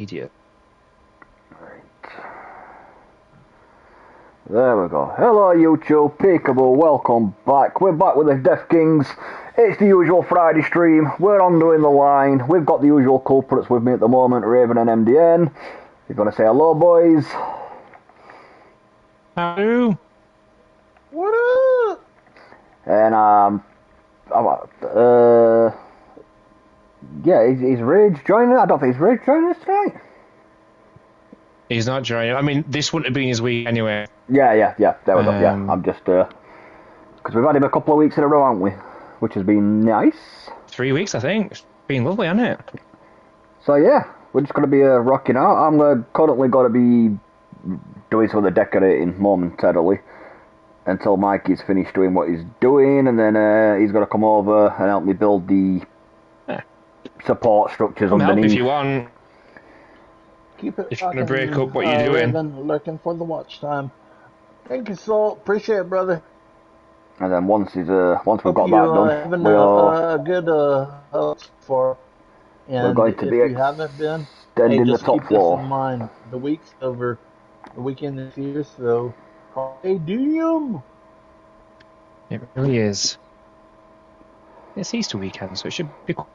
Idiot. There we go. Hello YouTube, Peekaboo, welcome back. We're back with the Death Kings. It's the usual Friday stream. We're on doing the line. We've got the usual culprits with me at the moment, Raven and MDN. You're gonna say hello, boys. Hello. What up? And yeah, is Rage joining? I don't think is Rage joining us tonight. He's not joining. I mean, this wouldn't have been his week anyway. Yeah. There we go. Yeah, I'm just because we've had him a couple of weeks in a row, haven't we? Which has been nice. 3 weeks, I think. It's been lovely, hasn't it? So yeah, we're just gonna be rocking out. I'm currently gonna be doing some of the decorating momentarily until Mikey's finished doing what he's doing, and then he's gonna come over and help me build the support structures Come underneath. help if you want. Keep it. If you're gonna break up what you're doing. Raven, looking for the watch time. Thank you, Salt. Appreciate it, brother. And then once we've got Hope that you, done, having we're a good host for. And going to if be you haven't been, extending the just top keep floor. this in mind. The week's over. The weekend is here, so hey, damn. It really is. It's Easter weekend, so it should be cool.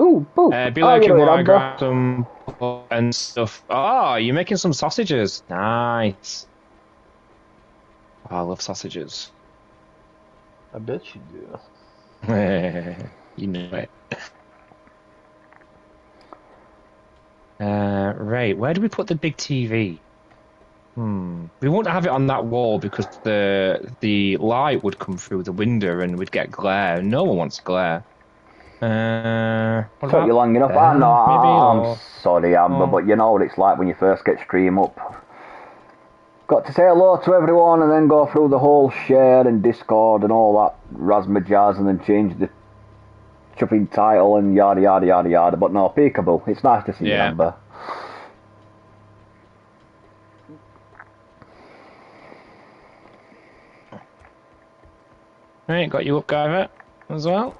Ooh, boo! Be looking while I grab some and stuff. Oh, you're making some sausages. Nice. Oh, I love sausages. I bet you do. You know it. Right, where do we put the big TV? We won't have it on that wall because the light would come through the window and we'd get glare. No one wants glare. Took you long enough. I'm sorry, Amber, but you know what it's like when you first get stream up. Got to say hello to everyone and then go through the whole share and Discord and all that razzmajazz and then change the chuffing title and yada yada yada yada. But no, Peekaboo, it's nice to see you, Amber. Right, got you up, Guyver, as well.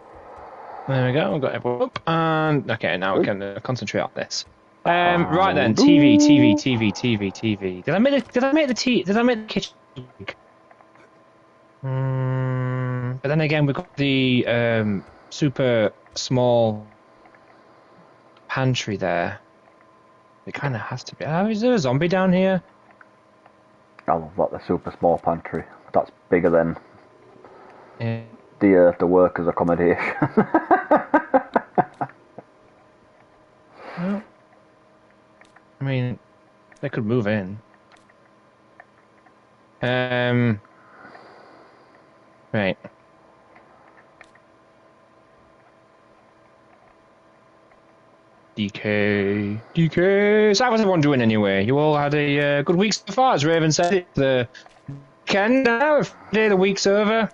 There we go, we've got everyone up. And, okay, now we can concentrate on this. Right then, TV. Did I make the kitchen? But then again, we've got the super small pantry there. It kind of has to be. Is there a zombie down here? I love that, the super small pantry. That's bigger than the workers' accommodation. Well, I mean, they could move in. Right. DK. So how was everyone doing anyway? You all had a good week so far, as Raven said. It's the weekend now. Friday, the week's over.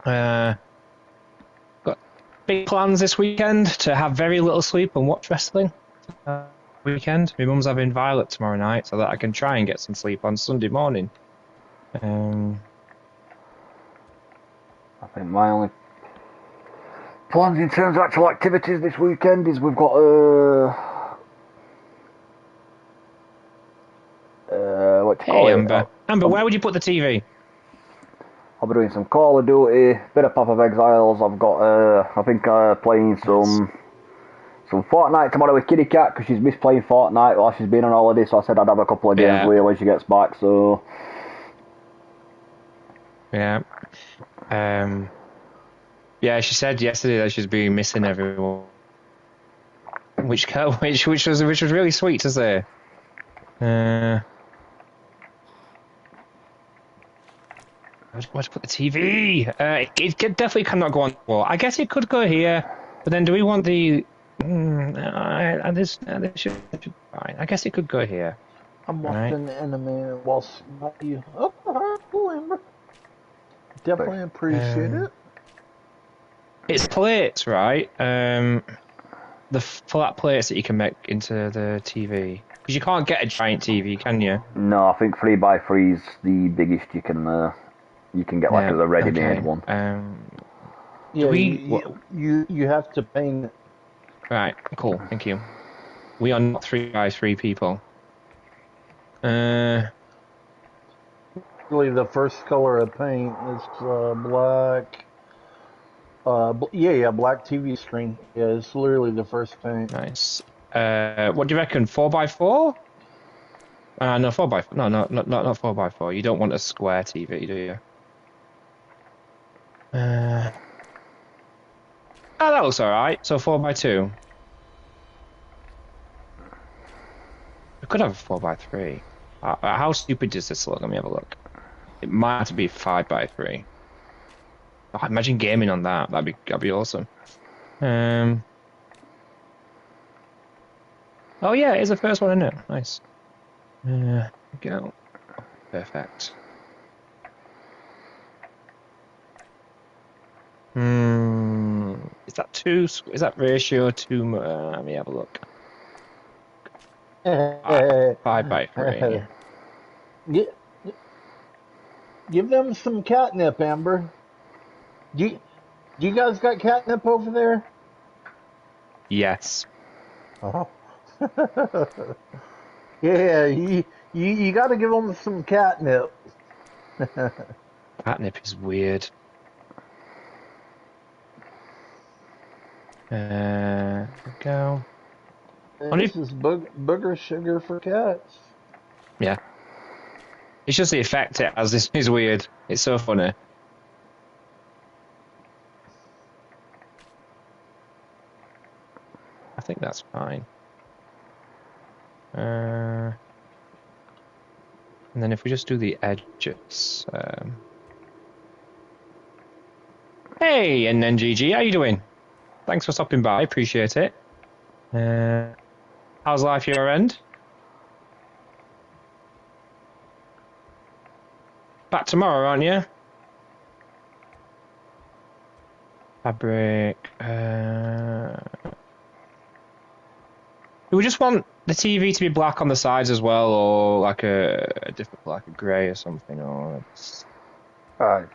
Got big plans this weekend to have very little sleep and watch wrestling. Weekend. My mum's having Violet tomorrow night, so that I can try and get some sleep on Sunday morning. I think my only plans in terms of actual activities this weekend is we've got what do you call it? Amber, where would you put the TV? I'll be doing some Call of Duty, bit of Path of Exiles. I've got I think playing some Fortnite tomorrow with Kitty Cat because she's missed playing Fortnite while she's been on holiday, so I said I'd have a couple of games with her when she gets back, so yeah. Yeah, she said yesterday that she's been missing everyone, which was really sweet to say. Where to put the TV? It definitely cannot go on the wall. I guess it could go here, but then do we want the? This should be fine. I guess it could go here. I'm watching the anime whilst you. Oh, cool, Amber. Definitely appreciate it. It's plates, right? The flat plates that you can make into the TV. Because you can't get a giant TV, can you? No, I think 3x3 is the biggest you can get, like as a ready-made one. Yeah, you have to paint it. Right, cool, thank you. We are not 3x3 people. Really, the first color of paint is black. Black TV screen. Yeah, it's literally the first paint. Nice. What do you reckon? 4x4? No, 4x4. No, not 4x4. You don't want a square TV, do you? That looks alright. So 4x2. We could have a 4x3. How stupid does this look? Let me have a look. It might have to be 5x3. Oh, imagine gaming on that. That'd be awesome. Oh yeah, it is the first one, isn't it? Nice. There we go. Perfect. Is that two? Is that ratio too much? Let me have a look. 5x3. Give them some catnip, Amber. Do you guys got catnip over there? Yes. Oh. Yeah, you got to give them some catnip. Catnip is weird. There we go. This is booger sugar for cats. Yeah. It's just the effect it has. This is weird. It's so funny. I think that's fine. And then if we just do the edges. Hey, NNGG, how you doing? Thanks for stopping by. Appreciate it. How's life your end? Back tomorrow, aren't you? Fabric. Do we just want the TV to be black on the sides as well, or like a different, like a grey or something, or? It's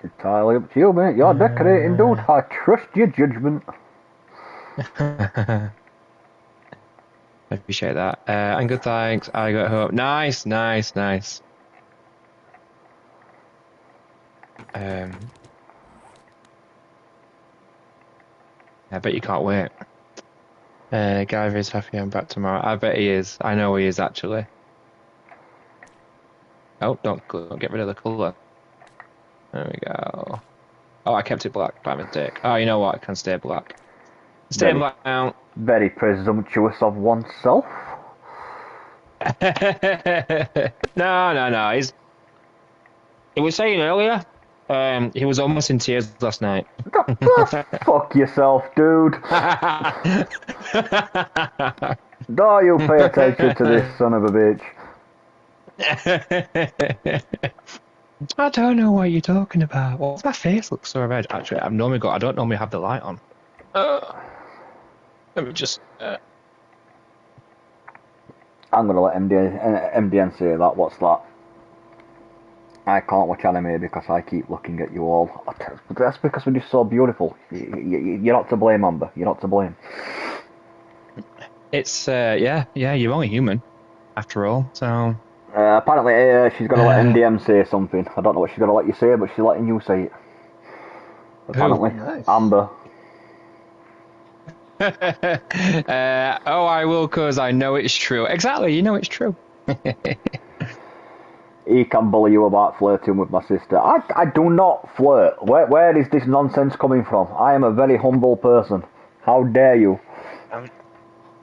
entirely up to you, mate. You're decorating, dude. I trust your judgment. I appreciate that. And good thanks. I got home. Nice. I bet you can't wait. Guyver is happy I'm back tomorrow. I bet he is. I know he is, actually. Oh, don't get rid of the colour. There we go. Oh, I kept it black by mistake. Oh, you know what? It can stay black. Stay black now. Very presumptuous of oneself. No. He was saying earlier, he was almost in tears last night. Fuck yourself, dude. Don't you pay attention to this son of a bitch. I don't know what you're talking about. Well, my face looks so red. Actually, I don't normally have the light on. Let me just. I'm gonna let MDN say that. What's that? I can't watch anime because I keep looking at you all. That's because we're just so beautiful. You're not to blame, Amber. You're not to blame. It's yeah. You're only human, after all. So. Apparently, she's gonna let MDM say something. I don't know what she's gonna let you say, but she's letting you say it. Apparently, nice. Amber. I will, cause I know it's true. Exactly, you know it's true. He can bully you about flirting with my sister. I do not flirt. Where is this nonsense coming from? I am a very humble person. How dare you?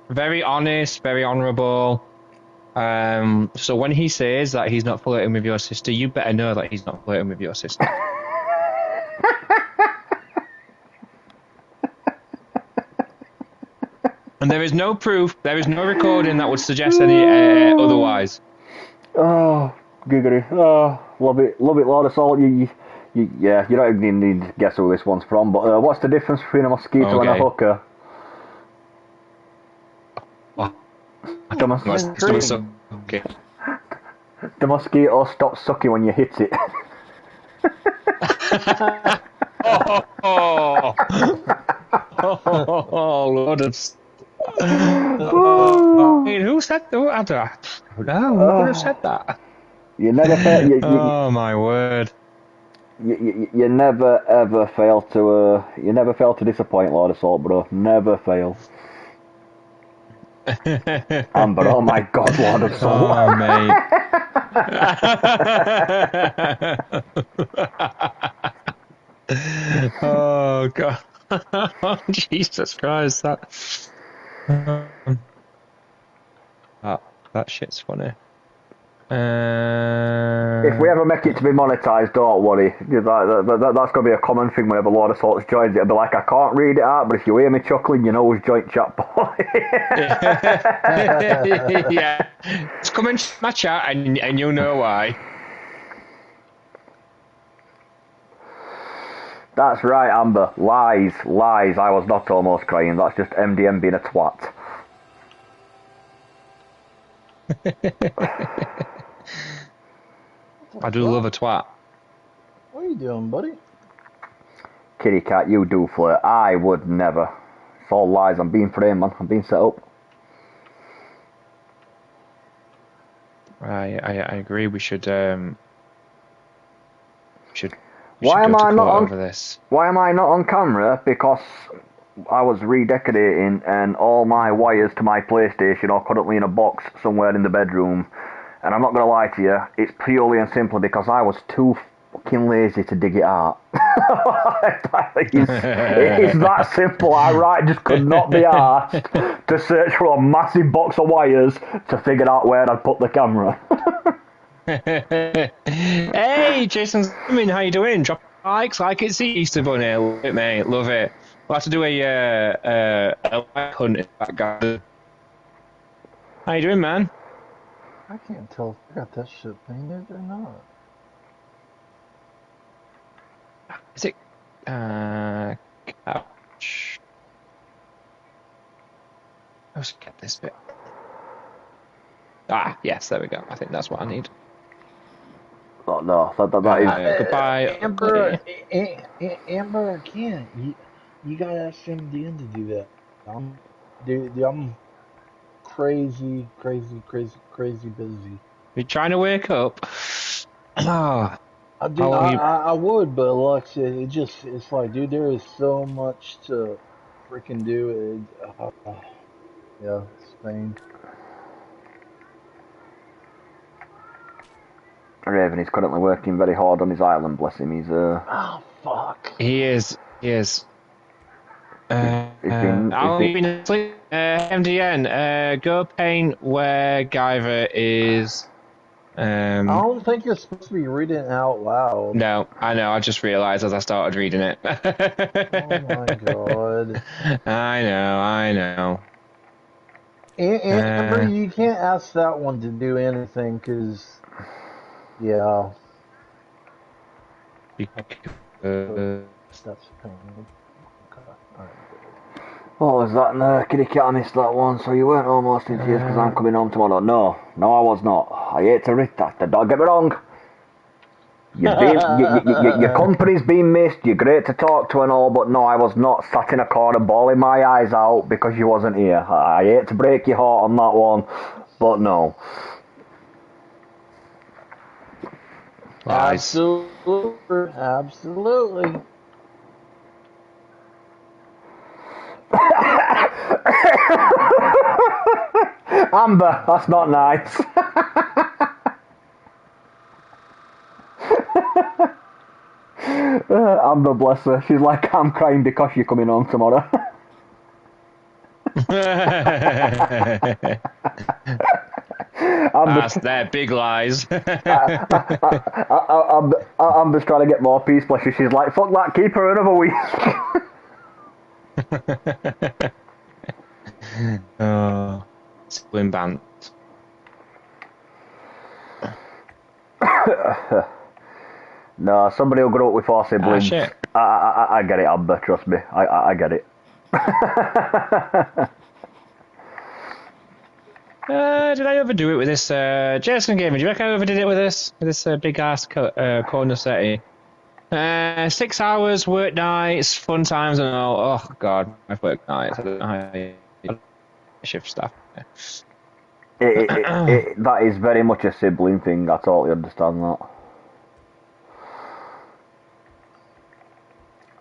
Very honest, very honourable. So when he says that he's not flirting with your sister, you better know that he's not flirting with your sister. And there is no proof, there is no recording that would suggest any otherwise. Oh, giggity. Oh, love it, Lord of Salt. You don't even need to guess who this one's from, but what's the difference between a mosquito and a hooker? The mosquito stops sucking when you hit it. Lord of... mean, who said that? I don't know. Who could have said that? You never fail. Oh my word! You never ever fail to. You never fail to disappoint, Lord of Salt, bro. Never fail. Amber, oh my God, Lord of Salt. Oh mate. Oh God. Jesus Christ, that shit's funny. If we ever make it to be monetized, don't worry. That's going to be a common thing whenever Lord of Salts joins it. It'll be like, I can't read it out, but if you hear me chuckling, you know who's joint chat boy. Yeah. Just come into my chat and you'll know why. That's right, Amber. Lies. I was not almost crying. That's just MDM being a twat. I do love a twat. What are you doing, buddy? Kitty cat, you do flirt. I would never. It's all lies. I'm being framed, man. I'm being set up. I agree. We should Why am I not on over this? Why am I not on camera? Because I was redecorating and all my wires to my PlayStation are currently in a box somewhere in the bedroom. And I'm not going to lie to you, it's purely and simply because I was too fucking lazy to dig it out. It's that simple. I just could not be asked to search for a massive box of wires to figure out where I'd put the camera. Hey, Jason, how you doing? Drop likes like it's the Easter Bunny. Love it, mate. Love it. We'll have to do a like hunt in that garden. How you doing, man? I can't tell if I got that shit painted or not. Is it couch? Let's get this bit. Ah, yes, there we go. I think that's what I need. Oh no, that is... Goodbye. Amber can't. You gotta ask MDN to do that. I'm crazy busy. You're trying to wake up. Oh. I would, but like it's like, dude, there is so much to freaking do. Yeah, Spain. Raven is currently working very hard on his island, bless him. He's Oh fuck. He is. He's been asleep. MDN, go paint where Guyver is. I don't think you're supposed to be reading it out loud. No, I know. I just realised as I started reading it. Oh my God. I know. Amber, you can't ask that one to do anything, because, yeah. That's a pain. Okay. Alright. what was that? No, Kitty cat, I missed that one. So you weren't almost in tears because I'm coming home tomorrow. No, I was not. I hate to read that. Don't get me wrong. Your company's been missed. You're great to talk to and all, but no, I was not sat in a corner bawling my eyes out because you wasn't here. I hate to break your heart on that one, but no. Lies. Absolutely. Amber, that's not nice. Amber, bless her. She's like, I'm crying because you're coming home tomorrow. That's their big lies. Amber's trying to get more peace, bless her. She's like, fuck that, keep her another week. Oh, swim band. No, somebody will grow up with 4 siblings. Shit. I get it, Amber, trust me. I get it. Did I overdo it with this? Jason Gaming, do you reckon I overdid it with this? With this big ass corner setting? 6 hours, work nights, fun times and all. Oh god, I've worked nights. I don't know how you shift stuff. That is very much a sibling thing. I totally understand that.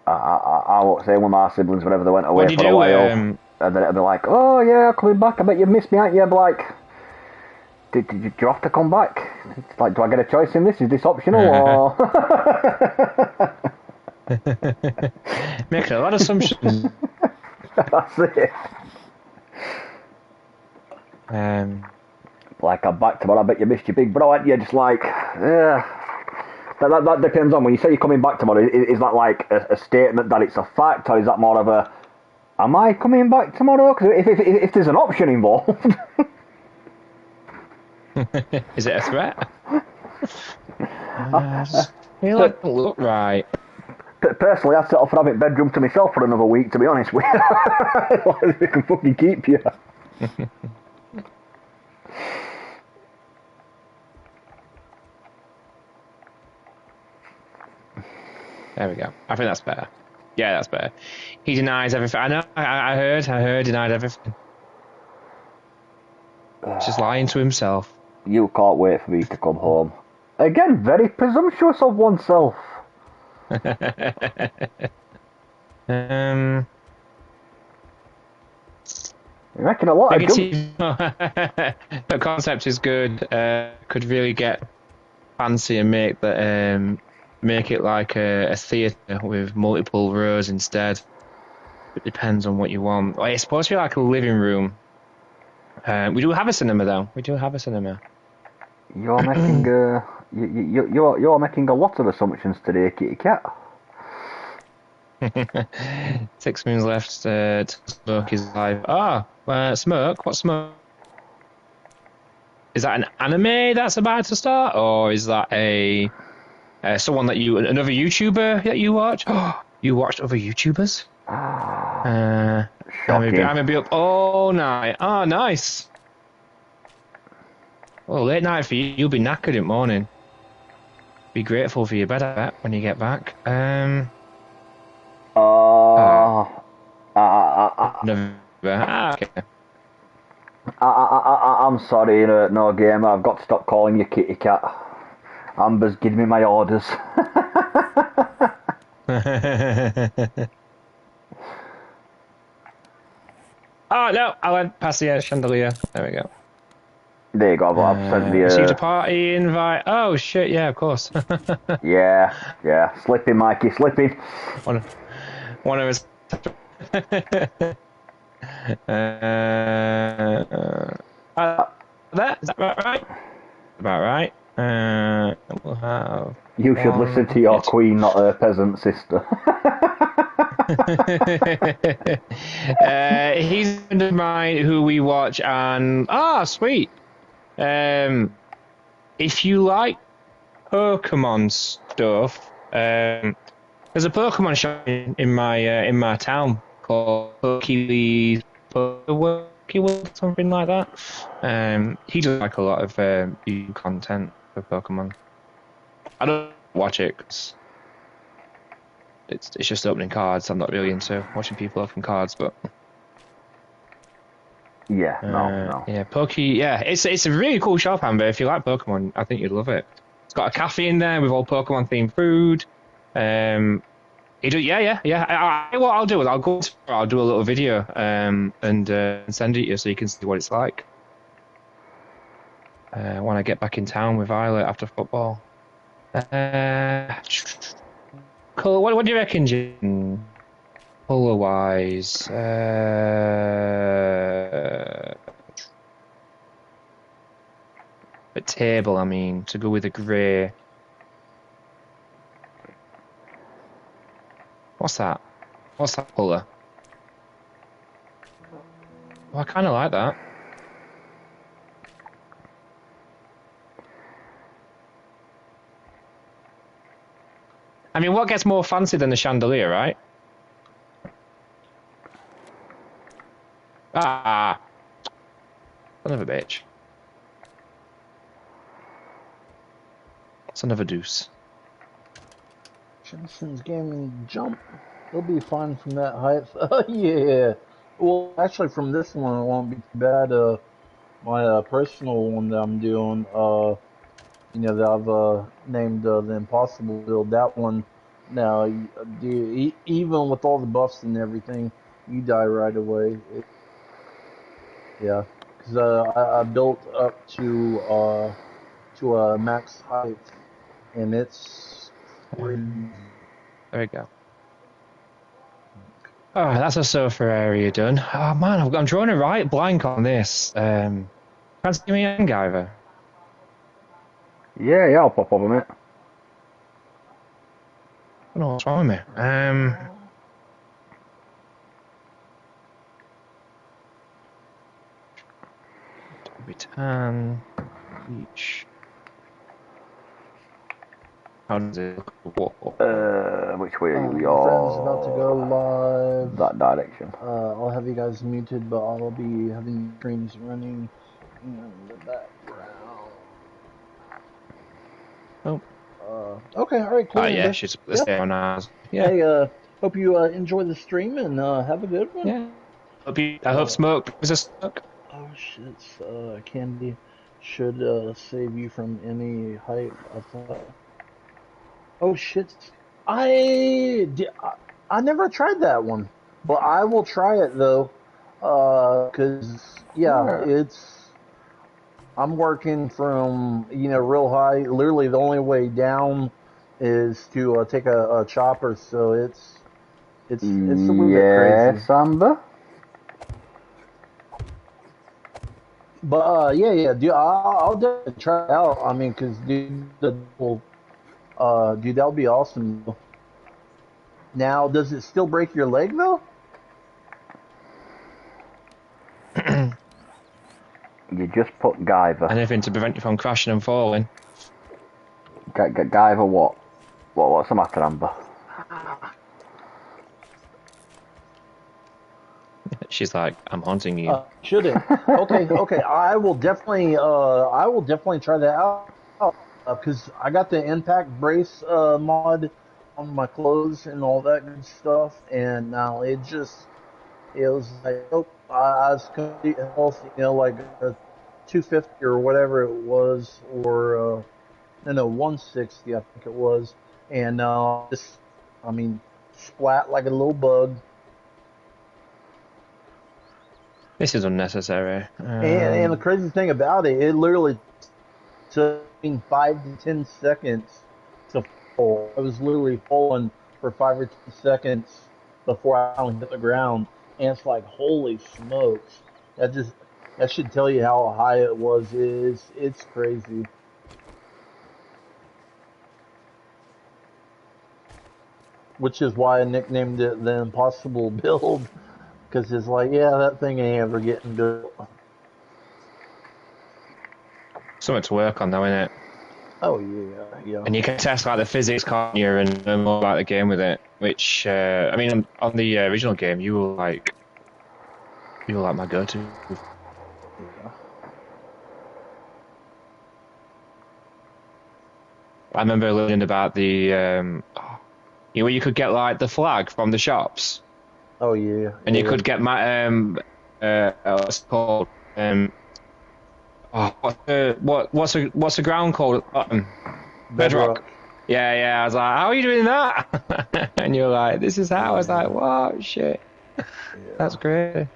I won't say with my siblings whenever they went away for a while, and then it'll be like, "Oh yeah, coming back. I bet you missed me, aren't you?" I'll be like, "Did you have to come back? It's like, do I get a choice in this? Is this optional or?" Making a lot of assumptions. That's it. Like, I'm back tomorrow. I bet you missed your big bro, aren't you? Just like, yeah. That depends on when you say you're coming back tomorrow. Is that like a statement that it's a fact, or is that more of a, am I coming back tomorrow? Because if there's an option involved, is it a threat? You like to look right. Personally, I'd settle for having bedroom to myself for another week. To be honest with you, like, they can fucking keep you. There we go. I think that's better. Yeah, that's better. He denies everything. I know. I heard. Denied everything. Just lying to himself. You can't wait for me to come home. Again, very presumptuous of oneself. You're making a lot of the concept is good. Could really get fancy and make that. Make it like a theatre with multiple rows instead. It depends on what you want. It's supposed to be like a living room. We do have a cinema though. We do have a cinema. You're making you're making a lot of assumptions today, Kitty Cat. 6 minutes left. Smoke is live. Smoke. What smoke? Is that an anime that's about to start, or is that a someone that another YouTuber that you watch? You watched other YouTubers? I'm gonna be up all night. Oh, nice. Well, late night for you. You'll be knackered in the morning. Be grateful for your bed, I bet, when you get back. Okay. I'm sorry, no gamer. I've got to stop calling you Kitty Cat. Amber's giving me my orders. Oh no, I went past the chandelier. There we go. There you go. I've sent the received a party invite. Oh shit! Yeah, of course. yeah. Slipping, Mikey, slipping. One of us. That is that right? About right. We'll have. You should listen to your queen, not her peasant sister. He's a friend of mine who we watch, and sweet. If you like Pokemon stuff, there's a Pokemon shop in my town called Pokeworld, something like that. He does like a lot of YouTube content for Pokemon. I don't watch it 'cause it's just opening cards. I'm not really into watching people open cards, but yeah, no. Yeah, it's a really cool shop, Amber. If you like Pokemon, I think you'd love it. It's got a cafe in there with all Pokemon themed food. What I'll do is I'll do a little video and send it to you so you can see what it's like. When I get back in town with Violet after football. Cool. What do you reckon, Jim? Colour wise, a table. I mean, to go with a grey. What's that? What's that colour? Oh, I kind of like that. I mean, what gets more fancy than the chandelier, right? Son of a bitch. Son of a deuce. Jensen's gaming jump. It'll be fine from that height. Oh yeah. Well, actually, from this one, it won't be too bad. My personal one that I'm doing, that I've named the Impossible Build. That one, now, even with all the buffs and everything, you die right away. Yeah, because I built up to a max height, and it's crazy. There we go. Oh, that's a sofa area done. Oh man, I'm drawing a right blank on this. Fancy me a Guyver? Yeah, I'll pop over, mate. I don't know what's wrong with me. Tan each. How does it look? Which way are you? My friend's about to go live. That direction. I'll have you guys muted, but I'll be having streams running in the background. Oh. Okay, alright, cool. Oh yeah, she's stay on ours. Yeah. Hey, hope you enjoy the stream and have a good one. Yeah. I hope smoke is a smoke. Oh shit, candy should save you from any hype. I thought. Oh shit, I never tried that one, but I will try it though, cause I'm working from real high. Literally, the only way down is to take a chopper. So it's a little bit crazy. Yes, Amber. But dude, I'll definitely try it out. I mean, cause dude, dude, that would be awesome. Now, does it still break your leg though? You just put Guyver. Anything to prevent you from crashing and falling. Guyver what? What's the matter, Amber? She's like, I'm haunting you. Should it? Okay. I will definitely try that out. Because I got the impact brace mod on my clothes and all that good stuff, and now it was like, I was completely healthy, like a 250 or whatever it was, or 160 I think it was, and splat like a little bug. This is unnecessary. And the crazy thing about it literally took 5 to 10 seconds to fall. I was literally falling for 5 or 10 seconds before I finally hit the ground. And it's like, holy smokes. That should tell you how high it was. It's crazy. Which is why I nicknamed it the Impossible Build. Because it's like, that thing ain't ever getting built. Something to work on though, isn't it? Oh yeah. And you can test like the physics, can't you, and learn more about the game with it. Which on the original game, you were like my go-to. Yeah. I remember learning about the where you could get like the flag from the shops. Oh yeah. And you could get my what's it called? What's a ground called? Bedrock. Yeah. I was like, how are you doing that? And you're like, this is how. I was like, wow, shit. Yeah. That's great.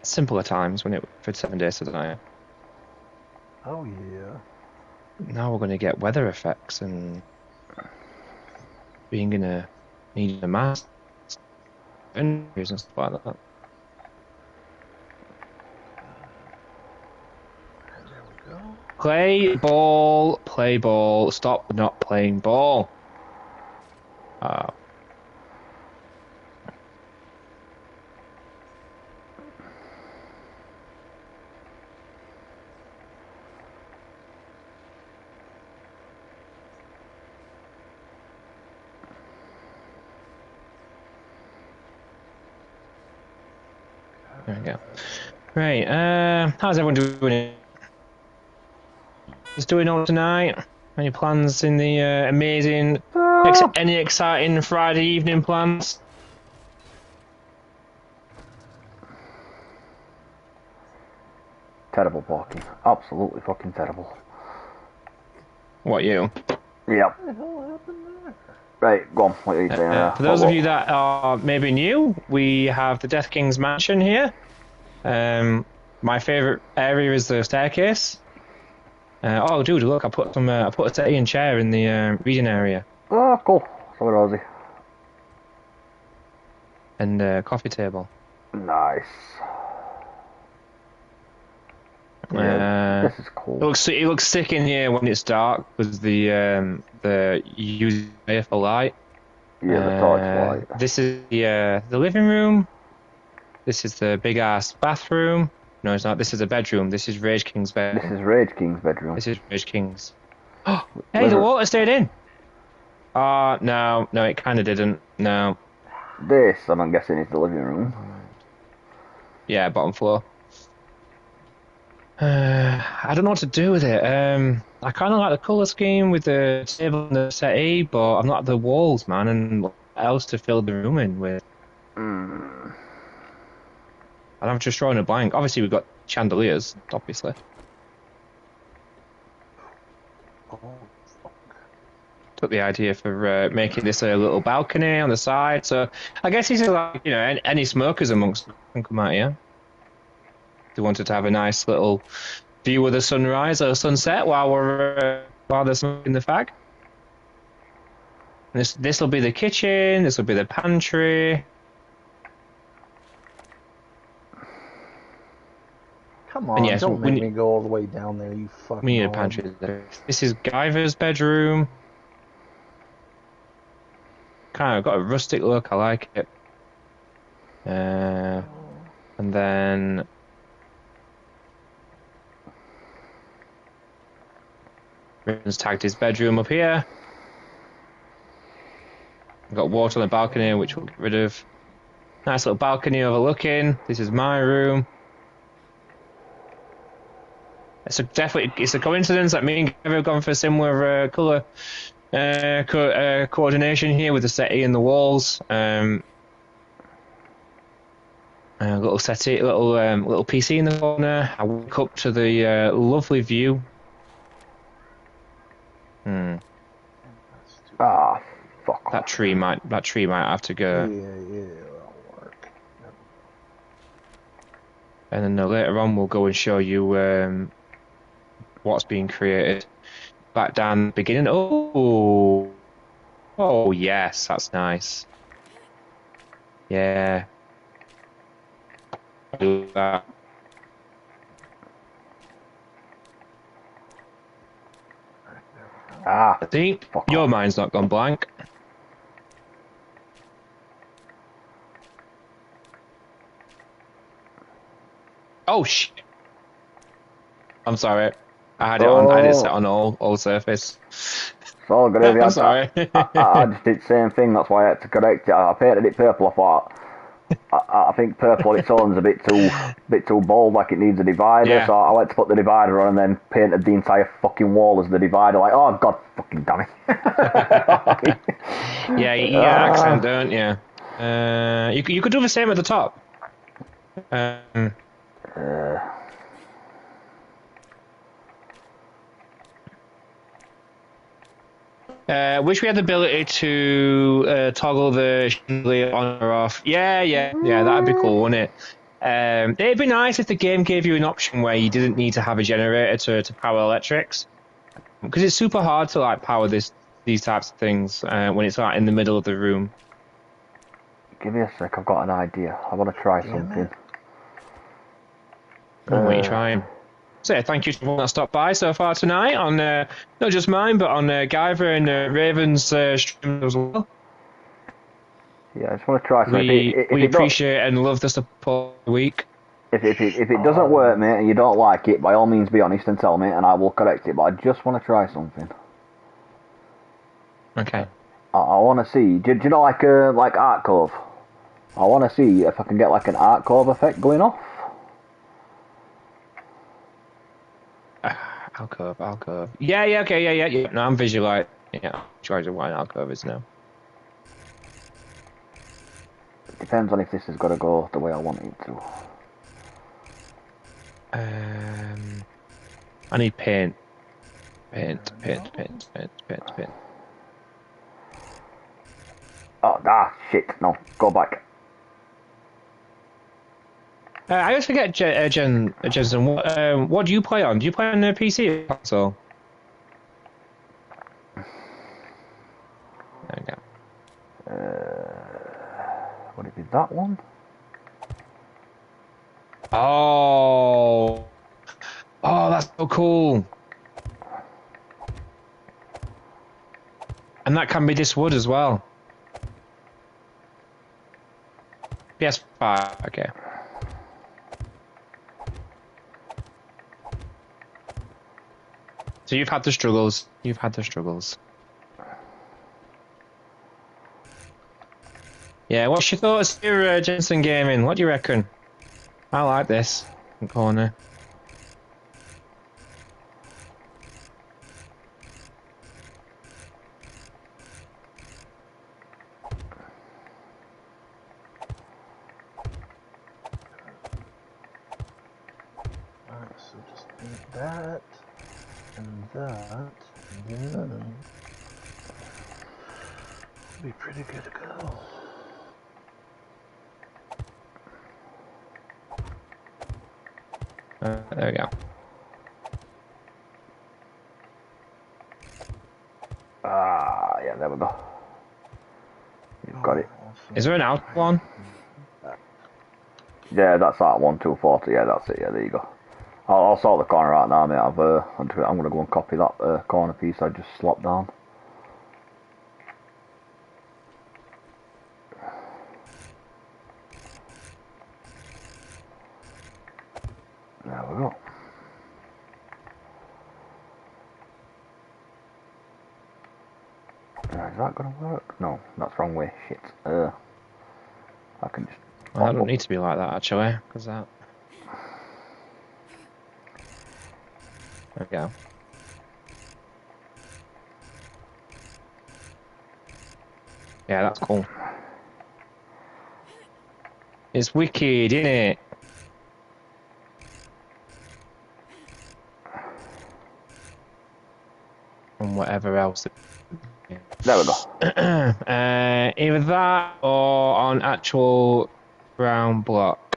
Simpler times when it for 7 days to die. Oh yeah. Now we're going to get weather effects and being gonna need a mask and stuff like that. There we go. Play ball, stop not playing ball. There we go. Right, how's everyone doing? Just doing all tonight? Any plans in the amazing, any exciting Friday evening plans? Terrible parking. Absolutely fucking terrible. What, you? Yep. What the hell happened there? Right, go on. What are you saying? For those of you that are maybe new, we have the Death King's mansion here. My favourite area is the staircase. Oh, dude, look! I put a settee and chair in the reading area. Oh, cool. So Rosie. And coffee table. Nice. This is cool. It looks sick in here when it's dark because the use for light. Yeah, the torchlight. This is the living room. This is the big ass bathroom. No, it's not. This is a bedroom. This is Rage King's bedroom. This is Rage King's bedroom. This is Rage King's. Oh, hey, the water stayed in. No, it kind of didn't. No. This, I'm guessing, is the living room. Yeah, bottom floor. I don't know what to do with it. I kind of like the colour scheme with the table and the settee, but I'm not the walls, man, and what else to fill the room in with. And I'm just drawing a blank. Obviously, we've got chandeliers, obviously. Oh, fuck. Took the idea for making this a little balcony on the side. So I guess this is like, you know, any smokers amongst them can come out here. They wanted to have a nice little view of the sunrise or sunset while they're smoking the fag. And this will be the kitchen. This will be the pantry. Come on, yes, don't make me go all the way down there, you fucking... We need a pantry. This is Guyver's bedroom. Kind of got a rustic look. I like it. And then Ribbon's tagged his bedroom up here. I've got water on the balcony, which we'll get rid of. Nice little balcony overlooking. This is my room. It's a coincidence that me and Gavin have gone for a similar colour coordination here with the settee and the walls. Little settee, little PC in the corner. I woke up to the lovely view. Ah, fuck. That tree might have to go. Yeah, that'll work. And then later on, we'll go and show you what's being created. Back down the beginning. Oh, yes, that's nice. Yeah. Do that. See, your mind's not gone blank. Oh shit! I'm sorry. I had it set on all surface. It's all good. I'm sorry. I just did the same thing. That's why I had to correct it. I painted it purple. I thought I think purple on its own is a bit too bold. Like it needs a divider. Yeah. So I went to put the divider on and then painted the entire fucking wall as the divider. Like, oh god, fucking damn it. Yeah, you get accent, don't you? You could do the same at the top. Wish we had the ability to toggle the chandelier on or off. Yeah, that'd be cool, wouldn't it? It'd be nice if the game gave you an option where you didn't need to have a generator to power electrics, because it's super hard to like power these types of things when it's like in the middle of the room. Give me a sec. I've got an idea. I want to try something. What are you trying? So thank you to everyone that stopped by so far tonight on not just mine but on Guyver and Raven's stream as well. Yeah, I just want to try something. We appreciate and love the support of the week. If it doesn't work, mate, and you don't like it, by all means be honest and tell me, and I will correct it. But I just want to try something. Okay. I want to see. Do you know like Art Cove? I want to see if I can get like an Art Cove effect going off. Alcove. Yeah, okay, yeah. No, I'm visualizing. Yeah, trying to what an alcove is now. It depends on if this has got to go the way I want it to. I need paint. Paint. Oh, shit. No, go back. I always forget, Jensen, what do you play on? Do you play on the PC or console? There we go. Would it be that one? Oh, that's so cool. And that can be this wood as well. PS5, okay. So you've had the struggles. Yeah, what's your thoughts here, Jensen Gaming? What do you reckon? I like this corner. Alright, so just paint that and that, and then be pretty good to go. There we go. Yeah, there we go. You've got it. Awesome. Is there an out one? Yeah, that's that one, 240. Yeah, that's it. Yeah, there you go. I'll sort the corner out now, mate. I'm going to go and copy that corner piece I just slopped down. There we go. Is that going to work? No, that's wrong way. Shit. I can just... Well, that don't need to be like that, actually, because that... There we go. Yeah, that's cool. It's wicked, isn't it? And whatever else. There we go. Either that or on actual brown block.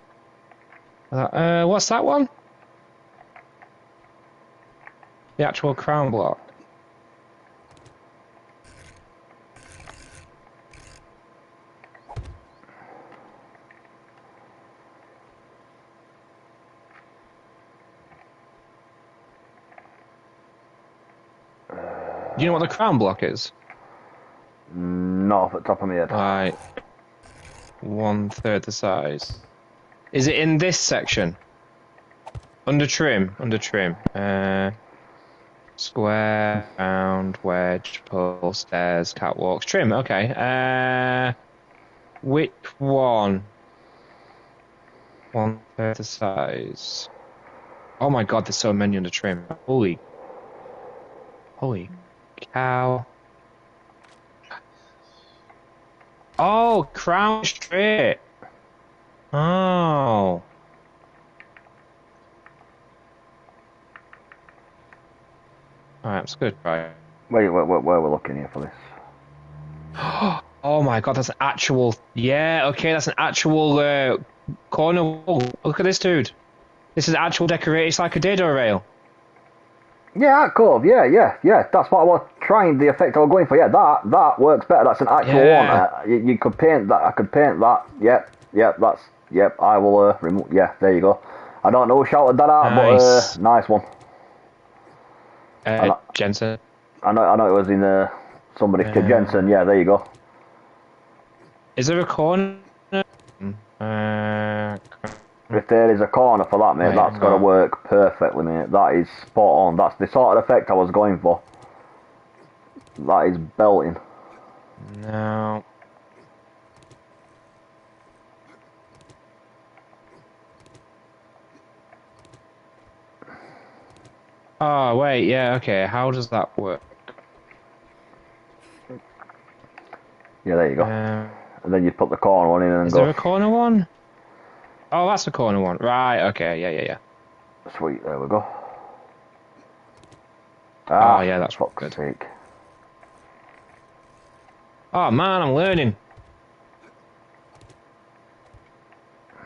What's that one? The actual crown block. Do you know what the crown block is? Not off the top of my head. Right. 1/3 the size. Is it in this section? Under trim. Square, round, wedge, pull, stairs, catwalks, trim. Okay. Which one? 1/3 the size. Oh my god, there's so many under trim. Holy cow. Oh, crown straight. Oh. Alright, that's good, right? Where we're looking here for this? Oh my god, that's an actual... Yeah, okay, that's an actual corner wall. Look at this, dude. This is actual decorated. It's like a dado rail. Yeah, cool. Yeah. That's what I was trying, the effect I was going for. Yeah, that works better. That's an actual one. You could paint that. I could paint that. Yep, I will remove... Yeah, there you go. I don't know who shouted that out, Nice. but nice one. Jensen. I know it was in somebody's kid. Jensen. Yeah, there you go. Is there a corner? If there is a corner for that, mate, that's got to work perfectly, mate. That is spot on. That's the sort of effect I was going for. That is belting. No. Oh, wait, yeah, okay. How does that work? Yeah, there you go. And then you put the corner one in and is go... Is there a corner one? Oh, that's a corner one. Right, okay, yeah. Sweet, there we go. Oh yeah, that's fuck's good. sake. Oh man, I'm learning.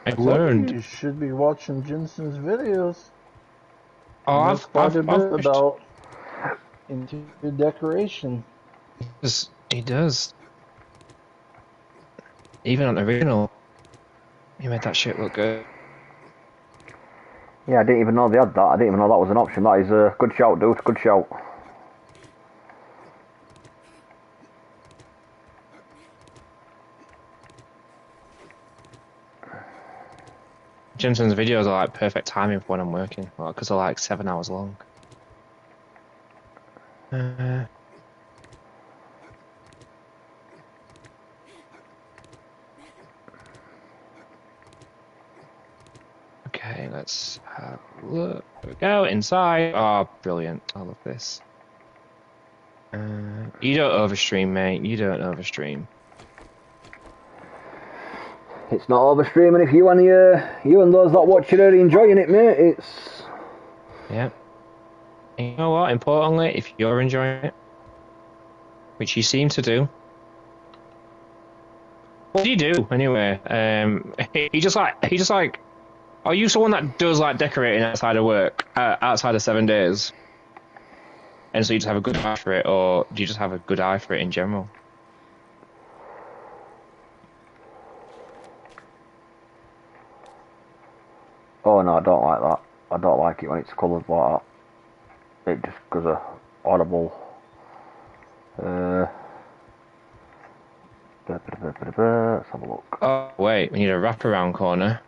I learned. You should be watching Jensen's videos. Oh, I've quite a bit watched... about interior decoration. He does. Even on the original, he made that shit look good. Yeah, I didn't even know they had that. I didn't even know that was an option. That is a good shout, dude. Good shout. Jimson's videos are like perfect timing for when I'm working, because they're like 7 hours long. Okay, let's have a look. There we go, inside. Oh, brilliant. I love this. You don't overstream, mate. You don't overstream. It's not overstreaming if you and those that watch it are enjoying it, mate. It's... Yeah. And you know what? Importantly, if you're enjoying it, which you seem to do. What do you do anyway? He just like. Are you someone that does like decorating outside of work, outside of 7 days? And so you just have a good eye for it, or do you just have a good eye for it in general? Oh no, I don't like that. I don't like it when it's coloured like that. It just gives a audible. Let's have a look. Oh wait, we need a wraparound corner.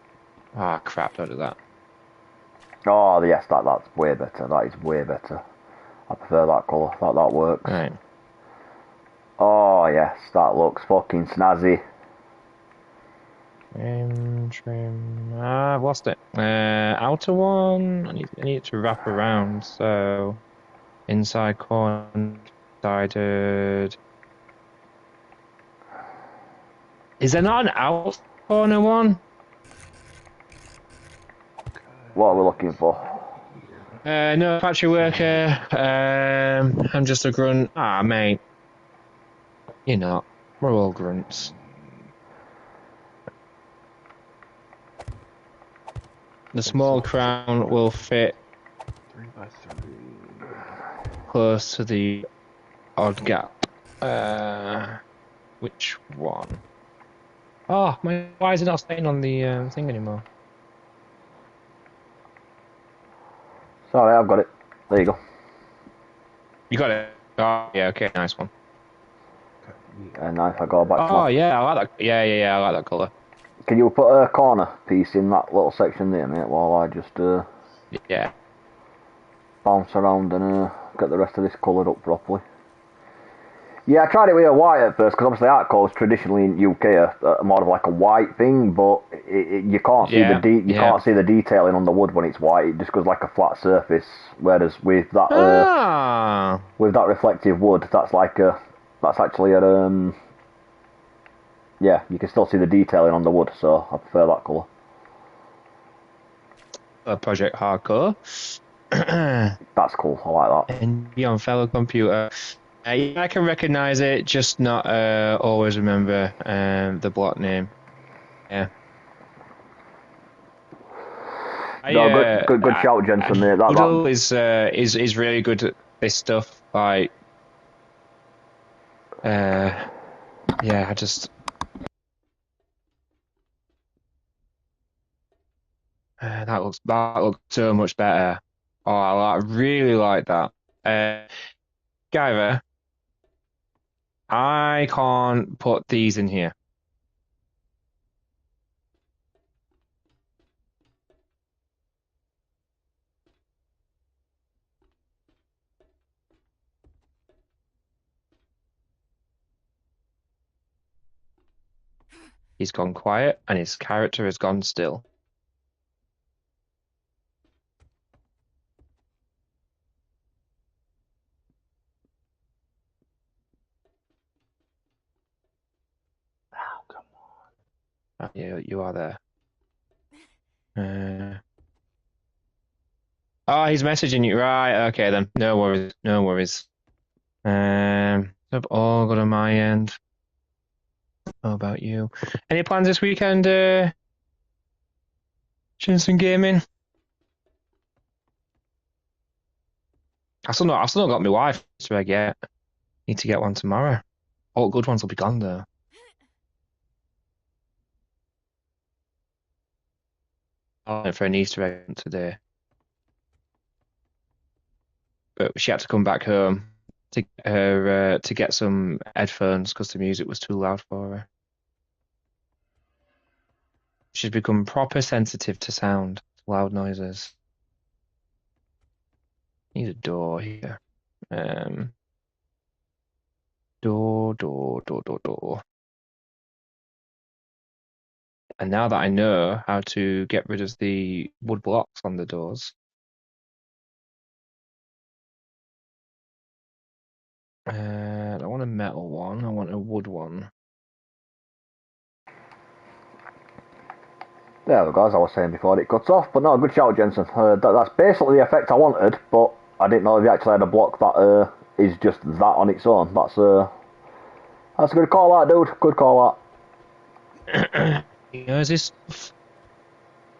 Ah, crap! Don't do that. Oh yes, that's way better. That is way better. I prefer that colour. That works. Right. Oh yes, that looks fucking snazzy. Trim. Ah, I've lost it. Outer one. I need it to wrap around. So inside corner, sided. Is there not an out corner one? What are we looking for? No, factory worker. I'm just a grunt. Ah, mate. You're not. We're all grunts. The small crown will fit 3x3. close to the odd gap. Which one? Oh, why is it not staying on the thing anymore? Sorry, I've got it. There you go. You got it. Oh, yeah. Okay, nice one. And now if I go back to Oh yeah, I like that. Yeah. I like that color. Can you put a corner piece in that little section there, mate, while I just Yeah. bounce around and get the rest of this coloured up properly? Yeah, I tried it with a white at first, because obviously art colours traditionally in UK are more of like a white thing, but you can't see can't see the detailing on the wood when it's white. It just goes like a flat surface. Whereas with that with that reflective wood, that's actually yeah, you can still see the detailing on the wood. So I prefer that colour. Project Hardcore. That's cool. I like that. And be on fellow computer. Yeah, I can recognize it, just not always remember the block name. Yeah. No, good shout, Jensen, mate. Doodle is really good at this stuff. Like, yeah, I just that looks so much better. Oh, I really like that. Guyver, I can't put these in here. He's gone quiet, and his character has gone still. Oh, come on. You are there. Oh, he's messaging you. Right, okay then. No worries. No worries. I've all got on my end. How about you? Any plans this weekend, Shinson Gaming? I've still not got my wife Easter egg yet. Need to get one tomorrow. All good ones will be gone though. I went for an Easter egg today. But she had to come back home to get some headphones because the music was too loud for her. She's become proper sensitive to sound, loud noises. Need a door here. Door. And now that I know how to get rid of the wood blocks on the doors, I don't want a metal one, I want a wood one. There we go, as I was saying before, it cuts off, but no, good shout, Jensen. That's basically the effect I wanted, but I didn't know if you actually had a block that is just that on its own. That's a good call out, dude. Good call out. Is this?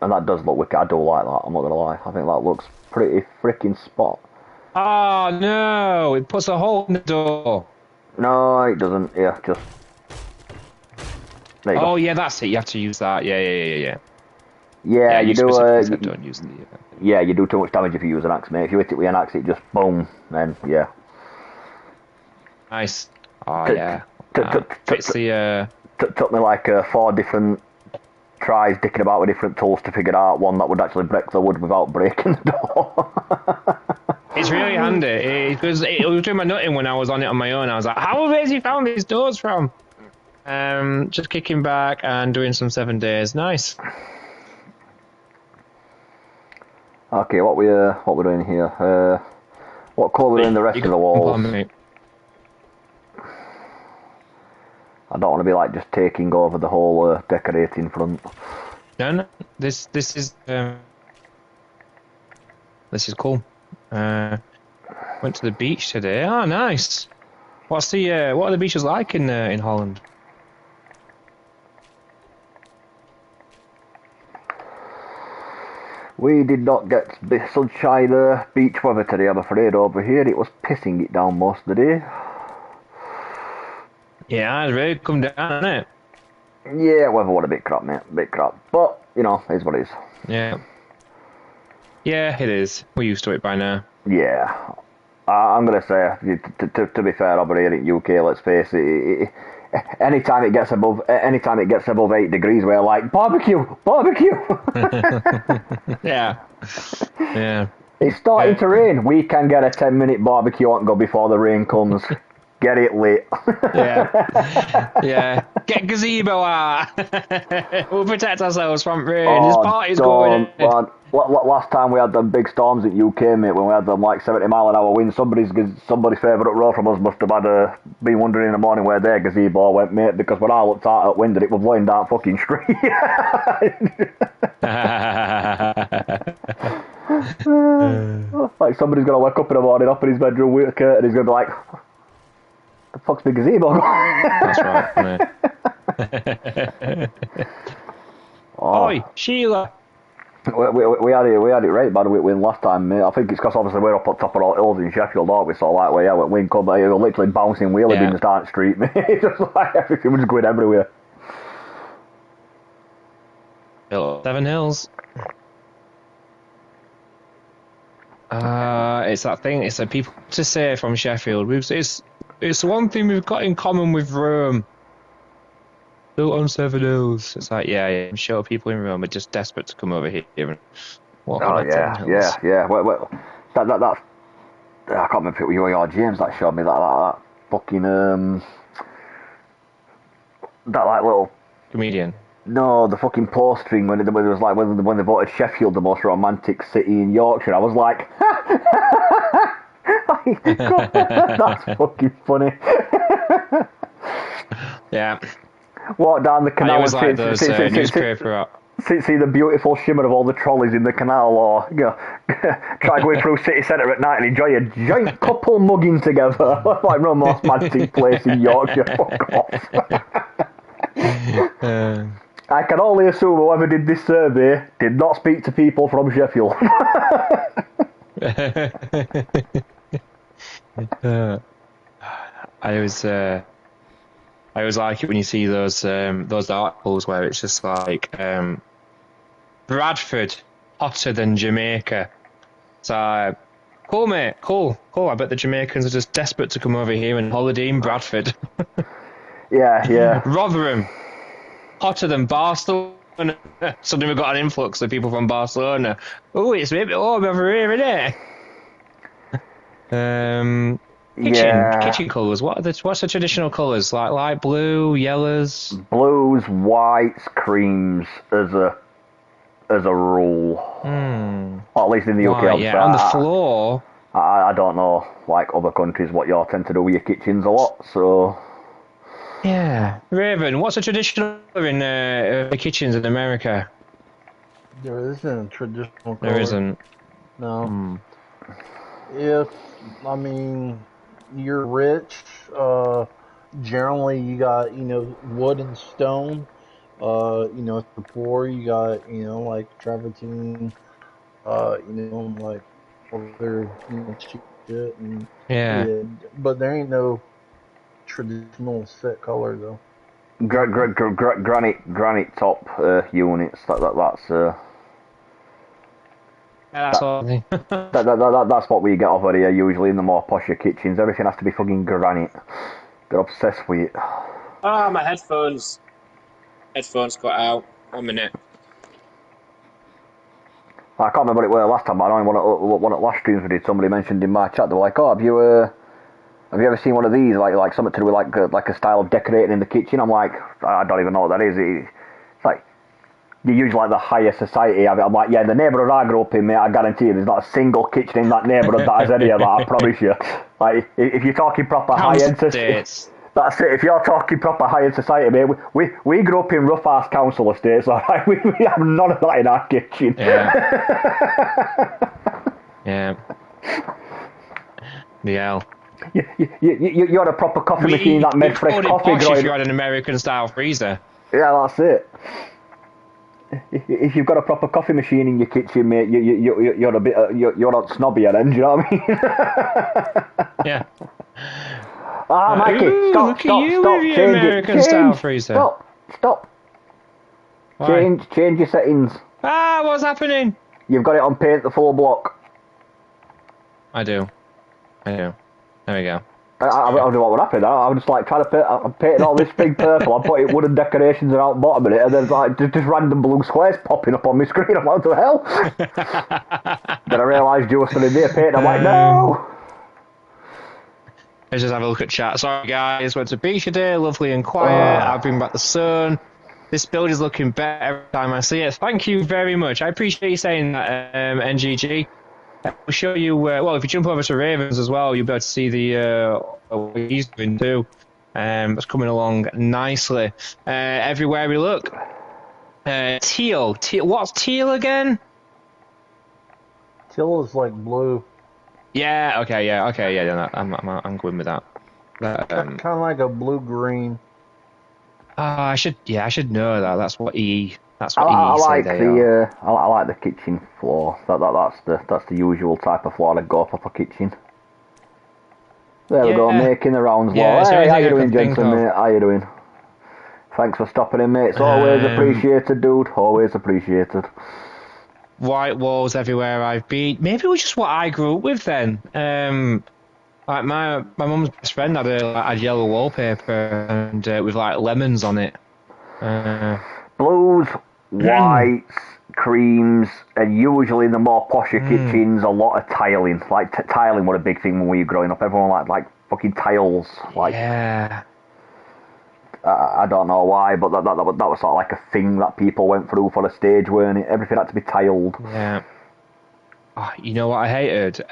And that does look wicked. I do like that, I'm not gonna lie. I think that looks pretty freaking spot. Oh no, it puts a hole in the door. No, it doesn't. Yeah, just... There you go. Yeah, that's it. You have to use that. Yeah. Yeah, you do. Don't use the... Yeah, you do too much damage if you use an axe, mate. If you hit it with an axe, it just boom, then yeah. Nice. Oh yeah. Fits the. Took me like 4 different tries dicking about with different tools to figure out one that would actually break the wood without breaking the door. It's really handy because it was doing my nutting when I was on it on my own. I was like, how have you found these doors from? Just kicking back and doing some 7 days. Nice. Okay, what we're doing here? What colour are in the rest of the walls? I don't want to be like just taking over the whole decorating front. No. This is cool. Went to the beach today. Oh, nice. What are the beaches like in Holland? We did not get the sunshine beach weather today, I'm afraid. Over here it was pissing it down most of the day. Yeah, it's really come down, hasn't it? Yeah, weather was a bit crap, mate. A bit crap. But, you know, it's what it is. Yeah. Yeah, it is. We're used to it by now. Yeah. I'm going to say, to be fair, over here in UK, let's face it, anytime it gets above 8 degrees, we're like, barbecue! Yeah. It's starting to rain. We can get a 10-minute barbecue on go before the rain comes. Get it lit. Yeah. Get gazebo out. We'll protect ourselves from rain. This party's going. Last time we had them big storms at UK, mate, when we had them like 70-mile-an-hour winds, somebody's favourite row from us must have been wondering in the morning where their gazebo went, mate, because when I looked out at wind, it was blowing down fucking street. Like somebody's gonna wake up in the morning, open his bedroom with a curtain, he's gonna be like, the fuck's my gazebo? That's right, mate. Oi, Sheila. We had it right bad wind last time, mate. I think it's because obviously we're up on top of all hills in Sheffield, aren't we? So like, when wind come, we were literally bouncing wheelie bins down the street, mate. Just like everything was just going everywhere. 7 Hills. It's that thing. It's that people to say from Sheffield. It's one thing we've got in common with Rome. Built on 7 Hills. It's like, yeah. I'm sure people in Rome are just desperate to come over here and walk on 7 Hills. Yeah. Well, that's I can't remember if it was you or James that showed me that fucking that like little comedian. No, the fucking post thing when it was like when they voted Sheffield the most romantic city in Yorkshire. I was like, that's fucking funny. Yeah. Walk down the canal. I always like those newspaper see the beautiful shimmer of all the trolleys in the canal, or try going through city centre at night and enjoy a giant couple mugging together like romantic place in Yorkshire. Fuck off. I can only assume whoever did this survey did not speak to people from Sheffield. I always like it when you see those articles where it's just like Bradford hotter than Jamaica. So cool, mate, cool. I bet the Jamaicans are just desperate to come over here and holiday in Bradford. Yeah. Rotherham hotter than Barcelona. Suddenly we've got an influx of people from Barcelona. Oh, it's a bit warm over here, isn't it? Kitchen colours. What's the traditional colours? Like light blue, yellows, blues, whites, creams as a rule. Or at least in the UK. Yeah, on the floor. I don't know, like other countries, what you all tend to do with your kitchens a lot. So. Yeah, Raven. What's the traditional colour in the kitchens in America? There isn't a traditional colour. There isn't. No. If you're rich, generally you got, wood and stone. If you're poor, you got, like travertine, like other, cheap shit. And, yeah. But there ain't no traditional set color, though. Granite top units, that's that's what we get over here usually in the more posher kitchens. Everything has to be fucking granite. They're obsessed with it. My headphones got out. 1 minute. I can't remember what it was last time, but I know one of the last streams we did, somebody mentioned in my chat, they were like, have you ever seen one of these, like something to do with like a style of decorating in the kitchen? I'm like, I don't even know what that is. It's like, you use like the higher society of it. I'm like, yeah, the neighbourhood I grew up in, mate, I guarantee you there's not a single kitchen in that neighbourhood that has any of that, I promise you. Like, if you're talking proper high-end society, that's it, if you're talking proper high-end society, mate, we grew up in rough-ass council estates, alright? We have none of that in our kitchen. Yeah. Yeah. You had a proper coffee machine that made fresh coffee growing. If you had an American-style freezer. Yeah, that's it. If you've got a proper coffee machine in your kitchen, mate, you're a bit you're not snobby at end. Do you know what I mean? Yeah. Mikey, stop! Change American-style freezer. Stop! Why? Change your settings. What's happening? You've got it on paint the full block. I do. There we go. I don't know what would happen. I was just like trying to paint all this big purple. I put wooden decorations around the bottom of it, and there's like just random blue squares popping up on my screen. I'm like, what the hell? Then I realised you were still in there painting. I'm like, no. Let's just have a look at chat. Sorry guys, went to beach today, lovely and quiet. I've been back the sun. This build is looking better every time I see it. Thank you very much. I appreciate you saying that, NGG. We'll show you, well, if you jump over to Ravens as well, you'll be able to see what he's doing too. It's coming along nicely. Everywhere we look. Teal. What's teal again? Teal is like blue. Yeah, okay, yeah, I'm going with that. Kind of like a blue-green. I should know that. That's what EE. That's what I EE like say they are. I like the kitchen floor. That's the usual type of floor I'd go for kitchen. There we go, making the rounds. Yeah, hey, how you doing, Jensen, mate? How you doing? Thanks for stopping in, mate. It's always appreciated, dude. Always appreciated. White walls everywhere I've been. Maybe it was just what I grew up with then. Like my mum's best friend had yellow wallpaper and with like lemons on it. Blues, whites, creams, and usually in the more posher kitchens, a lot of tiling. Like tiling was a big thing when we were growing up. Everyone like fucking tiles. Like, yeah. I don't know why, but that was sort of like a thing that people went through for the stage, weren't it? Everything had to be tiled. Yeah. Oh, you know what I hated?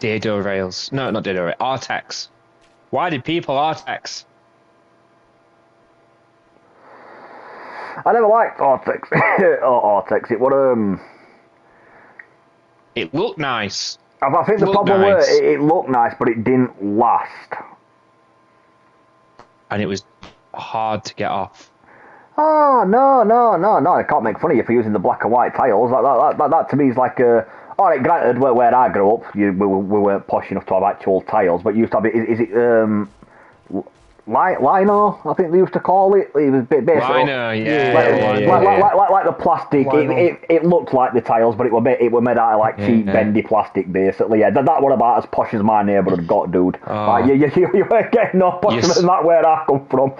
Dado rails. No, not Dado rails. Artex. Why did people Artex? I never liked Artex. Artex. It would It looked nice. I think the problem was it looked nice, but it didn't last. And it was hard to get off. Oh, no. I can't make fun of you for using the black and white tiles. That to me is like a... Alright, granted, where I grew up, we weren't posh enough to have actual tiles, but you used to have it... Is it... Lino, I think they used to call it. It was basically Lino, yeah. Like the plastic. It looked like the tiles, but it were made out of like cheap bendy plastic, basically. Yeah, that was about as posh as my neighbourhood got, dude. Oh. Like, you weren't getting no posher than that where I come from.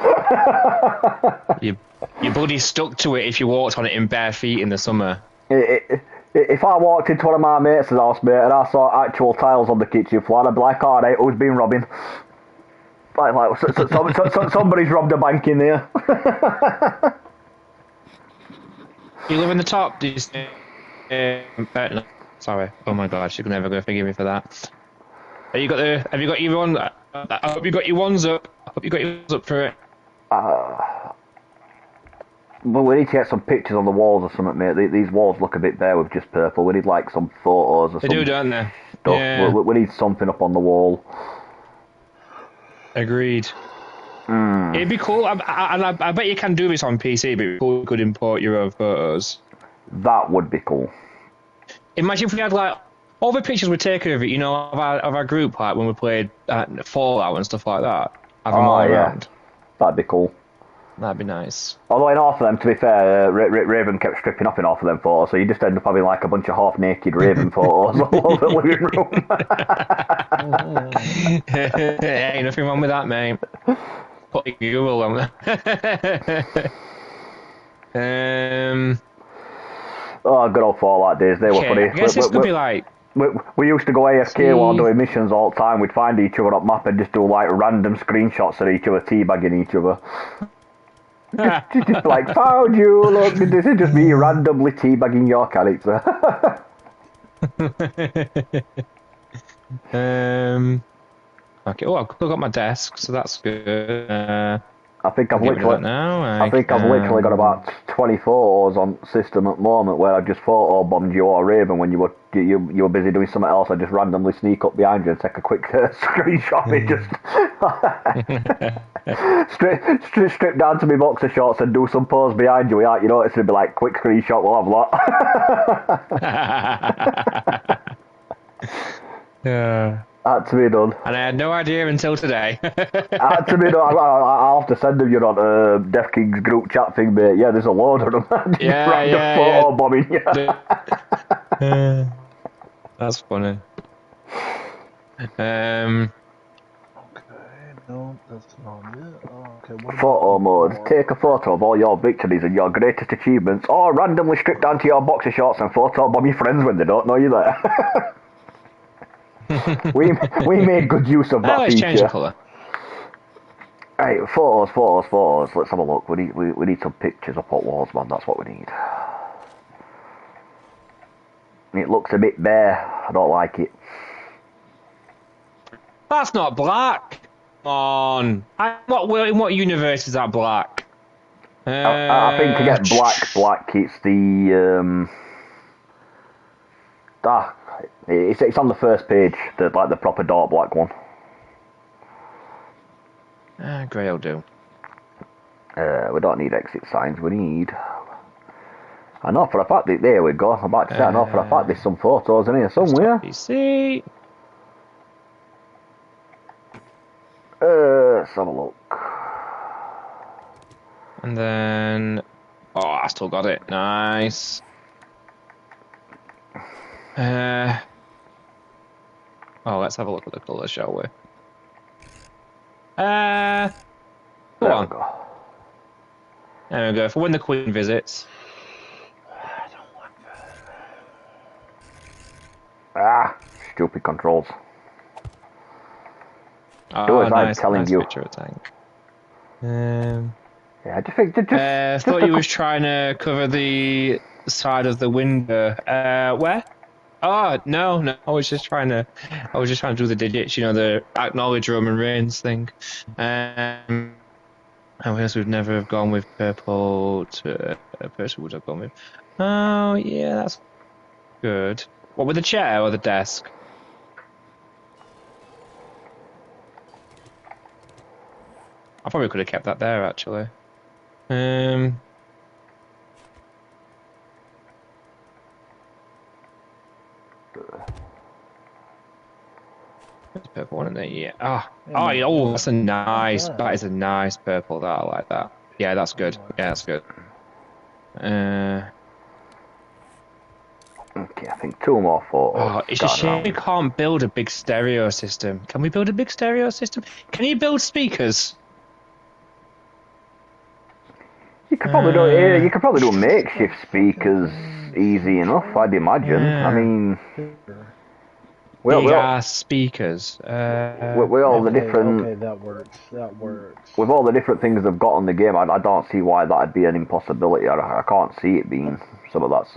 Your buddy stuck to it if you walked on it in bare feet in the summer. If I walked into one of my mates' house, mate, and I saw actual tiles on the kitchen floor, I'd be like, alright, who's been robbing? Somebody's robbed a bank in there. You live in the top, do you say? No, sorry. Oh my god, she's never going to forgive me for that. Have you got your ones? I hope you got your ones up. For it. Well, we need to get some pictures on the walls or something, mate. These walls look a bit bare with just purple. We need like some photos or something. They do, don't they? Stuff. Yeah. We need something up on the wall. Agreed. It'd be cool, I bet you can do this on PC, but it'd be cool if you could import your own photos. That would be cool. Imagine if we had like all the pictures we take of it, you know, of our group, like when we played Fallout and stuff like that. Have them all around. That'd be cool. That'd be nice. Although in half of them, to be fair, Raven kept stripping off in half of them photos, so you just end up having like a bunch of half-naked Raven photos all over the living room. Ain't nothing wrong with that, mate. Put Google on that. Oh, good old Fallout days, they were funny. I guess this could be like... We used to go AFK while doing missions all the time. We'd find each other on map and just do like random screenshots of each other teabagging each other. just like, found you, look, this is just me randomly teabagging your character. Okay, I've still got my desk, so that's good. I think I've literally got about 20 photos on system at the moment where I just photo bombed you or Raven when you were busy doing something else. I just randomly sneak up behind you and take a quick screenshot of it, just strip down to my boxer shorts and do some pose behind you. You know, it's gonna be like quick screenshot. We'll have that. Yeah. Had to be done. And I had no idea until today. Had to be done. I'll have to send them you on Def King's group chat thing, mate. Yeah, there's a load of them. Photo bombing. That's funny. Okay, no, that's not it. Okay, photo mode. Take a photo of all your victories and your greatest achievements, or randomly strip down to your boxer shorts and photo bomb your friends when they don't know you're there. we made good use of that feature. Change the colour. Hey, photos. Let's have a look. We need some pictures up on walls, man. That's what we need. It looks a bit bare. I don't like it. That's not black. Come on. In what universe is that black? I think to get black, it's the it's on the first page, the proper dark black one. Grey will do. We don't need exit signs. We need. I know for a fact that there we go. I'm about to say I know for a fact there's some photos in here somewhere. PC. Let's have a look. And then, I still got it. Nice. Let's have a look at the colours, shall we? Go on. There we go. For when the Queen visits. I don't like that. Stupid controls. Oh, as nice, I'm telling nice you. Picture of a tank. Yeah, I just think I thought you was trying to cover the side of the window. Where? Oh no! I was just trying to do the digits. You know, the acknowledge Roman Reigns thing. And else would never have gone with purple to a person would have gone with. Oh, yeah, that's good. What, with the chair or the desk? I probably could have kept that there, actually. It's purple one, isn't it? Yeah. Oh, that's a nice. That is a nice purple. That I like that. Yeah, that's good. Yeah, that's good. Okay, I think 2 more photos. Oh, it's a shame we can't build a big stereo system. Can we build a big stereo system? Can you build speakers? You could probably do. You could probably do makeshift speakers easy enough. I'd imagine. Yeah. I mean, big ass speakers. with all the different. Okay, that works. That works. With all the different things they've got on the game, I don't see why that'd be an impossibility. I can't see it being something that's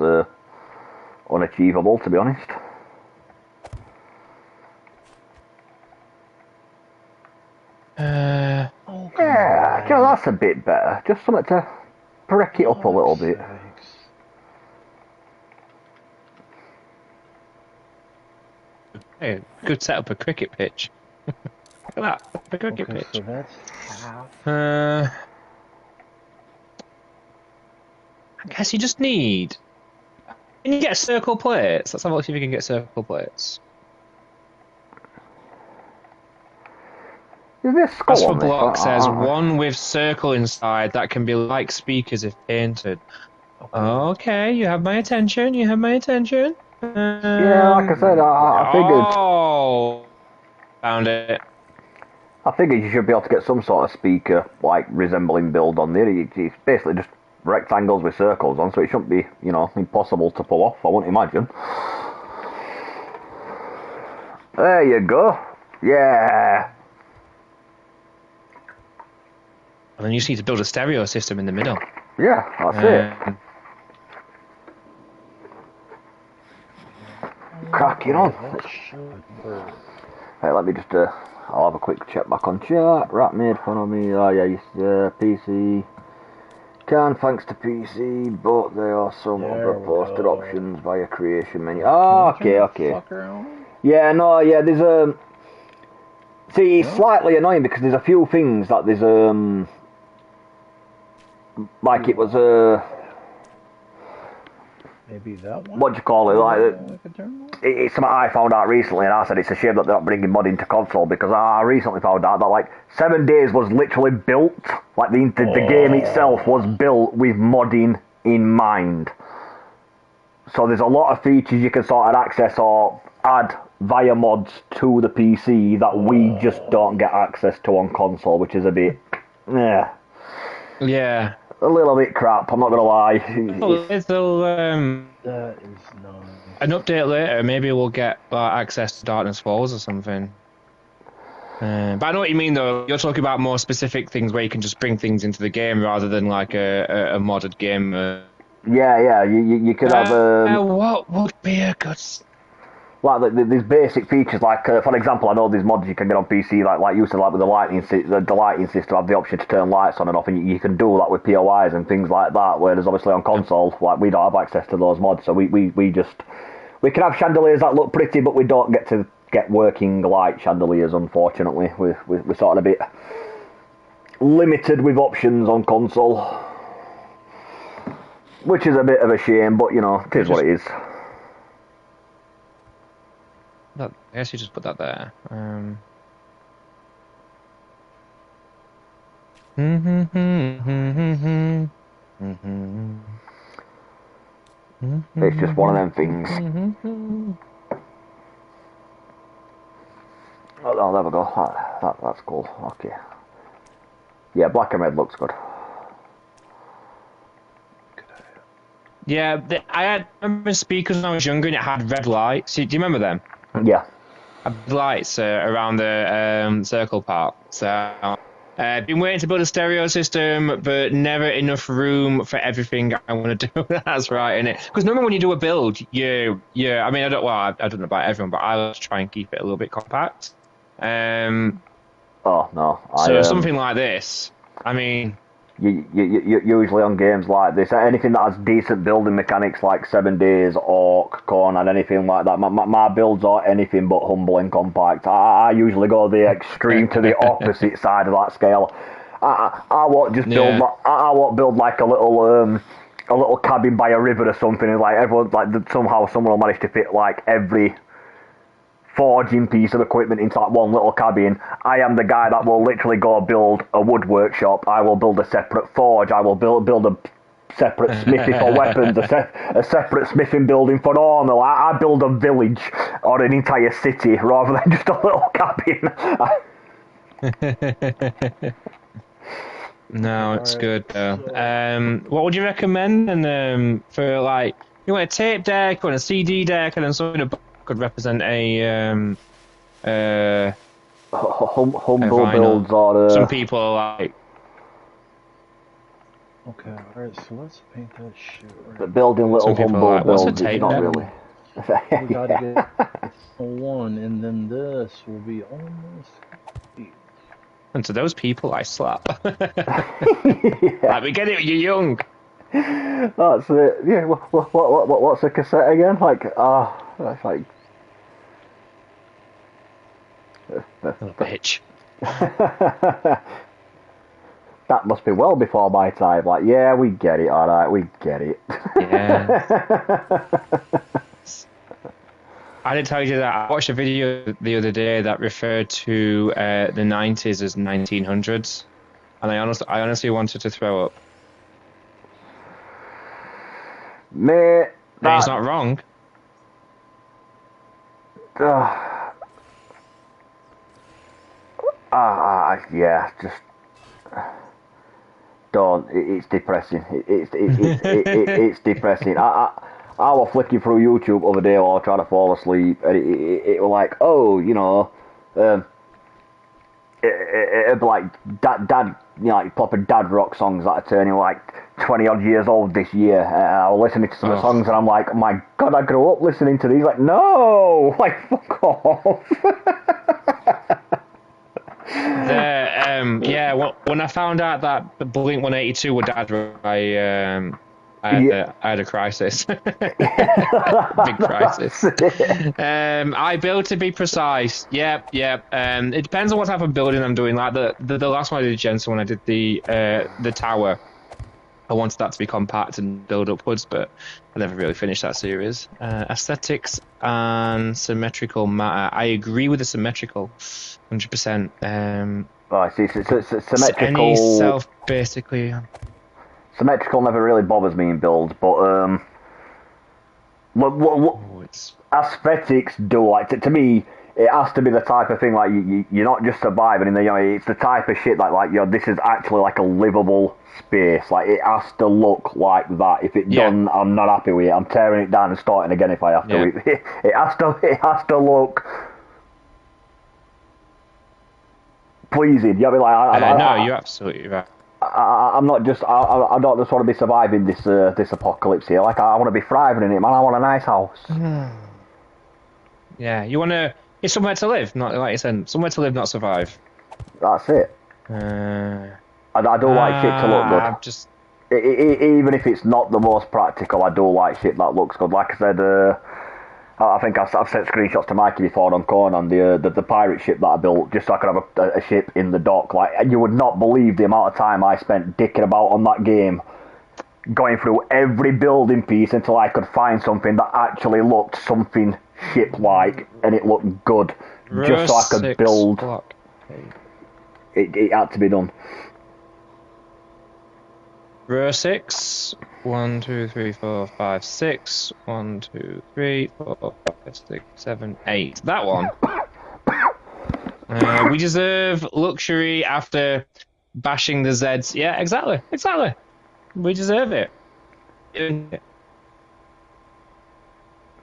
unachievable, to be honest. Yeah, that's a bit better. Just something to break it up a little bit. Hey, good set up a cricket pitch. Look at that, a cricket pitch. So that's half. I guess you just need. Can you get circle plates? Let's have a look see if you can get circle plates. Is this skull As for on this? block says one with circle inside that can be like speakers if painted. Okay, you have my attention. You have my attention. Yeah, like I said, I figured. Oh, found it. I figured you should be able to get some sort of speaker like resembling build on there. It's basically just rectangles with circles on, so it shouldn't be, you know, impossible to pull off. I wouldn't imagine. There you go. Yeah. And then you just need to build a stereo system in the middle. Yeah, that's it. Cracking on. Right, let me just, I'll have a quick check back on chat. Rat made fun of me. Oh yeah, PC. Can thanks to PC, but there are some other posted options via creation menu. Oh, okay. Yeah, no, yeah, there's see, it's slightly annoying because there's a few things that there's like it was maybe that one. What do you call it? Like it's something I found out recently, and I said it's a shame that they're not bringing modding to console because I recently found out that like 7 Days was literally built, like the game itself was built with modding in mind. So there's a lot of features you can sort of access or add via mods to the PC that we just don't get access to on console, which is a bit, yeah. A little bit crap, I'm not gonna lie. That is nice. An update later, maybe we'll get access to Darkness Falls or something. But I know what you mean though, you're talking about more specific things where you can just bring things into the game rather than like a modded game. Yeah, you could have... what would be a good... Like these basic features, like for example, I know these mods you can get on PC, like you said, like with the lighting system, have the option to turn lights on and off, and you can do that with POIs and things like that. Whereas obviously on console, like we don't have access to those mods, so we can have chandeliers that look pretty, but we don't get to get working light chandeliers. Unfortunately, we're sort of a bit limited with options on console, which is a bit of a shame. But you know, it is what it is. I guess you just put that there. It's just one of them things. Oh, there we go. That's cool. Okay. Yeah, black and red looks good. Yeah, I remember speakers when I was younger and it had red lights. Do you remember them? Yeah. Lights around the circle part. So been waiting to build a stereo system, but never enough room for everything I want to do. That's right, innit? Because remember when you do a build, I mean, I don't know about everyone, but I like to try and keep it a little bit compact. Oh no. So something like this, I mean, you usually on games like this, anything that has decent building mechanics like 7 Days, Orc, Conan, anything like that, my builds are anything but humble and compact. I usually go the extreme to the opposite side of that scale. I won't just build. I won't build like a little cabin by a river or something, and like everyone, like somehow someone will manage to fit like every forging piece of equipment into that one little cabin. I am the guy that will literally go build a wood workshop. I will build a separate forge. I will build a separate smithy for weapons, a separate smithing building for armor. I build a village or an entire city rather than just a little cabin. No, it's good though. What would you recommend? And for like, you want a tape deck, you want a CD deck, and then something that could represent a humble builds or some people are like. Okay, alright, so let's paint that shit right. But building little humble like, builds is not really. We gotta get one, and then this will be almost complete. And to those people, I slap. Like, we get it, you're young. That's it. Yeah. What's a cassette again? Like, that's like. Little bitch. That must be well before my time. Like, yeah, we get it. All right, we get it. Yeah. I didn't tell you that. I watched a video the other day that referred to the 90s as 1900s, and I honestly wanted to throw up. Mate, and he's not wrong. Yeah, just don't. It's depressing. It's depressing. I was flicking through YouTube the other day while I was trying to fall asleep, and it was like, oh, you know, it'd be like dad, you know, like proper dad rock songs that are turning like 20 odd years old this year. I was listening to some of the songs, and I'm like, oh my god, I grew up listening to these. Like, no, like fuck off. Yeah, when I found out that Blink 182 were dad rock, I had a crisis. Big crisis. I build to be precise. Yep. It depends on what type of building I'm doing. Like the last one I did, Jensen, when I did the tower, I wanted that to be compact and build upwards, but I never really finished that series. Aesthetics and symmetrical matter. I agree with the symmetrical, 100%. I see. Symmetrical. Any self, basically. Symmetrical never really bothers me in builds, but aesthetics do. Like to me, it has to be the type of thing like you're not just surviving in the, you know, it's the type of shit like you know, this is actually like a livable space. Like it has to look like that. If it's done, I'm not happy with it. I'm tearing it down and starting again if I have to. It has to look pleasing. You'll be like, no, you're absolutely right. I'm not just. I don't just want to be surviving this apocalypse here. Like I want to be thriving in it, man. I want a nice house. Yeah, you want to. It's somewhere to live, not like you said. Somewhere to live, not survive. That's it. I do like shit to look good. Even if it's not the most practical, I do like shit that looks good. Like I said, I think I've sent screenshots to Mikey before on Conan, the pirate ship that I built, just so I could have a ship in the dock. Like, you would not believe the amount of time I spent dicking about on that game, going through every building piece until I could find something that actually looked something ship-like, and it looked good, just so I could build. It had to be done. Row 6. 1, 2, 3, 4, 5, 6. 1, 2, 3, 4, 5, 6, 7, 8. That one. We deserve luxury after bashing the Zeds. Yeah, exactly. We deserve it.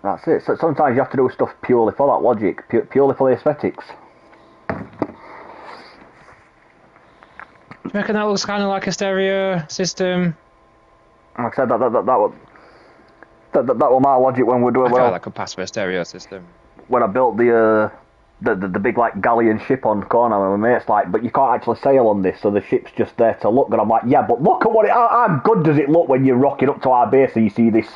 That's it. So sometimes you have to do stuff purely for that logic, purely for the aesthetics. Do you reckon that looks kind of like a stereo system? Like I said, that was my logic when we're doing. I feel like that could pass for a stereo system. When I built the the big like galleon ship on corner, and my mate's like, but you can't actually sail on this, so the ship's just there to look. And I'm like, yeah, but look at how good does it look when you're rocking up to our base and you see this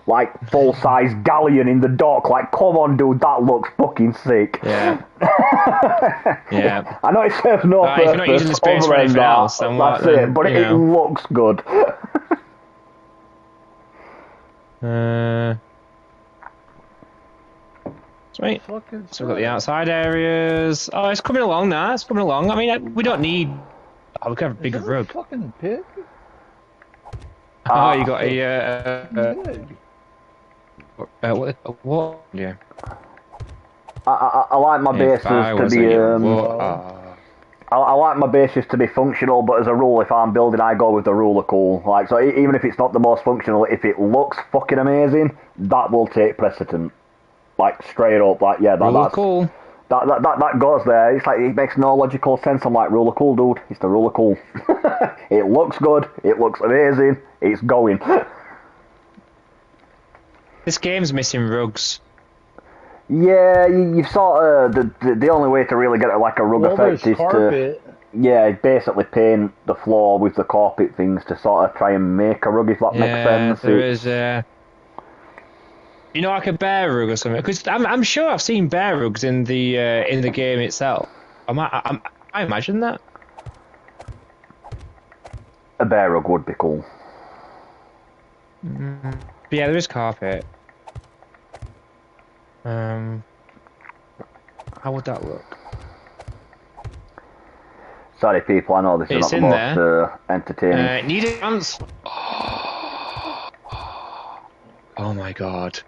like full-size galleon in the dock? Like, come on, dude, that looks fucking sick. Yeah. Yeah. I know it serves no purpose. If you're not using the space for anything else, then what? That's it, but it looks good. Sweet. So we've got the outside areas. Oh, it's coming along now. It's coming along. I mean, we don't need... Oh, we can have a bigger rug. Fucking pig? Oh, you got what? Yeah. I like my bases to be... I like my bases to be functional, but as a rule, if I'm building, I go with the rule of cool. Like, so even if it's not the most functional, if it looks fucking amazing, that will take precedent. Like, straight up, like, yeah, that's cool. That goes there. It's like, it makes no logical sense. I'm like, rule of cool, dude. It's the rule of cool. It looks good. It looks amazing. It's going. This game's missing rugs. Yeah, you've sort of... The only way to really get it like a rug effect is carpet. basically paint the floor with the carpet things to sort of try and make a rug, if that makes sense. There is... You know, like a bear rug or something? Because I'm sure I've seen bear rugs in the game itself. I imagine that. A bear rug would be cool. But yeah, there is carpet. How would that look? Sorry, people. I know this is not the most entertaining. Need a chance. Oh my god.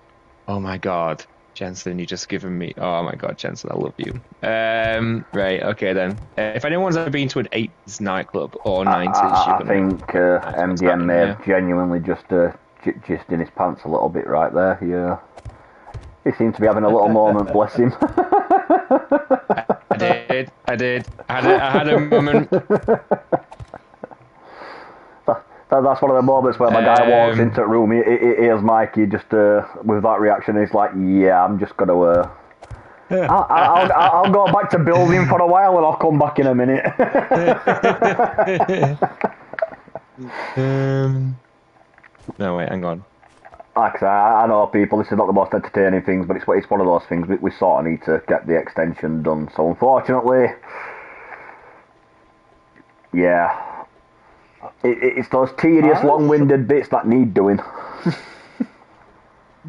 Oh my god. Jensen, you just given me... Oh my god, Jensen, I love you. Right, okay then. If anyone's ever been to an 80s nightclub or 90s... I think MDM may have genuinely just jizzed in his pants a little bit right there. He seemed to be having a little moment, bless him. I did. I had a moment. That's one of the moments where my guy walks into the room, he hears Mikey just with that reaction, and he's like, yeah, I'm just going to... I'll go back to building for a while and I'll come back in a minute. No, wait, hang on. Like I know, people, this is not the most entertaining things, but it's one of those things we sort of need to get the extension done. So unfortunately, yeah... It's those tedious, long-winded bits that need doing.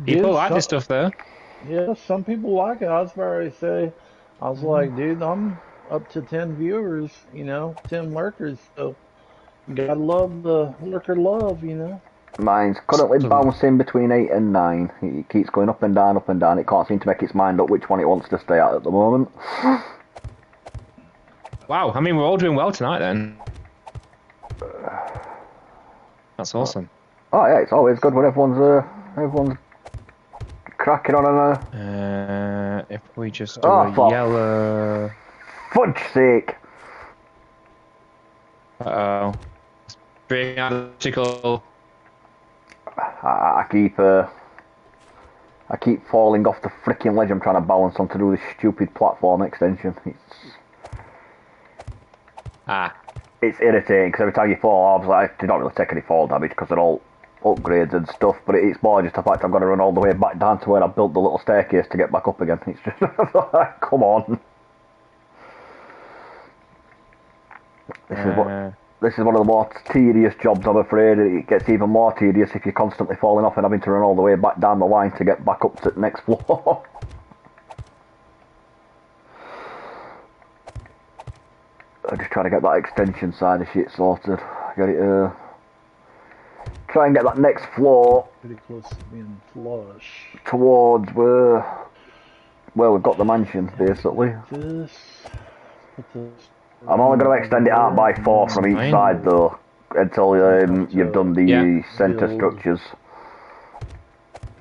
People like this stuff, though. Yeah, some people like it. I was about to say, I was like, dude, I'm up to 10 viewers, 10 lurkers, so you gotta love the lurker love, Mine's currently bouncing between 8 and 9. It keeps going up and down, up and down. It can't seem to make its mind up which one it wants to stay at the moment. Wow, I mean, we're all doing well tonight, then. That's awesome. Oh yeah, it's always good when everyone's cracking on if we just do a yellow... Fudge sake! Uh-oh. Bring out the tickle. I keep falling off the freaking ledge I'm trying to balance on to do this stupid platform extension. It's irritating because every time you fall, obviously I do not really take any fall damage because they're all upgrades and stuff, but it's more just the fact I've got to run all the way back down to where I built the little staircase to get back up again. It's just, come on. This is one of the more tedious jobs, I'm afraid. It gets even more tedious if you're constantly falling off and having to run all the way back down the line to get back up to the next floor. I'm just trying to get that extension side of shit sorted. Get it, try and get that next floor pretty close to being flush towards where we've got the mansion, basically. I'm only going to extend it out by 4 from each side, though, until you've done the centre structures.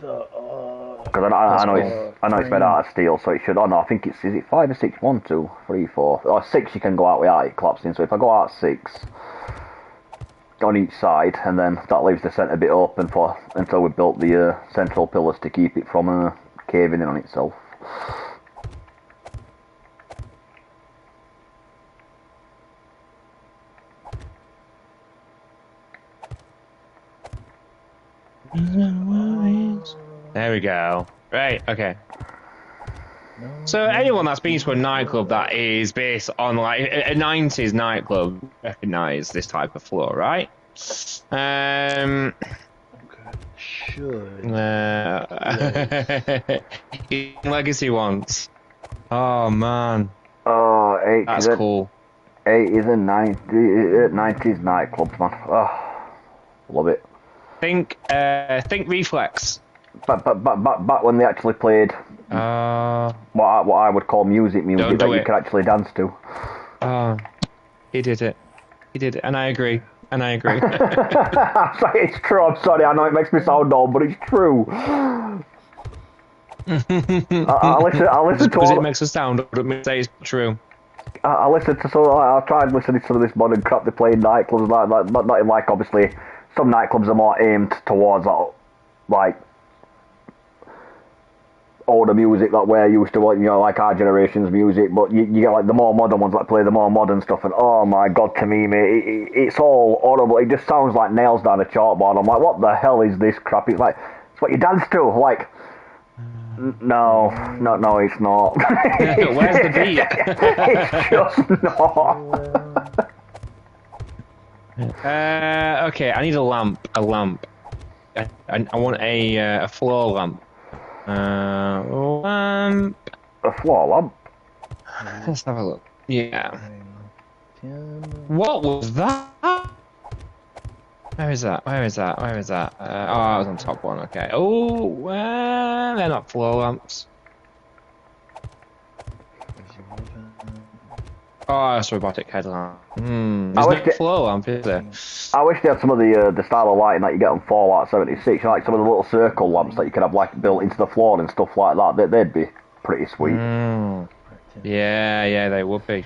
Because I know it's made out of steel, so it should. Oh no, I think is it 5 or 6? 1, 2, 3, 4. Or 6 you can go out without it collapsing. So if I go out 6 on each side, and then that leaves the centre bit open for until we've built the central pillars to keep it from caving in on itself. we go. Right, okay. So anyone that's been to a nightclub that is based on like a 90s nightclub recognise this type of floor, right? Okay. Should. Legacy once. Oh man. Oh, 80s. That's cool. 80s and 90s nightclubs, man. Oh, love it. Think Reflex. Back when they actually played what I would call music that you could actually dance to. He did it. He did it, and I agree. I'm sorry, it's true. I'm sorry. I know it makes me sound old, but it's true. I listen to all. It makes us sound old, but say it's true. I listened to I've tried listening to some of this modern crap they play in nightclubs like that, but not in like obviously some nightclubs are more aimed towards like older music that we're used to, like our generation's music, but you get like the more modern ones that play the more modern stuff, and oh my god, to me, mate, it's all horrible. It just sounds like nails down a chalkboard. I'm like, what the hell is this crap? It's like, it's what you dance to, like. No, it's not. Where's the beat? It's just not. Okay, I need a lamp. I want a floor lamp. Lamp. A floor lamp? Let's have a look. Yeah. What was that? Where is that? Oh, I was on top one. Okay. Oh, they're not floor lamps. Oh, that's a robotic headlamp. There's no floor lamp, is there? I wish they had some of the style of lighting that you get on Fallout 76, like some of the little circle lamps that you could have like built into the floor and stuff like that. They'd be pretty sweet. Yeah, they would be.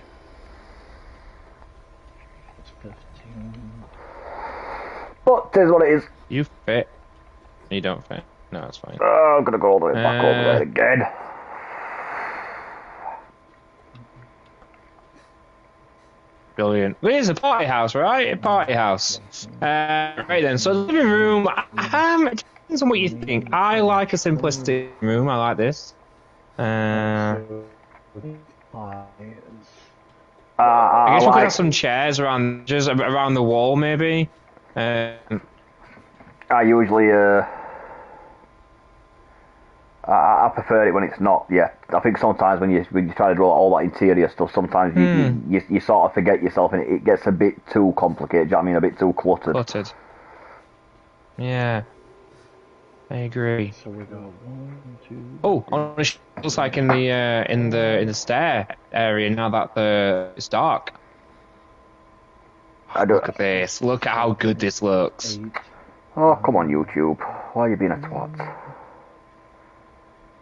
But it is what it is. You fit. You don't fit. No, it's fine. I'm gonna go all the way back over there again. Brilliant. Well, it's a party house, right? A party house. Right then, so the living room, it depends on what you think. I like a simplistic room. I like this. I guess we could have some chairs around the wall, maybe. I usually I prefer it when it's not. Yeah, I think sometimes when you try to draw all that interior stuff, sometimes you sort of forget yourself and it gets a bit too complicated. Do you know what I mean? A bit too cluttered. Yeah, I agree. So we got 1, 2. Oh, it looks like in the stair area now that it's dark. Look at this. Look at how good this looks. 8. Oh, come on, YouTube. Why are you being a twat?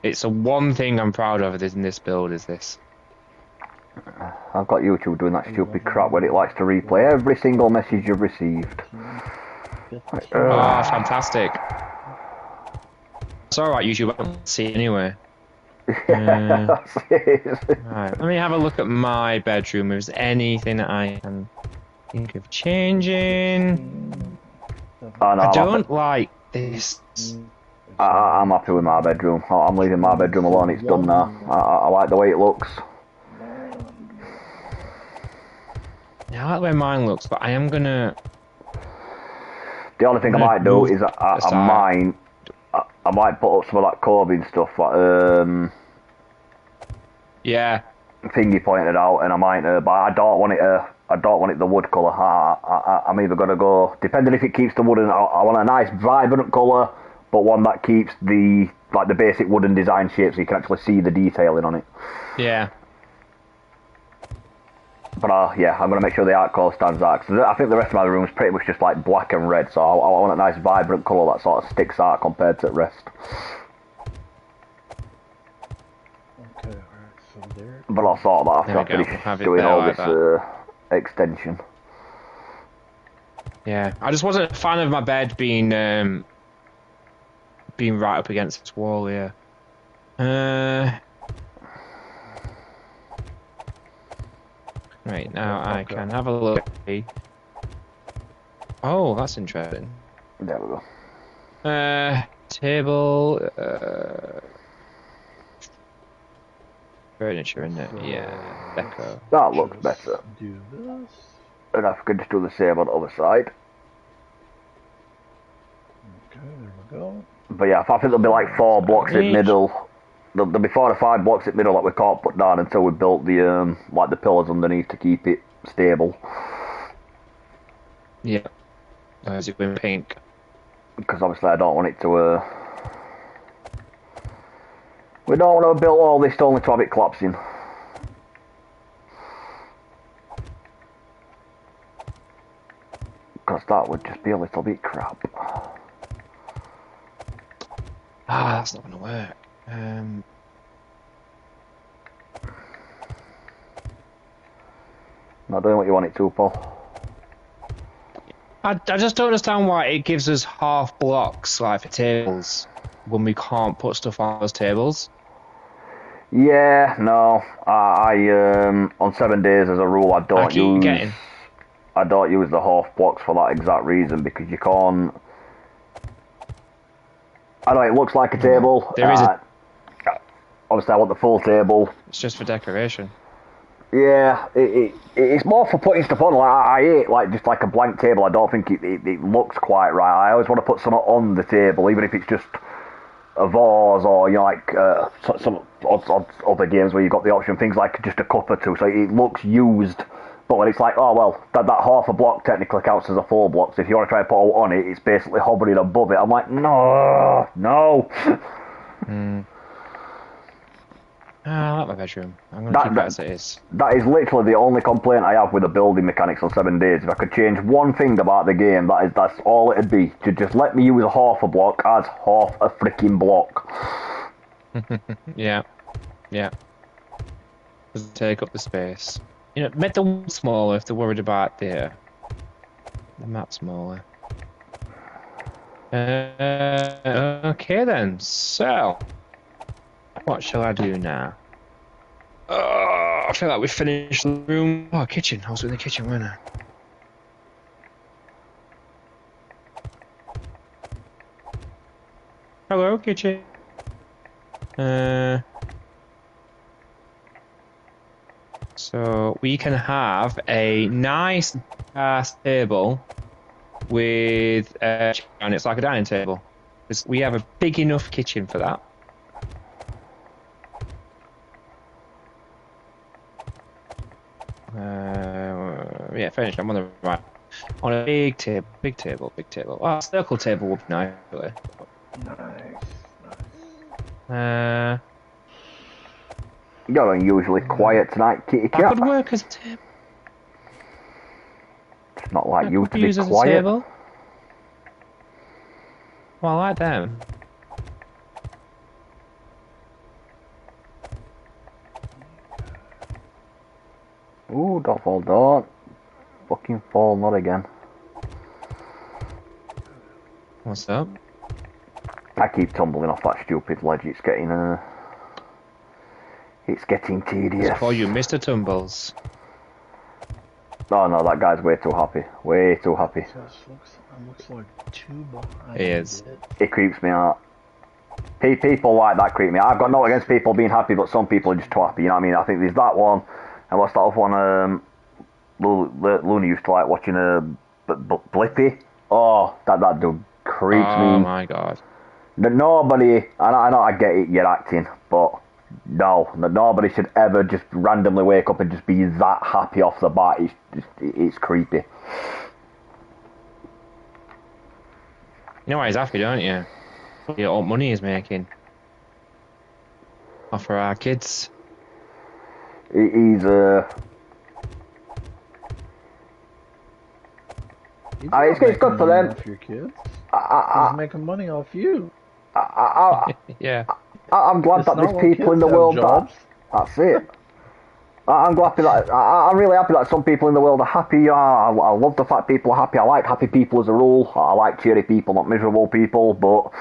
It's the one thing I'm proud of in this build is this. I've got YouTube doing that stupid crap where it likes to replay every single message you've received. Oh, fantastic. It's alright, YouTube. I don't see it anyway. Right, let me have a look at my bedroom. If there's anything that I can think of changing. I don't like this. I'm happy with my bedroom. I'm leaving my bedroom alone. It's done now. I like the way it looks. Yeah, I like the way mine looks, but I am gonna. The only thing I might do is I might put up some of that Corbin stuff. Yeah. Thingy pointed out, and I might, but I don't want it the wood colour. I'm either gonna go, depending if it keeps the wooden. I want a nice vibrant colour, but one that keeps the basic wooden design shape, so you can actually see the detailing on it. Yeah. But I'm gonna make sure the art core stands out. Cause I think the rest of my room is pretty much just like black and red, so I want a nice vibrant colour that sort of sticks out compared to the rest. Okay, alright, so there. But I'll sort that after I finish doing all like this extension. Yeah, I just wasn't a fan of my bed being right up against this wall here. Right, now I can have a look. Oh, that's interesting. There we go. table. Furniture, isn't it? Yeah, deco. That looks better. Do this. And I can just do the same on the other side. Okay, there we go. But yeah, I think there'll be like 4 blocks in middle. There'll be 4 or 5 blocks in middle that we can't put down until we built the like the pillars underneath to keep it stable. Yeah. Is it in pink? Because obviously I don't want it to. We don't want to build all this only to have it collapsing. Because that would just be a little bit crap. That's not going to work. Not doing what you want it to, Paul. I just don't understand why it gives us half blocks like for tables when we can't put stuff on those tables. Yeah, no. I on 7 days as a rule I don't use the half blocks for that exact reason, because you can't. I know it looks like a table. There is obviously I want the full table. It's just for decoration. Yeah, it's more for putting stuff on. Like I hate like just like a blank table. I don't think it looks quite right. I always want to put something on the table, even if it's just a vase or like some other games where you've got the option, things like just a cup or two, so it looks used. But when it's like, oh well, that half a block technically counts as a full block, so if you want to try and put it on it, it's basically hovering above it. I'm like, no. I like my bedroom. I'm going to keep it as it is. That is literally the only complaint I have with the building mechanics on 7 days. If I could change one thing about the game, that's all it'd be. To just let me use half a block as half a freaking block. Yeah. Doesn't take up the space. You know, make the wall smaller if they're worried about the map smaller. Okay then, so what shall I do now? I feel like we finished the room. Oh, kitchen. I was in the kitchen, weren't I? Hello, kitchen. So we can have a nice table with and it's like a dining table. We have a big enough kitchen for that. Yeah, finished. I'm on the right. On a big table. Oh, a circle table would be nice, actually. Nice. You're unusually quiet tonight, kitty cat. That could work as a table. It's not like you to be use as a quiet. table. Well, I like them. Ooh, don't. Fucking fall, not again. What's up? I keep tumbling off that stupid ledge. It's getting tedious. Let's call you Mr. Tumbles. Oh no, that guy's way too happy. Way too happy. Looks like 2 behind. He is. It creeps me out. People like that creep me out. I've got no against people being happy, but some people are just too happy. You know what I mean? I think there's that one. And what's that other one? Luna used to like watching Blippi. Oh, that dude creeps me. Oh my god. Nobody, I know I get it, you're acting, but no, nobody should ever just randomly wake up and just be that happy off the bat. It's creepy. You know why he's happy, don't you? You know what money he's making. Off for our kids. He's it's good for them. Off your kids. He's making money off you. Yeah. I'm glad that there's people in the world that's it. I'm happy that I'm really happy that some people in the world are happy. I love the fact people are happy. I like happy people as a rule. I like cheery people, not miserable people. But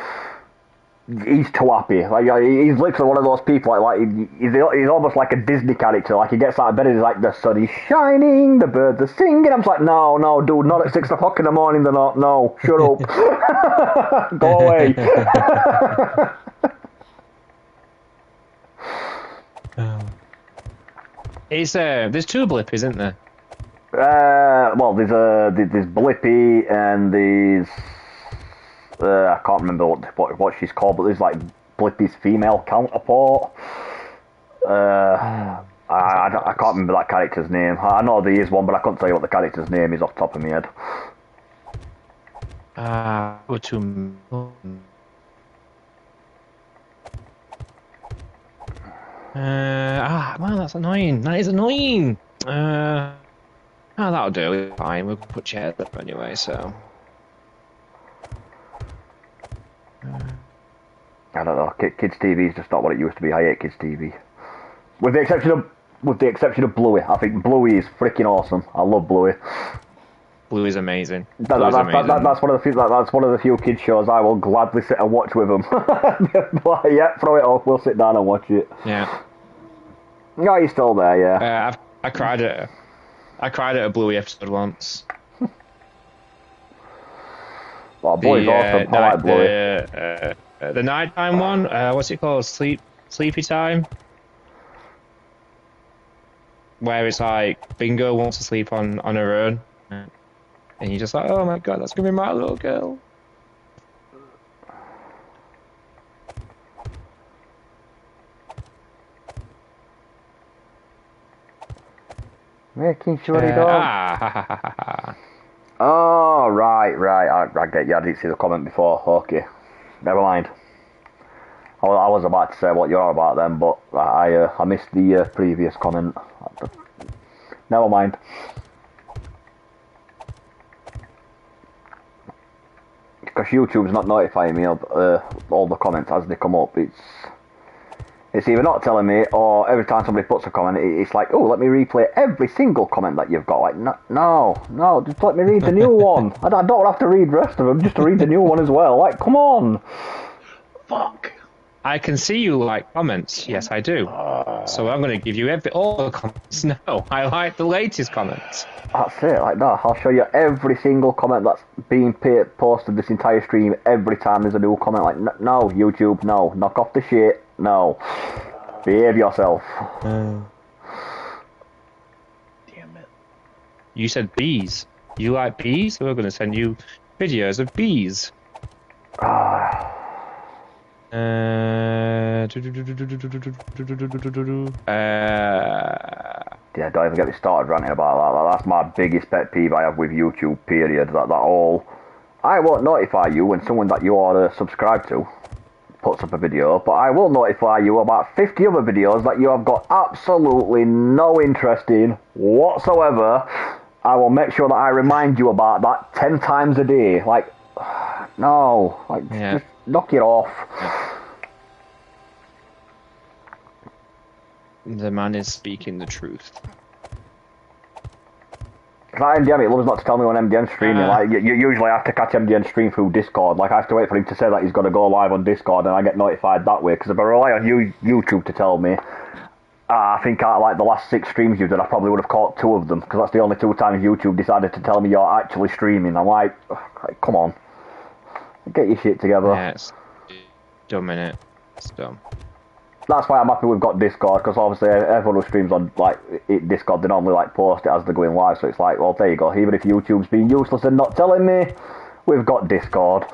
he's too happy. Like he's literally one of those people. He's almost like a Disney character. Like he gets out of bed and he's like, the sun is shining, the birds are singing. I'm just like, no, dude, not at 6 o'clock in the morning. They're not. No, shut up, go away. It's there's two Blippies, isn't there? Well, there's Blippi and there's I can't remember what she's called, but there's like Blippi's female counterpart. I can't remember that character's name. I know there is one, but I couldn't tell you what the character's name is off the top of my head. Go to. Man, that's annoying. That is annoying. That'll do. Fine, we'll put chairs up anyway. So. I don't know. Kids TV is just not what it used to be. I hate Kids TV, with the exception of Bluey. I think Bluey is freaking awesome. I love Bluey. Bluey's amazing. That's one of the few kids shows I will gladly sit and watch with them. Yeah, throw it off. We'll sit down and watch it. Yeah. No, you're still there. Yeah. I cried at a Bluey episode once. Oh, Bluey's awesome. I like Bluey. The nighttime one. What's it called? Sleepy time. Where it's like Bingo wants to sleep on her own. And you're just like, oh my god, that's gonna be my little girl. Making sure he does. Oh, right. I get you. I didn't see the comment before. Okay. Never mind. I was about to say what you're on about then, but I missed the previous comment. Never mind. Because YouTube's not notifying me of all the comments as they come up. It's either not telling me, or every time somebody puts a comment, it's like, oh, let me replay every single comment that you've got. Like, no, just let me read the new one. I don't have to read the rest of them, just to read the new one as well. Like, come on. Fuck. I can see you like comments. Yes, I do. So I'm going to give you all the comments. No, I like the latest comments. That's it, like that. I'll show you every single comment that's being posted this entire stream every time there's a new comment. Like, no, YouTube, no. Knock off the shit. No. Behave yourself. Damn it. You said bees. You like bees? So we're going to send you videos of bees. Yeah, don't even get me started ranting about that. That's my biggest pet peeve I have with YouTube, period. That all... I won't notify you when someone that you are subscribed to puts up a video, but I will notify you about 50 other videos that you have got absolutely no interest in whatsoever. I will make sure that I remind you about that 10 times a day. Like, no. Like, just knock it off. The man is speaking the truth. MDM, it loves not to tell me when MDM's streaming. Like, you usually have to catch MDM stream through Discord. Like, I have to wait for him to say that he's going to go live on Discord, and I get notified that way. Because if I rely on YouTube to tell me, I think out of like the last 6 streams you've done, I probably would have caught 2 of them. Because that's the only 2 times YouTube decided to tell me you're actually streaming. I'm like, come on. Get your shit together. Yeah, it's dumb, innit? It's dumb. That's why I'm happy we've got Discord, because obviously everyone who streams on like Discord, they normally like post it as they're going live, so it's like, well, there you go. Even if YouTube's being useless and not telling me, we've got Discord.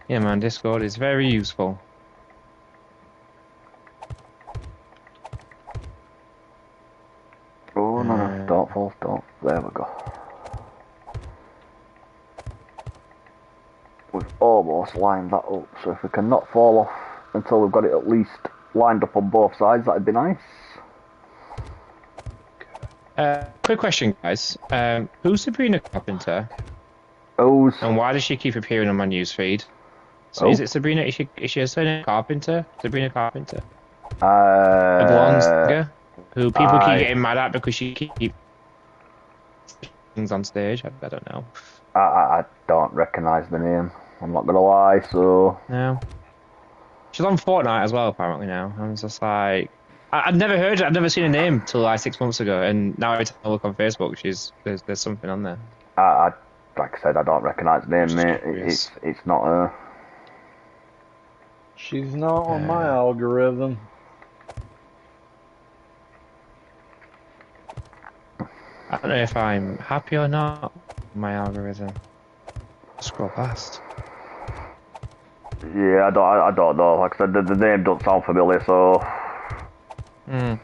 Yeah, man, Discord is very useful. Oh, no, don't fall, don't. There we go. We've almost lined that up, so if we can not fall off until we've got it at least lined up on both sides, that'd be nice. Quick question, guys. Who's Sabrina Carpenter? Who's? And why does she keep appearing on my newsfeed? So is it Sabrina? Is she a Sabrina Carpenter? Sabrina Carpenter? The blonde singer who people keep getting mad at because she keeps things on stage. I don't know. I don't recognise the name. I'm not gonna lie. So No. She's on Fortnite as well, apparently now. I was just like, I'd never heard it. I'd never seen her name till like 6 months ago, and now every time I look on Facebook, there's something on there. Like I said, I don't recognise the name, mate. It's not her. She's not on my algorithm. I don't know if I'm happy or not with my algorithm. Scroll past. Yeah, I don't know. Like I said, the name doesn't sound familiar, so. Hmm.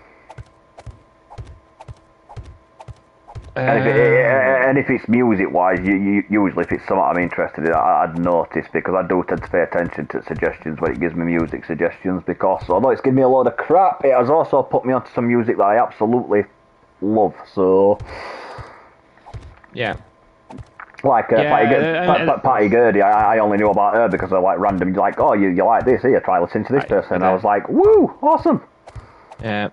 And if it's music-wise, you usually if it's something I'm interested in, I'd notice because I do tend to pay attention to suggestions when it gives me music suggestions. Because although it's given me a load of crap, it has also put me onto some music that I absolutely love. So. Yeah. Like Patty Gurdy, I only knew about her because of like random, like, oh, you like this, here, try listening to this person. And I was like, woo, awesome. Yeah.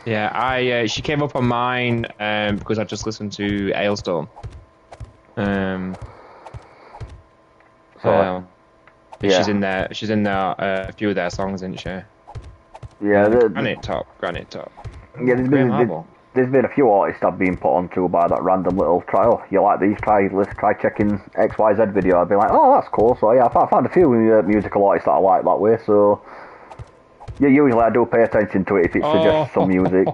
Yeah, she came up on mine because I just listened to Ailstorm. Yeah. She's in there. She's in there. A few of their songs, isn't she? Yeah. Granite Top. Yeah, there's been a few artists I've been put onto by that random little trial. You like these? Try checking XYZ video. I'd be like, oh, that's cool. So yeah, I found a few musical artists that I like that way. So. Yeah, usually I do pay attention to it if it suggests some music.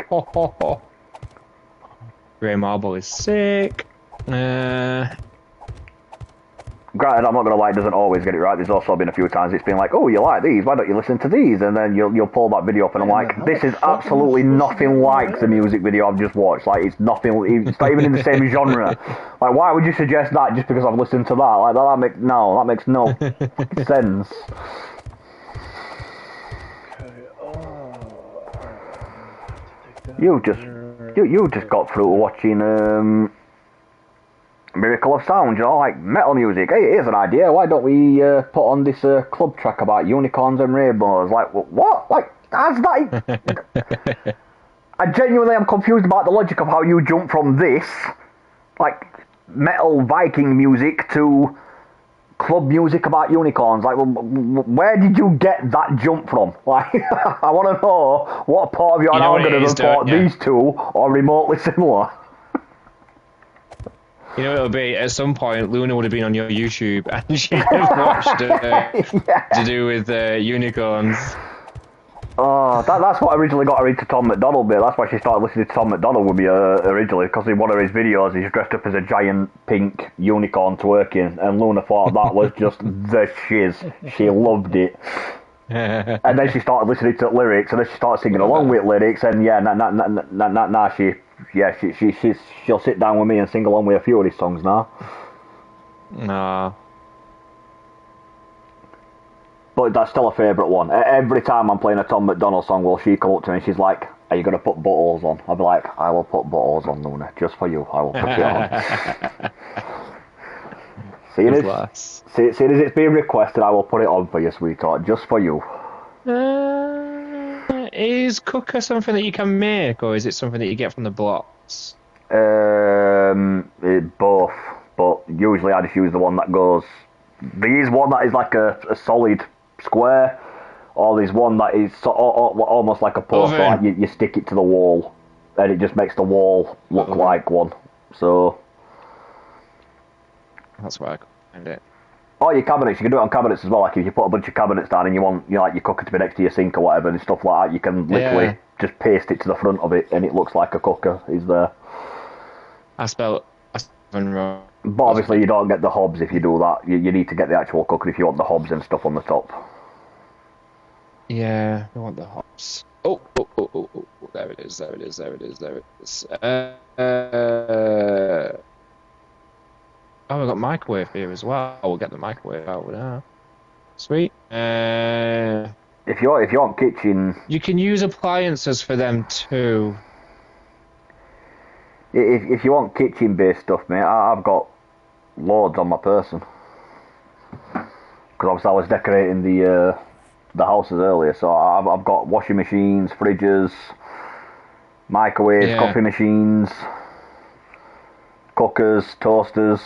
Grey Marble is sick. Granted, I'm not gonna lie, it doesn't always get it right. There's also been a few times it's been like, oh, you like these? Why don't you listen to these? And then you'll pull that video up, and I'm like, this is absolutely nothing like the music video I've just watched. Like, it's nothing. It's not even in the same genre. Like, why would you suggest that just because I've listened to that? Like, that makes no sense. You just got through watching Miracle of Sound, you know, like metal music. Hey, here's an idea. Why don't we put on this club track about unicorns and rainbows? Like, what? Like, how's that? I genuinely am confused about the logic of how you jump from this, like, metal Viking music to club music about unicorns. Like, where did you get that jump from? Like, I want to know what part of your algorithm thought these two are remotely similar. You know, it'll be at some point Luna would have been on your YouTube and she'd have watched to do with unicorns. Oh, that's what originally got her into Tom McDonald bit. That's why she started listening to Tom McDonald with me originally, because in one of his videos he's dressed up as a giant pink unicorn twerking, and Luna thought that was just the shiz. She loved it. And then she started listening to lyrics, and then she started singing along with lyrics, and she'll sit down with me and sing along with a few of these songs now. Nah. But that's still a favourite one. Every time I'm playing a Tom McDonald song, will she come up to me and she's like, are you going to put buttholes on? I'll be like, I will put buttholes on, Luna. Just for you, I will put it on. Seeing as it's being requested, I will put it on for you, sweetheart. Just for you. Is Cooker something that you can make, or is it something that you get from the blocks? Both. But usually I just use the one that goes... There is one that is like a solid square, or there's one that is almost like a post, like you stick it to the wall, and it just makes the wall look like one. So that's where I find it. Oh, your cabinets, you can do it on cabinets as well. Like if you put a bunch of cabinets down and you want, like your cooker to be next to your sink or whatever and stuff like that, you can literally just paste it to the front of it, and it looks like a cooker is there. I spelled wrong. But obviously you don't get the hobs if you do that. You need to get the actual cooker if you want the hobs and stuff on the top. I want the hobs. Oh, there it is. Oh, we've got microwave here as well. We'll get the microwave out with that. Sweet. If you want kitchen... You can use appliances for them too. If you want kitchen-based stuff, mate, I've got loads on my person. Because obviously I was decorating the houses earlier, so I've got washing machines, fridges, microwaves, coffee machines, cookers, toasters,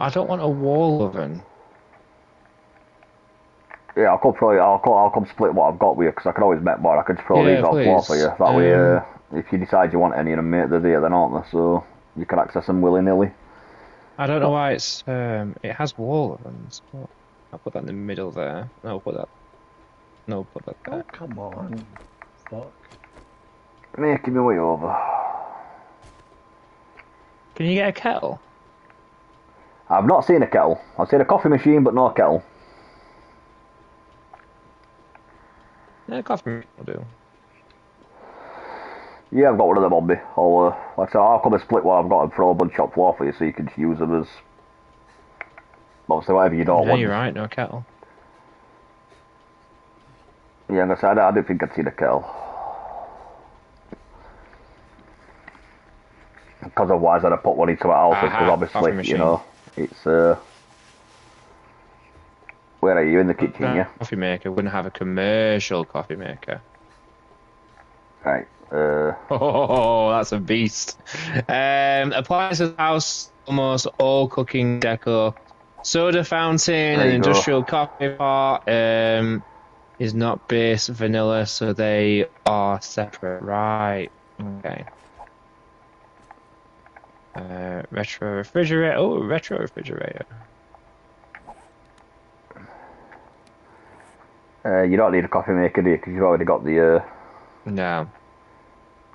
I don't want a wall oven. Yeah, I'll come split what I've got with you, because I can always make more. I can just throw these on the floor for you. That way, if you decide you want any of them, mate, they're there then, aren't they? So you can access them willy-nilly. I don't know why it's, it has wall ovens. I'll put that in the middle there. No, put that there. Oh, come on. Fuck. Making my way over. Can you get a kettle? I've not seen a kettle. I've seen a coffee machine, but no kettle. Yeah, coffee machine will do. Yeah, I've got one of them on me. Like I said, I'll come and split what I've got and throw a bunch on floor for you, so you can just use them as obviously whatever you don't want. You're right, no kettle. Yeah, like I said, I don't think I'd seen a kettle. Because otherwise I'd have put one into my house, because obviously, you know, it's where are you, in the kitchen, yeah? Coffee maker, wouldn't have a commercial coffee maker. Right, Oh, that's a beast. Appliances house, almost all cooking deco. Soda fountain, an industrial coffee pot, is not base vanilla, so they are separate. Right, okay. Retro refrigerator. Oh, retro refrigerator. you don't need a coffee maker, do you? Because you've already got the No.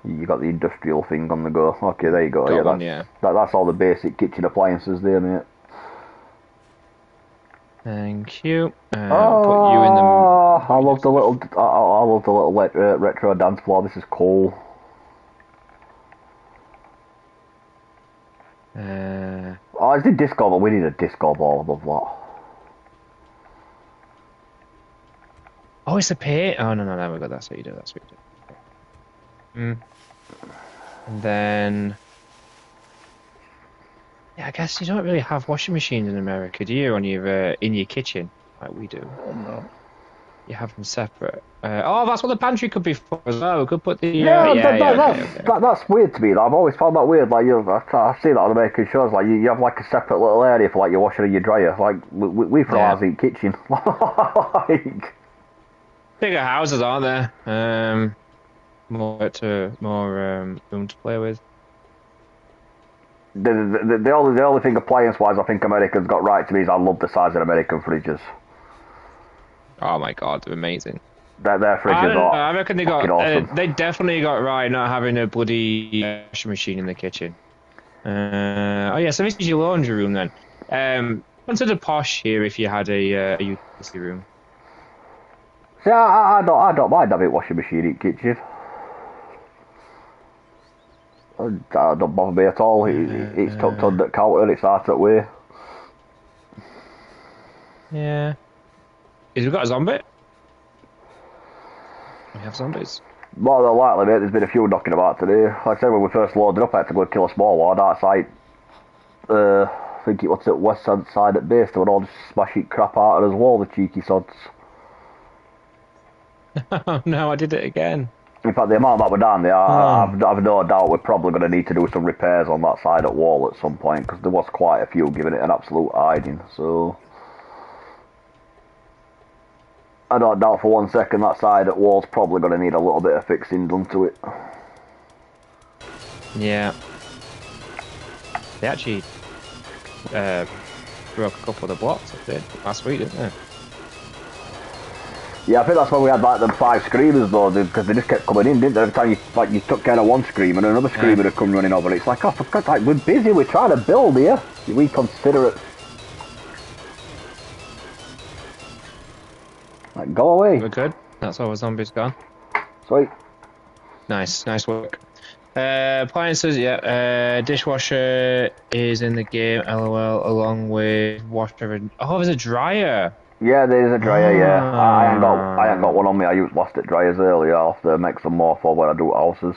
You got the industrial thing on the go. Okay, there you go. That's all the basic kitchen appliances there, mate. Thank you. I'll put you in the. I love the little. I love the little retro dance floor. This is cool. Oh, it's the disco ball. We need a disco ball above that. Oh, it's a pay. Oh no, we got. That's what you do. And then, yeah, I guess you don't really have washing machines in America, do you? On your in your kitchen, like we do. Oh, no. You have them separate. Oh, that's what the pantry could be for as well. We could put the. That's weird to me. I've always found that weird. Like I've seen that on American shows. Like you have like a separate little area for like your washer and your dryer. Like we throw ours in kitchen. Like bigger houses, aren't there? More room to play with. The only thing appliance wise I think Americans got right to me is I love the size of American fridges. Oh my god, they're amazing. Their fridges are I reckon they got awesome. they definitely got right not having a bloody washing machine in the kitchen. Oh yeah, so this is your laundry room then. Consider posh here if you had a utility room. See, I don't mind having a washing machine in the kitchen. That don't bother me at all. It's tucked under the counter, it's out that way. Yeah. Has we got a zombie? We have zombies. More than likely, mate, there's been a few knocking about today. Like I said, when we first loaded up, I had to go kill a small one outside. I think it was at west side at base. They were all just smashing crap out of his wall, the cheeky sods. Oh no, I did it again. In fact, the amount that were down there, I've no doubt we're probably going to need to do some repairs on that side at wall at some point, because there was quite a few giving it an absolute hiding, so... I don't doubt for 1 second that side at wall's probably going to need a little bit of fixing done to it. Yeah. They actually broke a couple of the blocks up there last week, didn't they? Yeah, I think that's when we had like them 5 screamers though, because they just kept coming in, didn't they? Every time you took care of one screamer and another screamer would come running over. It's like, oh, for God's sake, we're busy, we're trying to build here. We consider it. Like, go away. We're good. That's all the zombies gone. Sweet. Nice work. Appliances, yeah. Dishwasher is in the game, LOL, along with washer and... Oh, there's a dryer. Yeah, there's a dryer, yeah. I ain't got one on me. I used plastic dryers earlier. I'll have to make some more for when I do houses.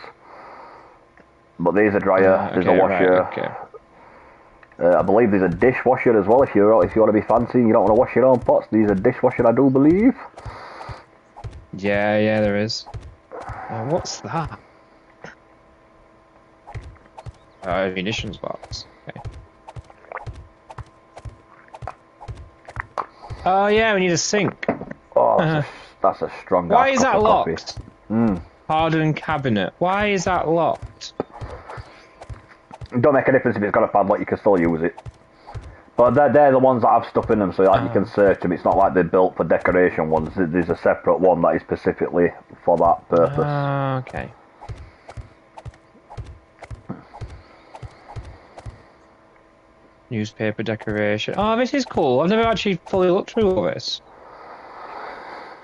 But there's a dryer, there's a washer. Right, okay. I believe there's a dishwasher as well if you want to be fancy and you don't want to wash your own pots. There's a dishwasher, I do believe. Yeah, there is. What's that? Munitions box. Okay. Oh yeah, we need a sink. Oh, that's a strong. Why is that locked? Mm. Hardened cabinet. Why is that locked? It don't make a difference if it's got a padlock. You can still use it. But they're the ones that have stuff in them, so like you can search them. It's not like they're built for decoration ones. There's a separate one that is specifically for that purpose. Okay. Newspaper decoration. Oh, this is cool. I've never actually fully looked through all this.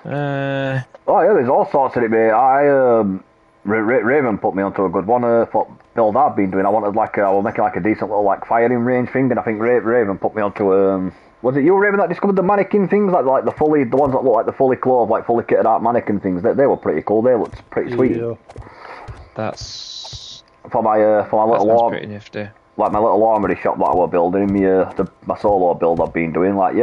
Oh yeah, there's all sorts of it, mate. Raven put me onto a good one for build I've been doing. I wanted I was making like a decent little like firing range thing, and I think Raven put me onto was it you, Raven, that discovered the mannequin things, like the ones that look like the fully clothed, like fully kitted out mannequin things? They were pretty cool. They looked pretty sweet. Yeah. That's for my little pretty nifty. Like my little armory shop that I was building, my solo build I've been doing. Like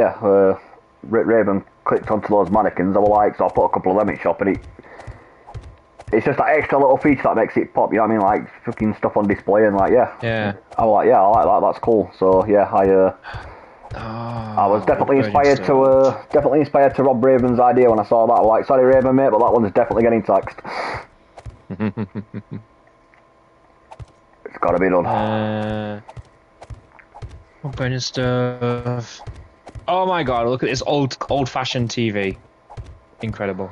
Raven clicked onto those mannequins. I was like, so I put a couple of them in shop, and it's just that extra little feature that makes it pop. You know what I mean? Like fucking stuff on display, and yeah. I was like, yeah, I like that. That's cool. So yeah, I was definitely inspired to Rob Raven's idea when I saw that. I was like, sorry Raven, mate, but that one's definitely getting taxed. It's got to be done. What burning stuff? Oh my god! Look at this old-fashioned TV. Incredible.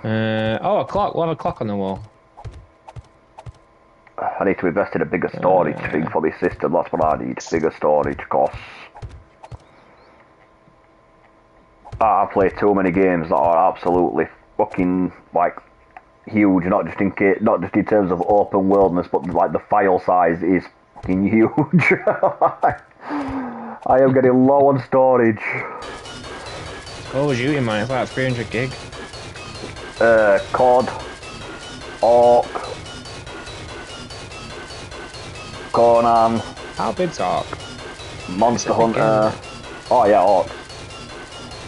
A clock. We'll have a clock on the wall. I need to invest in a bigger storage thing for this system. That's what I need. Bigger storage costs. I've played too many games that are absolutely fucking like huge. Not just in terms of open worldness, but like the file size is fucking huge. I am getting low on storage. Call of Duty, man. It's like 300 gig. COD, Orc, Conan. How big's Orc? Monster Hunter. Oh yeah, Orc.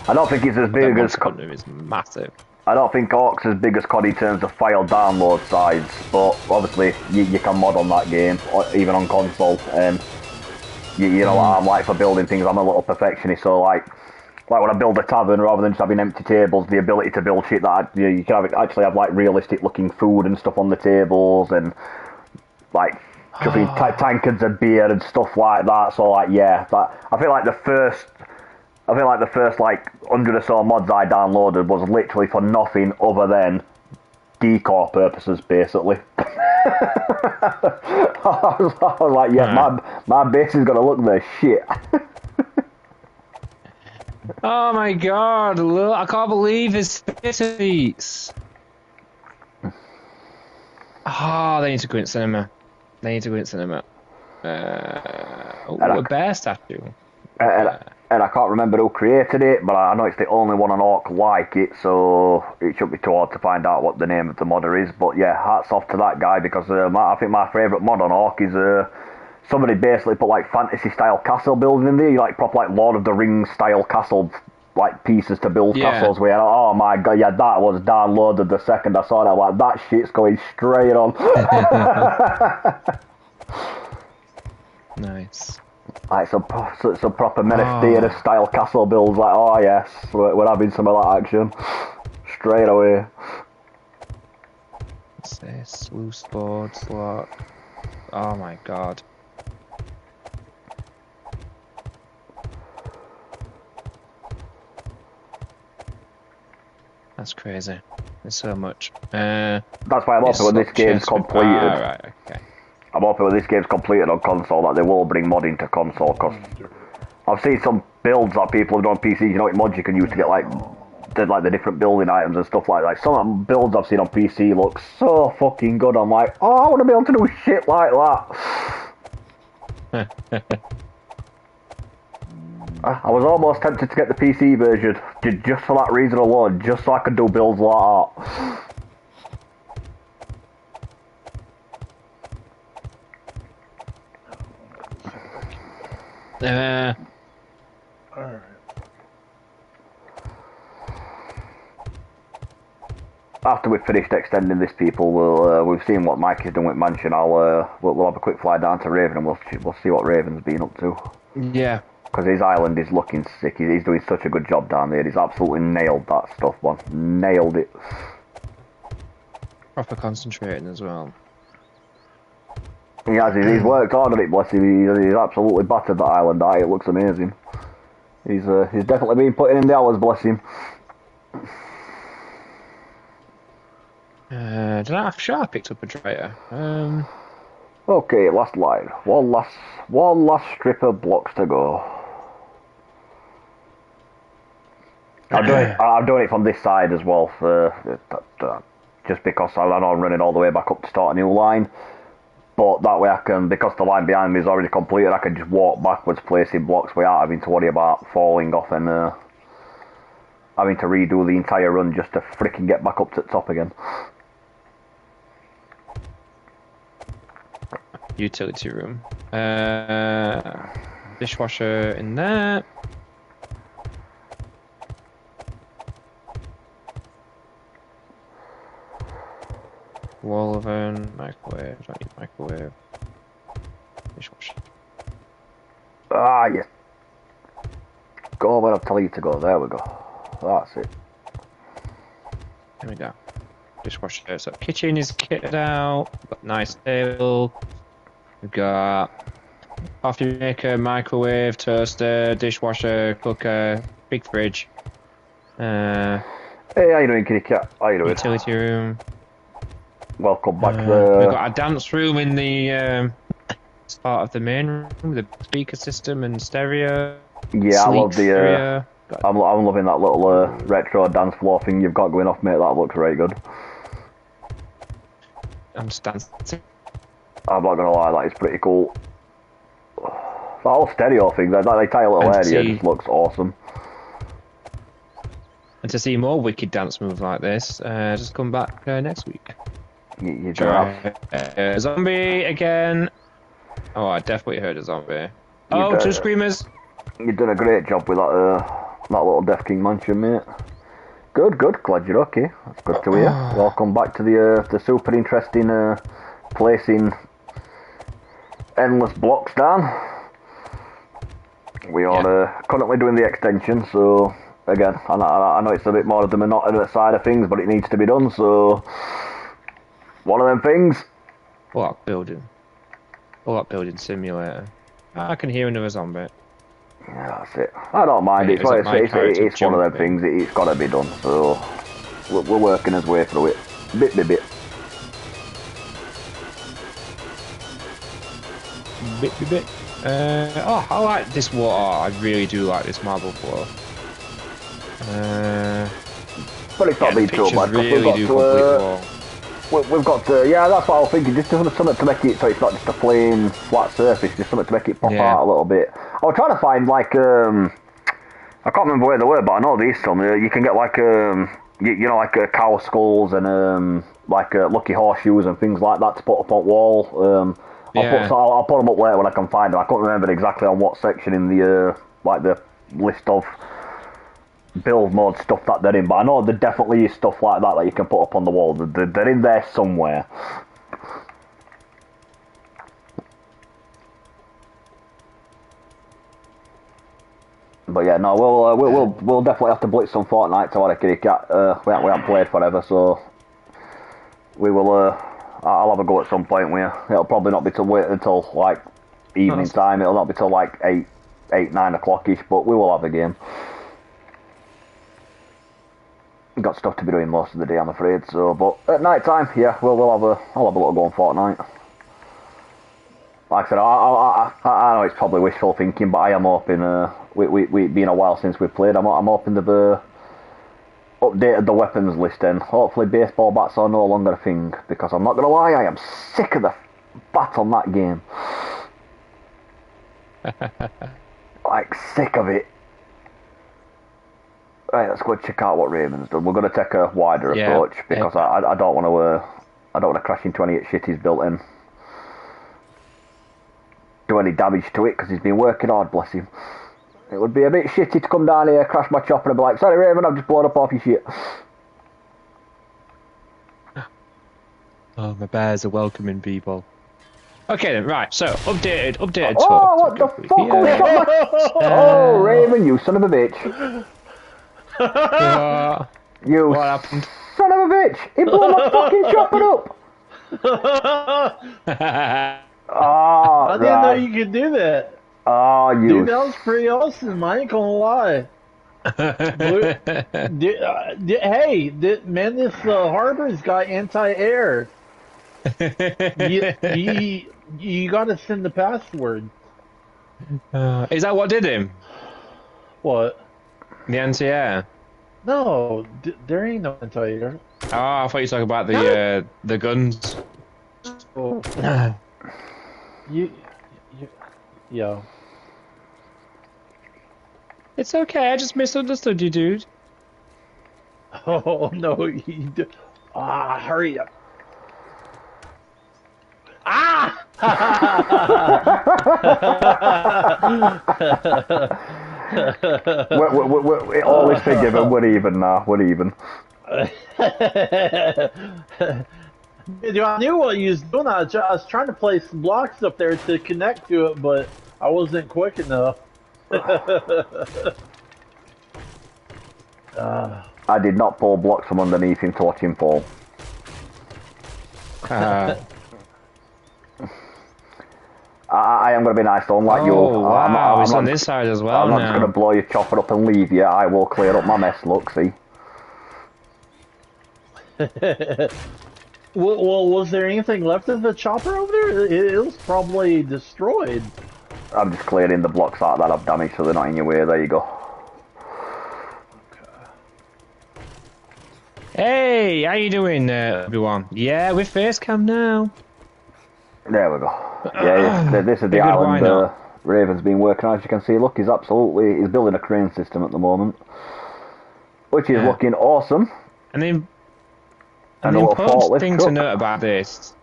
I don't think it's as big as Monster Hunter is massive. I don't think Orc's as big as COD in terms of file download size, but obviously you can mod on that game, or even on console. You know what I'm like for building things. I'm a little perfectionist, so like when I build a tavern, rather than just having empty tables, the ability to build shit that you can actually have like realistic looking food and stuff on the tables, and like tankards of beer and stuff like that. So like I feel like the first like 100 or so mods I downloaded was literally for nothing other than decor purposes, basically. I was like, yeah, my base is gonna look the shit. Oh my god, look, I can't believe his face. Oh, they need to go in cinema. A bear statue. And I can't remember who created it, but I know it's the only one on Orc like it, so it shouldn't be too hard to find out what the name of the modder is. But yeah, hats off to that guy, because I think my favourite mod on Orc is somebody basically put like fantasy style castle building in there. You like proper like Lord of the Rings style castle like pieces to build castles with. Oh my god, yeah, that was downloaded the second I saw that. Like, that shit's going straight on. Nice. Like some proper Menace Theatre style castle builds. Like, oh yes, we're having some of that action straight away. What's this? Sluice board slot. Oh my god. That's crazy. There's so much. That's why I'm hoping when this game's completed. Right, okay. I'm hoping when this game's completed on console that they will bring modding to console, because I've seen some builds that people have done on PCs. You know what mods you can use to get like the different building items and stuff like that. Some of the builds I've seen on PC look so fucking good. I'm like, oh, I want to be able to do shit like that. I was almost tempted to get the PC version just for that reason alone, just so I could do builds like that. Alright. After we've finished extending this, people, we've seen what Mike is doing with Mansion. We'll have a quick fly down to Raven, and we'll see what Raven's been up to. Yeah. Because his island is looking sick. He's doing such a good job down there. He's absolutely nailed that stuff, man. Nailed it. Proper concentrating as well. He has. He's worked hard on it, bless him. He's absolutely battered that island out. It looks amazing. He's definitely been putting in the hours, bless him. Did I sure I picked up a traitor? Okay, last line. One last strip of blocks to go. I'm doing it from this side as well, just because I know I'm running all the way back up to start a new line. But that way I can, because the line behind me is already completed, I can just walk backwards placing blocks without having to worry about falling off and having to redo the entire run just to fricking get back up to the top again. Utility room. Dishwasher in there. Wall oven, microwave, don't need microwave. Dishwasher. Ah, yes. Go where I'm telling you to go. There we go. That's it. There we go. Dishwasher. So kitchen is kitted out. Got nice table. We've got coffee maker, microwave, toaster, dishwasher, cooker, big fridge. Hey, how you doing, kitty cat? How you doing? Utility room. Welcome back. We've got a dance room in the part of the main room with a speaker system and stereo. Yeah, I love the. I'm loving that little retro dance floor thing you've got going off, mate. That looks very good. I'm just dancing. I'm not gonna lie, that is pretty cool. That whole stereo thing, that entire little area just looks awesome. And to see more wicked dance moves like this, just come back next week. You zombie again. Oh, I definitely heard a zombie. Two screamers. You've done a great job with that little Death King mansion, mate. Good, glad you're okay. That's good to hear. Welcome back to the super interesting placing endless blocks down. We are currently doing the extension, so again, I know it's a bit more of the monotonous side of things, but it needs to be done, so one of them things. Block building simulator. I can hear another zombie. Yeah, that's it. I don't mind. It's one of them things. It's got to be done. So we're working his way through it, bit by bit. Bit. I like this water. I really do like this marble floor. But it's not been too much. We've got to, yeah, that's what I was thinking, just something to make it so it's not just a plain flat surface, just something to make it pop out a little bit. I was trying to find, like, I can't remember where they were, but I know there's some, you can get, like, you know, like cow skulls and, like, lucky horseshoes and things like that to put up on wall. I'll put them up later when I can find them. I can't remember exactly on what section in the, like, the list of build mode stuff that they're in, but I know there definitely is stuff like that you can put up on the wall. They're in there somewhere. But yeah, no, we'll definitely have to blitz some Fortnite tomorrow, kitty cat. We haven't played forever, so we will. I'll have a go at some point. It'll probably not be till wait until like evening time. It'll not be till like 9 o'clock ish, but we will have a game. Got stuff to be doing most of the day, I'm afraid. So, but at night time, yeah, I'll have a little go on Fortnite. Like I said, I know it's probably wishful thinking, but I am hoping. We been a while since we've played. I'm hoping they've updated the weapons list, and hopefully baseball bats are no longer a thing. Because I'm not gonna lie, I am sick of the bat on that game. Like sick of it. Right, let's go check out what Raymond's done. We're going to take a wider approach because I don't want to crash into any shit he's built in. Do any damage to it because he's been working hard, bless him. It would be a bit shitty to come down here, crash my chopper and be like, sorry Raymond, I've just blown up off your shit. Oh, my bears are welcoming people. Okay then, right. So updated Oh, talk. what the fuck? Oh, Raven, you son of a bitch! You What happened? son of a bitch! He blew my fucking chopper up. Oh, I didn't know you could do that. Oh, you. Dude, that was pretty awesome. I ain't gonna lie. Hey, man, this harbor's got anti-air. You gotta send the password. Is that what did him? What? The anti-air? No, there ain't no anti-air. Oh, I thought you were talking about the guns. Oh. Yeah. It's okay, I just misunderstood you, dude. Oh no, you do. Ah, hurry up. Ah! we're all is forgiven. We're even now. We're even. Dude, I knew what you was doing. I was trying to place blocks up there to connect to it, but I wasn't quick enough. I did not pull blocks from underneath him to watch him fall. I am going to be nice, don't like you. Wow, it's on this side as well. I'm not just going to blow your chopper up and leave you. I will clear up my mess. Look, see. Well, was there anything left of the chopper over there? It was probably destroyed. I'm just clearing the blocks out that I've damaged so they're not in your way. There you go. Hey, how you doing, everyone? Yeah, we're face cam now. There we go. Yeah, this is the island Raven's been working on. As you can see, look, he's building a crane system at the moment, which is looking awesome. And the important thing to note about this,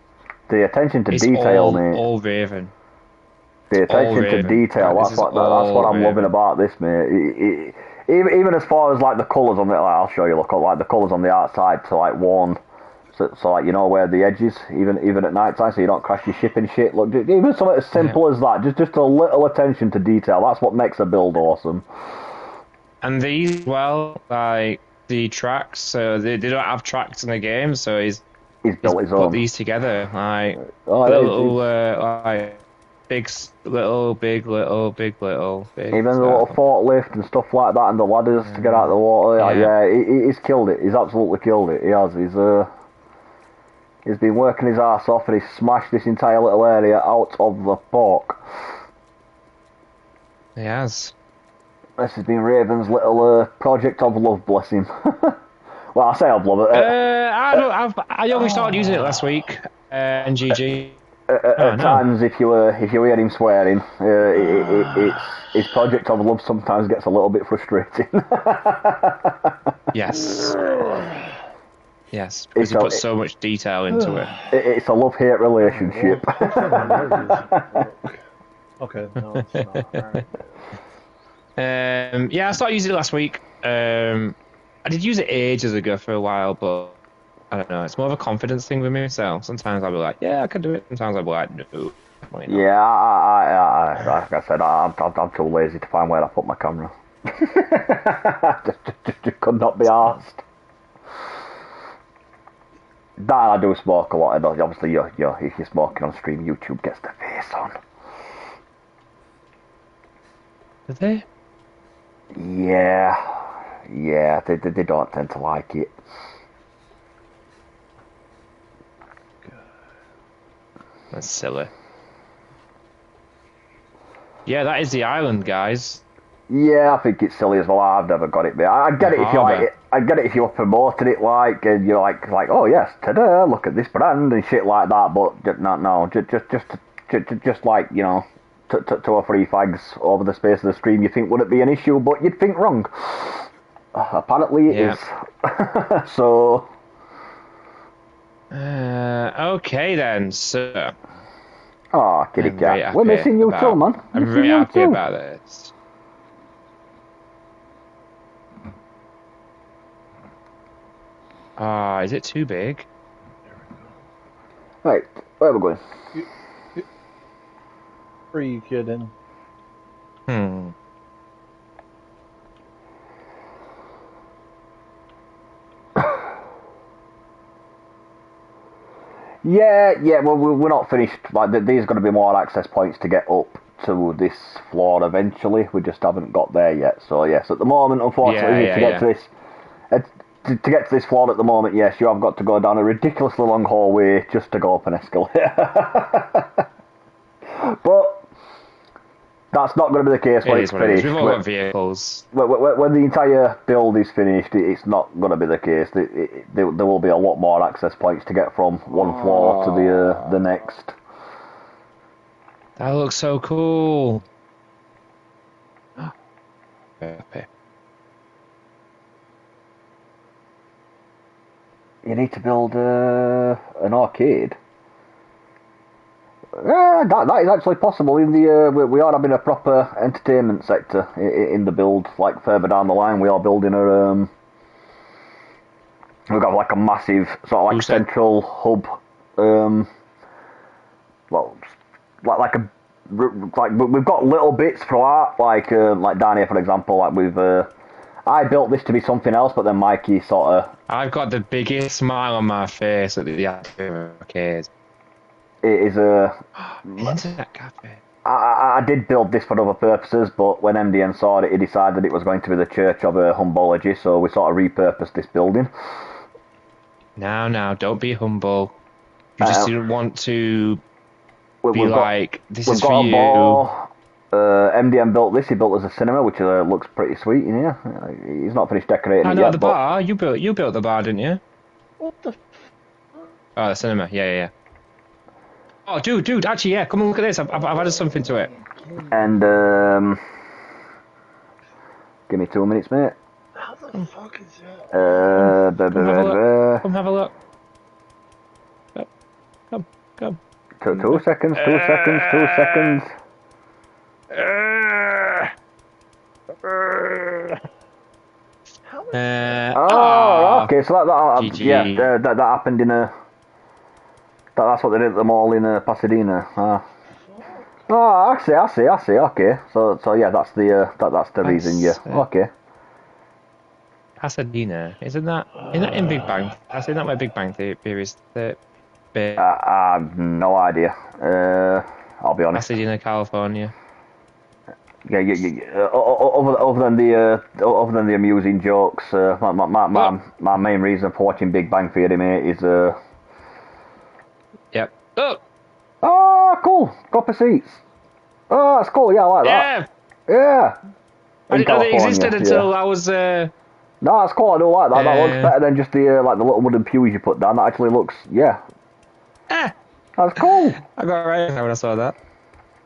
the attention to detail, mate. All Raven. The attention to detail. That's what I'm loving about this, mate. Even as far as like the colours on it, like, I'll show you. Look, like the colours on the outside, so like worn. So like you know where the edge is, even at night time, so you don't crash your ship and shit. Look, even something as simple as that, just a little attention to detail. That's what makes a build awesome. And these, well, like the tracks, so they don't have tracks in the game, so he's built his own. Put these together, like like big, little, big, little, big, little, big. Even the little forklift and stuff like that, and the ladders to get out of the water. He's killed it. He's absolutely killed it. He has. He's been working his ass off, and he's smashed this entire little area out of the park. He has. This has been Raven's little project of love, bless him. Well, I say of love. I only started using it last week. And GG. At times, if you hear him swearing, his project of love sometimes gets a little bit frustrating. Yes. Yes, because he puts so much detail into it. It's a love-hate relationship. Okay, no, it's not. Right. Yeah, I started using it last week. I did use it ages ago for a while, but I don't know. It's more of a confidence thing with me. So sometimes I'll be like, yeah, I can do it. Sometimes I'll be like, no. Yeah, I like I said, I'm too lazy to find where I put my camera. just could not be arsed. That I do smoke a lot, and obviously if you're smoking on stream, YouTube gets the face on. Did they? Yeah, they don't tend to like it. That's silly. Yeah, that is the island, guys. Yeah, I think it's silly as well. I've never got it, but I get it if you like it. I get it if you're promoting it, like, and you're like, oh yes, ta-da, look at this brand and shit like that. But no, just like, you know, 2 or 3 fags over the space of the stream, you think would it be an issue, but you'd think wrong. Apparently it is. So. Okay then, so. Oh, kitty cat, we're missing you too, man. I'm very happy about this. Is it too big? Right, where are we going? Are you kidding? Yeah. Well, we're not finished. Like, there's going to be more access points to get up to this floor eventually. We just haven't got there yet. So yes, at the moment, unfortunately, to get to this, to get to this floor at the moment, yes, you have got to go down a ridiculously long hallway just to go up an escalator. But that's not going to be the case when it's finished. We've all got vehicles. When the entire build is finished, it's not going to be the case. There will be a lot more access points to get from one floor to the next. That looks so cool. Okay. You need to build an arcade. That is actually possible. In the we are having a proper entertainment sector in the build. Like further down the line, we are building a. We've got like a massive sort of like central hub. Well, like we've got little bits throughout. Like down here, for example, like we've. I built this to be something else, but then Mikey sort of. I've got the biggest smile on my face at the arcade. It is a Internet cafe. I did build this for other purposes, but when MDN saw it, he decided it was going to be the Church of Humbology, so we sort of repurposed this building. Now, don't be humble. You just didn't want to be like, this is for you. MDN built this. He built as a cinema, which looks pretty sweet in here. He's not finished decorating it yet. The bar. You built the bar, didn't you? What the? Oh, the cinema. Yeah. Oh, dude, actually, yeah, come and look at this. I've added something to it. And, give me 2 minutes, mate. How the fuck is that? Come have a look. Come. 2 seconds. Okay, so that happened in a... That's what they did at the mall in Pasadena. I see. Okay, so yeah, that's the reason. Yeah, okay. Pasadena, isn't that in Big Bang? Isn't that where Big Bang Theory is? I have no idea. I'll be honest. Pasadena, California. Yeah. Other than the amusing jokes, my main reason for watching Big Bang Theory, mate, is Yep. Oh! Oh, cool! Copper seats. Oh, that's cool. Yeah, I like that. Yeah. I didn't know they existed until I was. No, that's cool. I do like that. That looks better than just the the little wooden pews you put down. That actually looks, that's cool. I got right when I saw that.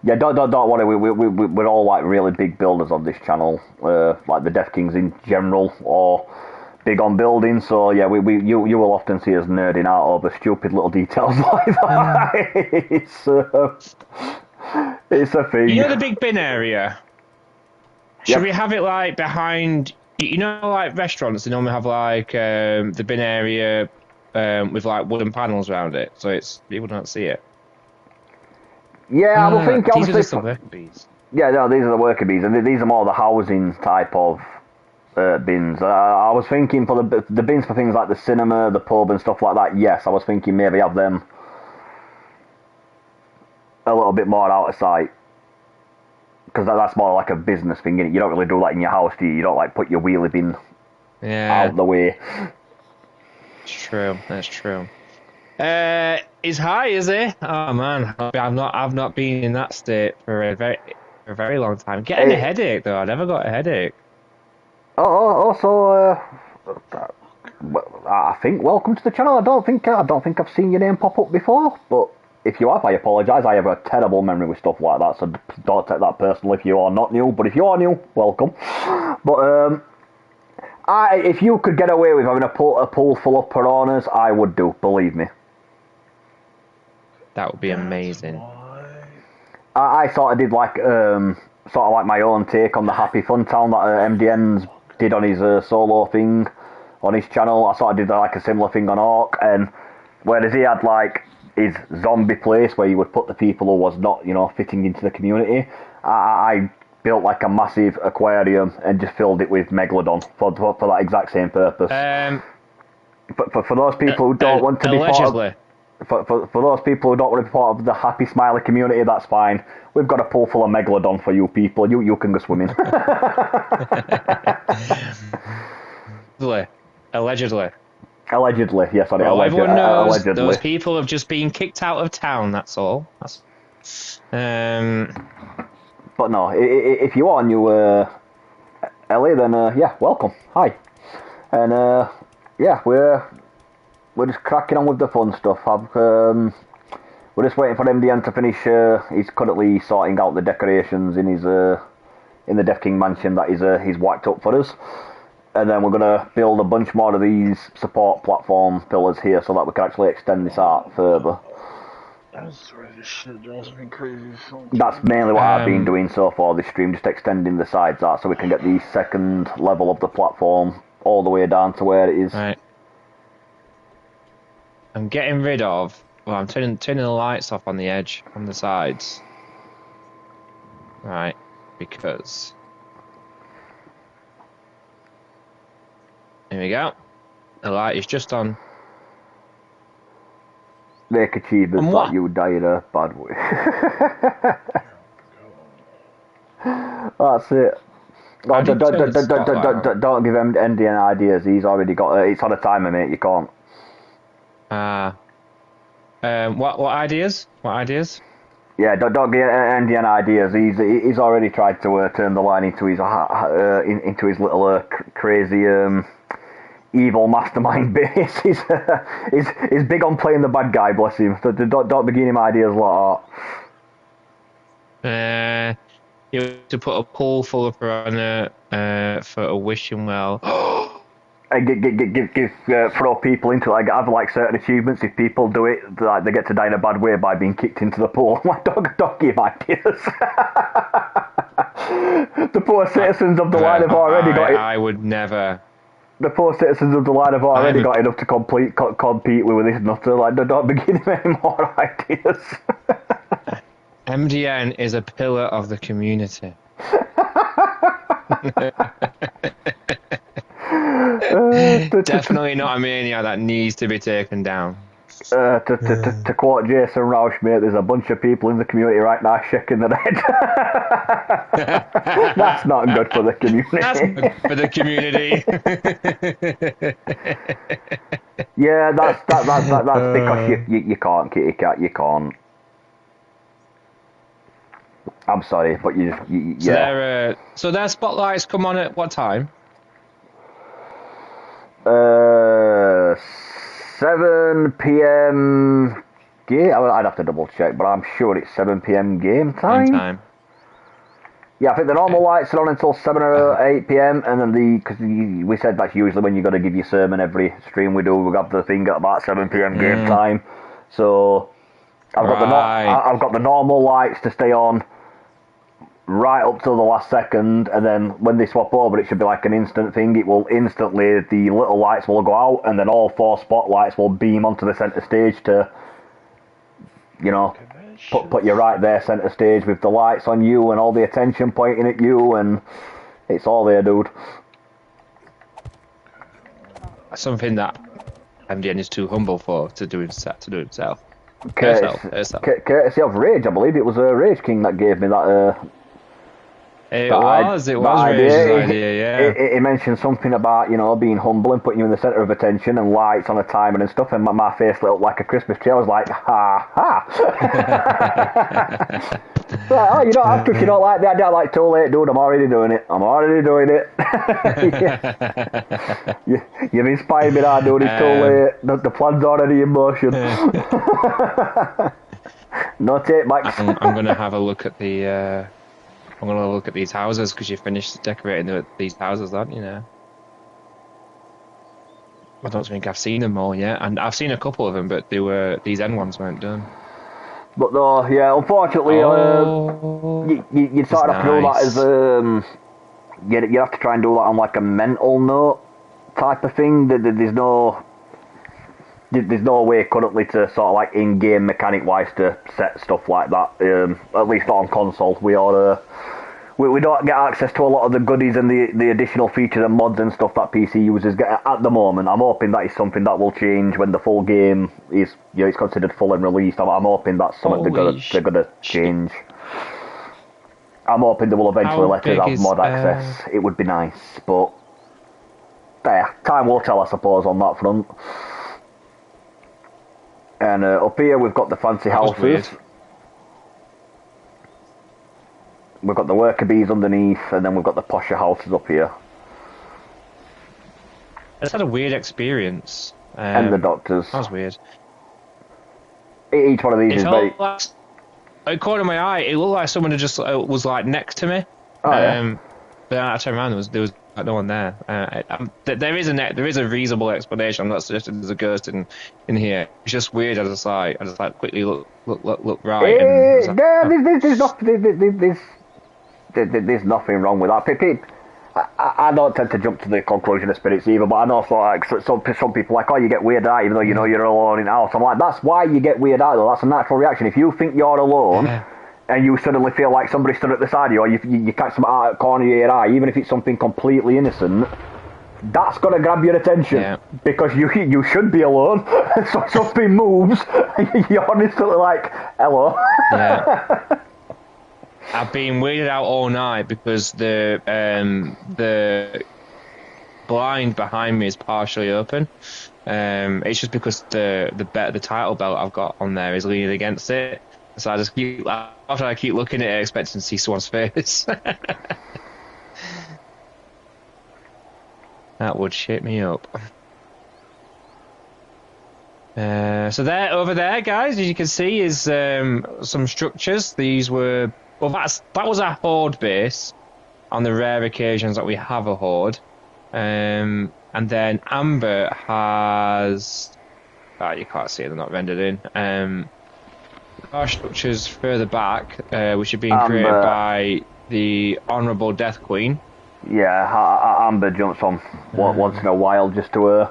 Yeah, don't worry. We're all like really big builders on this channel, like the Death Kings in general, or big on building. So yeah, you will often see us nerding out over stupid little details like that. It's a thing. You know the big bin area? Should we have it like behind? You know, like restaurants, they normally have like the bin area with like wooden panels around it, so people don't see it. Yeah, I would think these obviously. Are the worker bees. Yeah, no, these are the worker bees, and these are more the housing type of bins. I was thinking for the bins for things like the cinema, the pub, and stuff like that. Yes, I was thinking maybe have them a little bit more out of sight, because that's more like a business thing. You don't really do that in your house, do you? You don't like put your wheelie bin out the way. It's true. That's true. It's high, is it? Oh man, I've not been in that state for a very long time. Getting a headache though. I never got a headache. Also, I think welcome to the channel. I don't think I've seen your name pop up before, but if you have, I apologise. I have a terrible memory with stuff like that, so don't take that personally if you are not new. But if you are new, welcome. But if you could get away with having a pool full of piranhas, I would do. Believe me. That would be amazing. I sort of did like my own take on the Happy Fun Town that MDN's did on his solo thing on his channel. I sort of did like a similar thing on Orc, and whereas he had like his zombie place where you would put the people who was not, fitting into the community. I built like a massive aquarium and just filled it with Megalodon for that exact same purpose. But for those people who don't want to be allegedly. part of, for those people who don't want to be part of the happy smiley community, that's fine. We've got a pool full of Megalodon for you people. You can go swimming. Allegedly. Allegedly, yes. Well, everyone knows allegedly. those people have just been kicked out of town. That's all. But no, if you are new, Ellie, then welcome. Hi, and we're just cracking on with the fun stuff. We're just waiting for MDN to finish. He's currently sorting out the decorations in his in the Death King mansion that he's whacked up for us. And then we're going to build a bunch more of these support platform pillars here so that we can actually extend this art further. That's where this shit drives me crazy. That's mainly what I've been doing so far this stream, just extending the sides out so we can get the second level of the platform all the way down to where it is. Right. I'm getting rid of... Well, I'm turning the lights off on the edge, on the sides. Right, because... Here we go. The light is just on. Make achievements that you die in a bad way. That's it. Oh, don't give him any ideas. He's already got it. It's on a timer, mate. You can't. What ideas? What ideas? Yeah, don't give Andy any ideas. He's already tried to turn the line into his little crazy evil mastermind base. He's big on playing the bad guy. Bless him. So don't begin him ideas like that. You have to put a pool full of piranha for a wishing well. Give throw people into like have like certain achievements. If people do it, like they get to die in a bad way by being kicked into the pool. Like don't give ideas. The poor citizens of the line have already got it. I would never. The poor citizens of the line have already got enough to compete with this nutter. Like don't begin him any more ideas. MDN is a pillar of the community. Definitely not a maniac that needs to be taken down. To quote Jason Roush, mate, there's a bunch of people in the community right now shaking their head. That's not good for the community. That's good for the community. Yeah, that's because you can't, kitty cat, you can't. I'm sorry, but yeah. So their spotlights come on at what time? 7 PM game. I'd have to double check, but I'm sure it's 7 PM game time. Yeah, I think the normal lights are on until 7 or 8 PM, and then because we said that's usually when you got to give your sermon every stream we do. We have the thing at about 7 PM game time. So I've got the normal lights to stay on right up till the last second, and then when they swap over, it should be like an instant thing. It will instantly, the little lights will go out, and then all 4 spotlights will beam onto the centre stage to, put you right there centre stage with the lights on you and all the attention pointing at you, and it's all there, dude. Something that MDN is too humble for to do himself. Courtesy of Rage, I believe it was Rage King that gave me that. It was Rage's idea, yeah. He mentioned something about, being humble and putting you in the centre of attention and lights on a timer and stuff, and my face lit up like a Christmas tree. I was like, ha ha. Like, you don't have to if you don't like the idea. Like, too late, dude, I'm already doing it. You've inspired me now, dude, it's too late. The plan's already in motion. No take backs. I'm going to have a look at the... I'm going to look at these houses because you finished decorating these houses, aren't you now? I don't think I've seen them all yet, and I've seen a couple of them, but these end ones weren't done. But no, yeah, unfortunately, you sort of have to do that as you have to try and do that on like a mental note type of thing. There's no there's no way currently to sort of like in-game mechanic-wise to set stuff like that. At least not on console. We don't get access to a lot of the goodies and the additional features and mods and stuff that PC users get at the moment. I'm hoping that is something that will change when the full game is, it's considered full and released. I'm hoping that's something they're gonna change. I'm hoping they will eventually let us have mod access. It would be nice, but time will tell, I suppose, on that front. And up here we've got the fancy houses. We've got the worker bees underneath, and then we've got the posher houses up here. I just had a weird experience. And the doctors. That was weird. Each one of these is very... According to my eye, it looked like someone had just was like next to me. Oh, yeah. But then I turned around, there was like, no one there. There is a reasonable explanation. I'm not suggesting there's a ghost in here. It's just weird. I just quickly look right. There's nothing wrong with that. I don't tend to jump to the conclusion of spirits either, but I know some people like, oh, you get weirded out even though you know you're alone in the house. I'm like, that's why you get weirded out though. That's a natural reaction. If you think you're alone and you suddenly feel like somebody stood at the side of you, or you catch something out of the corner of your eye, even if it's something completely innocent, that's going to grab your attention because you should be alone. So something moves, you're instantly like, hello. Yeah. I've been weirded out all night because the blind behind me is partially open. It's just because the title belt I've got on there is leaning against it. So I just keep looking at it, expecting to see someone's face. That would shit me up. So there, over there, guys, as you can see, is some structures. These were... Well, that was our horde base on the rare occasions that we have a horde. And then Amber has... Oh, you can't see it, they're not rendered in. There are structures further back, which are being created by the Honourable Death Queen. Yeah, Amber jumps on once in a while just to...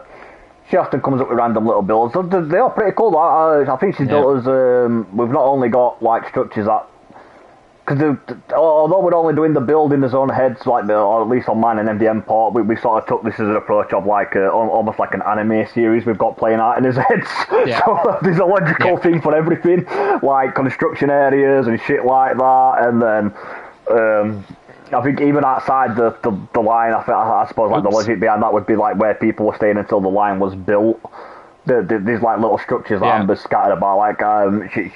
She often comes up with random little builds. They are pretty cool. I think she's built us... we've not only got like structures that... Because although we're only doing the build in the zone heads, like or at least on mine and MDM port, we sort of took this as an approach of like almost like an anime series we've got playing out in his heads. Yeah. So there's a logical thing for everything, like construction areas and shit like that. And then I think even outside the line, I suppose like the logic behind that would be like where people were staying until the line was built. There's like little structures that Amber's scattered about. Like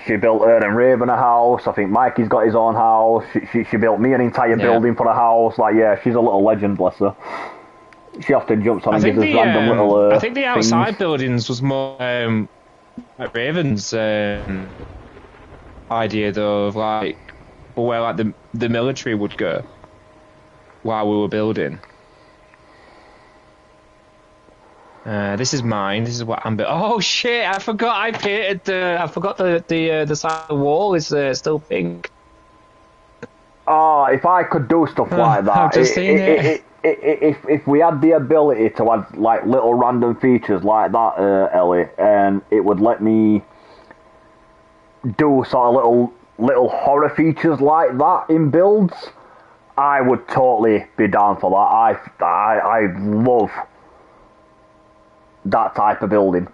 she built her and Raven a house. I think Mikey's got his own house. She built me an entire building for a house. Like she's a little legend, bless her. She often jumps on and gives us random little. I think the outside buildings was more like Raven's idea though of like where like the military would go while we were building. This is mine. This is what Amber. Oh shit! I forgot. I painted I forgot the side of the wall is still pink. Oh, if I could do stuff like that, I've just seen it. If we had the ability to add like little random features like that, Ellie, and it would let me do sort of little horror features like that in builds, I would totally be down for that. I love that type of building,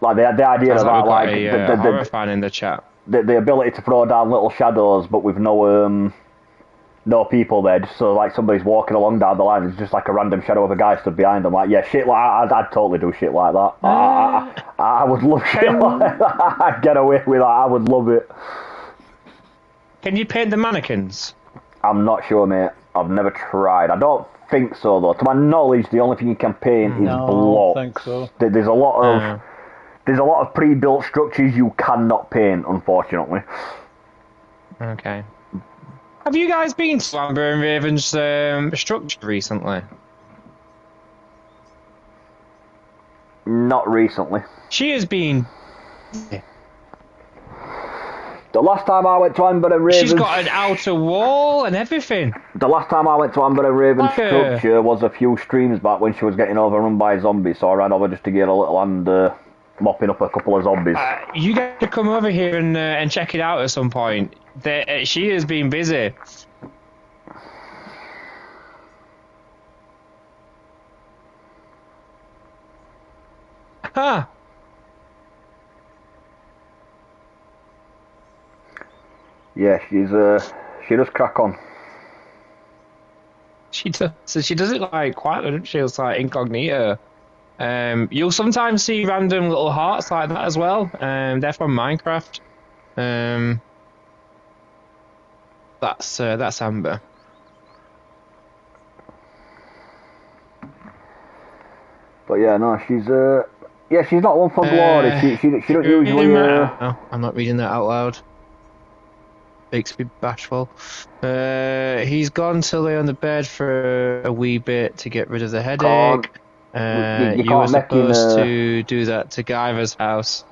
like the idea of that, like the horror fan in the chat, the ability to throw down little shadows, but with no people there, just so like somebody's walking along down the line, it's just like a random shadow of a guy stood behind them. Like shit like I'd totally do shit like that. I would love shit like that. I'd get away with that. I would love it. Can you paint the mannequins? I'm not sure, mate. I've never tried. I don't think so though. To my knowledge, the only thing you can paint is blocks. I don't think so. There's a lot of pre-built structures you cannot paint, unfortunately. Okay. Have you guys been to Amber and Raven's structure recently? Not recently. She has been. The last time I went to Amber and Raven's... She's got an outer wall and everything. The last time I went to Amber and Raven's structure was a few streams back when she was getting overrun by zombies, so I ran over just to get a little hand mopping up a couple of zombies. You got to come over here and check it out at some point. She has been busy. Huh. Yeah, she does crack on. She does. So she does it like quietly, doesn't she? It's like incognito. You'll sometimes see random little hearts like that as well. They're from Minecraft. That's Amber. But yeah, no, she's not one for glory. She don't usually. No, I'm not reading that out loud. Makes me bashful. He's gone to lay on the bed for a wee bit to get rid of the headache. You were supposed to do that to Guyver's house.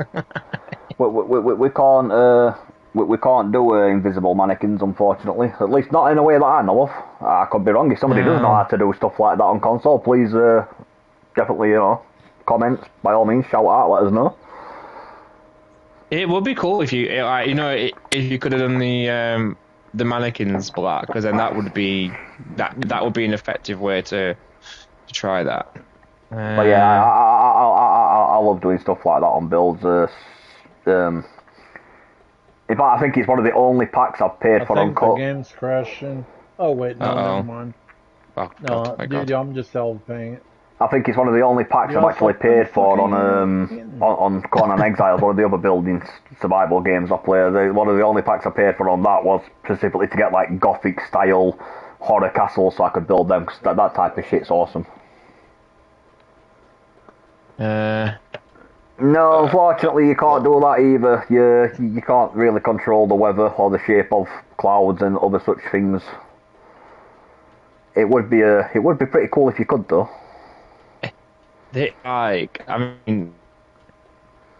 we can't do invisible mannequins, unfortunately. At least not in a way that I know of. I could be wrong. If somebody does know how to do stuff like that on console, please definitely, comment, by all means, shout out, let us know. It would be cool if you, if you could have done the mannequins for that, because then that would be an effective way to try that. But yeah, I love doing stuff like that on builds. In fact, I think it's one of the only packs I've paid for on the game's crashing. Oh wait, no, never mind. Oh, no, dude, I'm just self-paying it. I think it's one of the only packs I've actually paid for on Conan Exiles, one of the other building survival games I play. One of the only packs I paid for on that was specifically to get like Gothic style horror castles so I could build them, because that type of shit's awesome. No, unfortunately you can't do that either. You can't really control the weather or the shape of clouds and other such things. It would be pretty cool if you could though.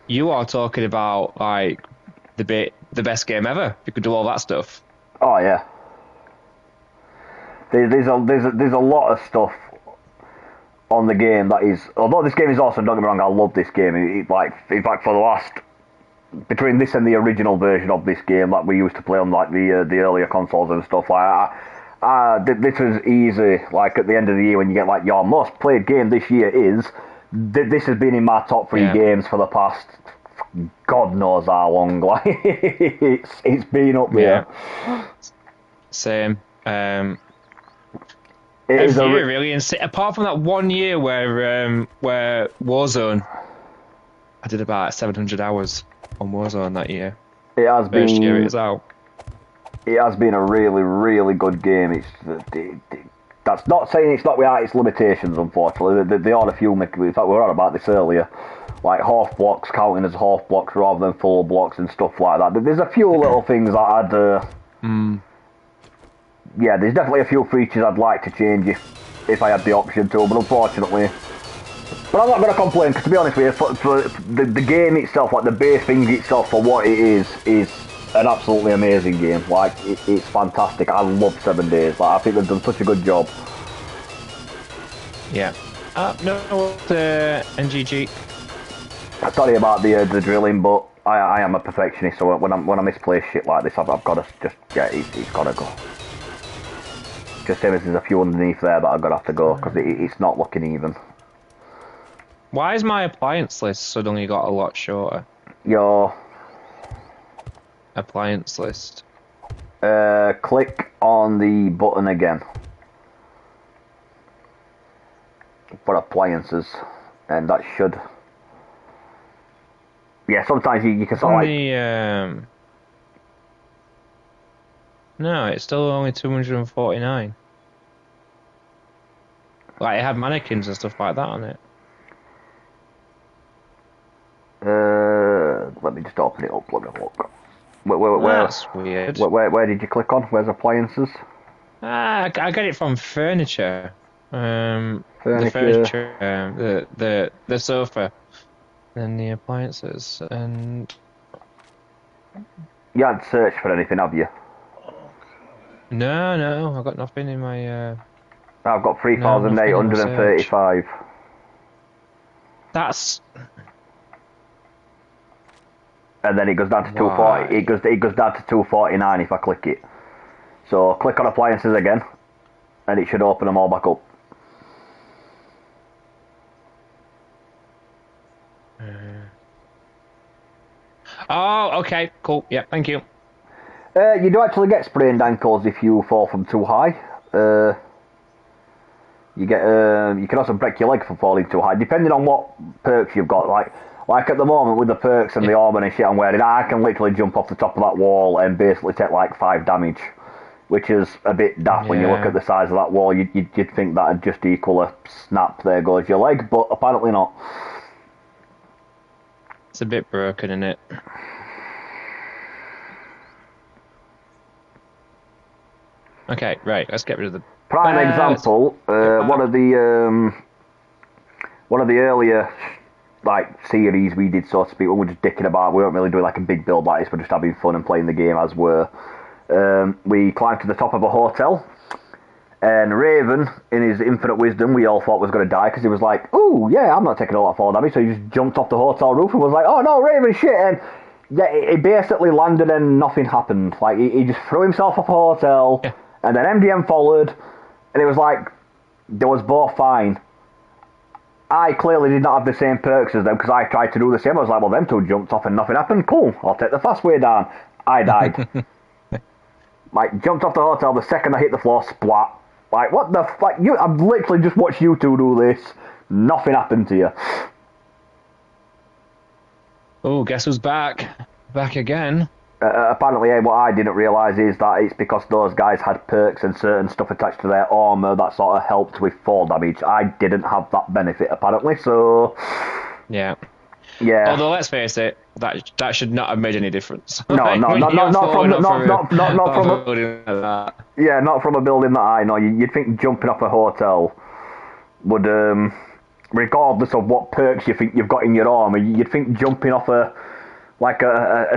You are talking about like the best game ever. You could do all that stuff. Oh yeah. There's a lot of stuff on the game that is. Although this game is awesome, don't get me wrong, I love this game. In fact, for the last between this and the original version of this game that we used to play on like the earlier consoles and stuff, this was easy. Like at the end of the year, when you get like your most played game this year is. This has been in my top 3 games for the past God knows how long. Like it's been up there. Yeah. Same. It is really insane. Apart from that one year where Warzone, I did about 700 hours on Warzone that year. It has been. First year it was out. It has been a really, really good game. That's not saying it's not without its limitations, unfortunately. There are a few, in fact we were on about this earlier, like half blocks counting as half blocks rather than full blocks and stuff like that. There's a few little things that I'd... Yeah, there's definitely a few features I'd like to change if I had the option to, but unfortunately... But I'm not going to complain, because to be honest with you, for the game itself, like the base thing itself for what it is an absolutely amazing game. Like, it's fantastic. I love 7 Days. Like, I think they've done such a good job. Yeah. NGG. Sorry about the drilling, but I am a perfectionist, so when I misplace shit like this, I've got to just, yeah, it's got to go. Just saying there's a few underneath there that I've got to have to go, because it's not looking even. Why is my appliance list suddenly got a lot shorter? Your appliance list. Click on the button again for appliances, and that should. Yeah, sometimes you can sort of like. No, it's still only 249. Like it had mannequins and stuff like that on it. Let me just open it up. Let me look. Where, that's weird. Where did you click on? Where's appliances? I get it from furniture. Furniture. The furniture, the sofa, and the appliances, and You haven't searched for anything, have you? No, I've got nothing in my... I've got No, nothing in my search. 3,835. That's... And then it goes down to Why? 240. It goes down to 249 if I click it. So click on appliances again, and it should open them all back up. Oh, okay, cool. Yeah, thank you. You do actually get sprained ankles if you fall from too high. You can also break your leg from falling too high, depending on what perks you've got. Like at the moment with the perks and the armor and shit I'm wearing, I can literally jump off the top of that wall and basically take like 5 damage, which is a bit daft when you look at the size of that wall. You'd think that'd just equal a snap. There goes your leg, but apparently not. It's a bit broken, isn't it? Okay, right. Let's get rid of the prime example. One of the earlier series we did, so to speak, when we were just dicking about. We weren't really doing like a big build like this. We're just having fun and playing the game as we're. We climbed to the top of a hotel, and Raven, in his infinite wisdom, we all thought was going to die because he was like, "Oh yeah, I'm not taking all that fall damage." So he just jumped off the hotel roof and was like, "Oh no, Raven, shit!" And yeah, he basically landed and nothing happened. Like he just threw himself off a hotel. Yeah. And then MDM followed, and it was like, they was both fine. I clearly did not have the same perks as them, because I tried to do the same. I was like, well, them two jumped off and nothing happened. Cool, I'll take the fast way down. I died. Jumped off the hotel, the second I hit the floor, splat. What the fuck? I've literally just watched you two do this. Nothing happened to you. Oh, guess who's back? Back again. Apparently, what I didn't realise is that it's because those guys had perks and certain stuff attached to their armour that sort of helped with fall damage. I didn't have that benefit, apparently, so... Yeah. Yeah. Although, let's face it, that should not have made any difference. No, not from a building that I know. You'd think jumping off a hotel would, regardless of what perks you think you've got in your armour, you'd think jumping off a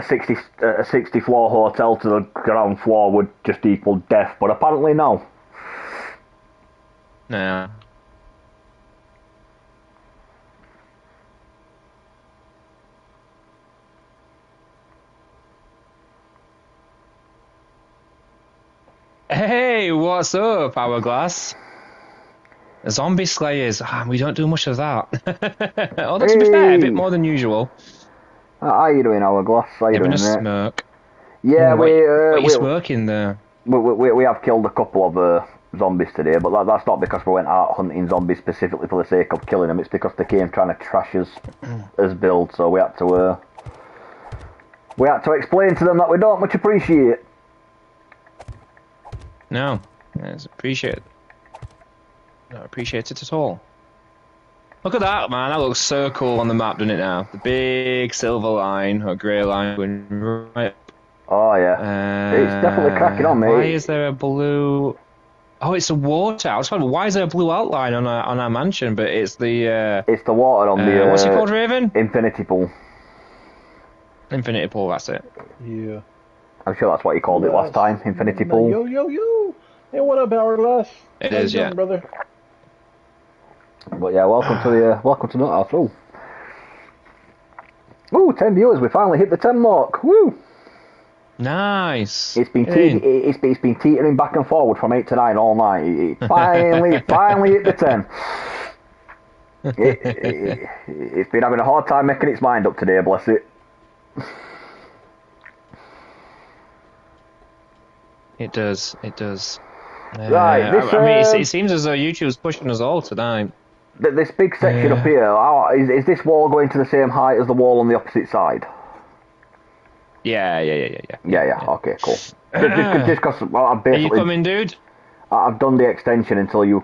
60 floor hotel to the ground floor would just equal death, but apparently no. No. Hey, what's up, Hourglass? Zombie Slayers. We don't do much of that. Although, to be fair, a bit more than usual. How you doing, Hourglass? How you doing, a smirk. Yeah, we're smirking there. We have killed a couple of zombies today, but that's not because we went out hunting zombies specifically for the sake of killing them. It's because they came trying to trash us as build, so we had to explain to them that we don't much appreciate. No, it's appreciated. Not appreciated at all. Look at that, man. That looks so cool on the map, doesn't it now? The big silver line, or grey line, going right up. Oh, yeah. It's definitely cracking on, mate. Why is there a blue... Oh, it's a water. I was wondering, why is there a blue outline on our mansion? But it's the... it's the water on the... what's it called, Raven? Infinity Pool. Infinity Pool, that's it. Yeah. I'm sure that's what you called it last time, Infinity Pool. Yo. Hey, what up, Hourglass? It is, yeah. Brother? But yeah, welcome to Nut House. Ooh, 10 viewers. We finally hit the 10 mark. Woo! Nice. It's been teetering back and forward from 8 to 9 all night. It finally hit the 10. It's been having a hard time making its mind up today, bless it. It does. Right. It seems as though YouTube's pushing us all tonight. This big section up here, is this wall going to the same height as the wall on the opposite side? Yeah. Yeah. Okay, cool. Just because I've basically... Are you coming, dude? I've done the extension until we do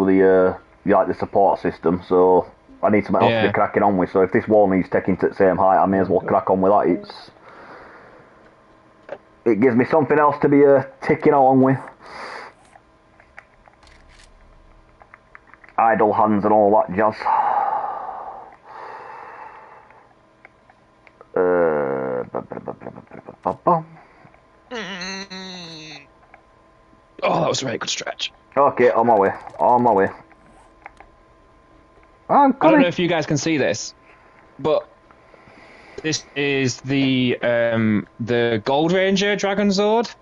the the support system, so I need something else to be cracking on with. So if this wall needs taking to the same height, I may as well crack on with that. It gives me something else to be ticking along with. Idle hands and all that jazz. was a very good stretch. Okay, on my way. On my way. I'm I coming. don't know if you guys can see this, but this is the Gold Ranger Dragon Zord.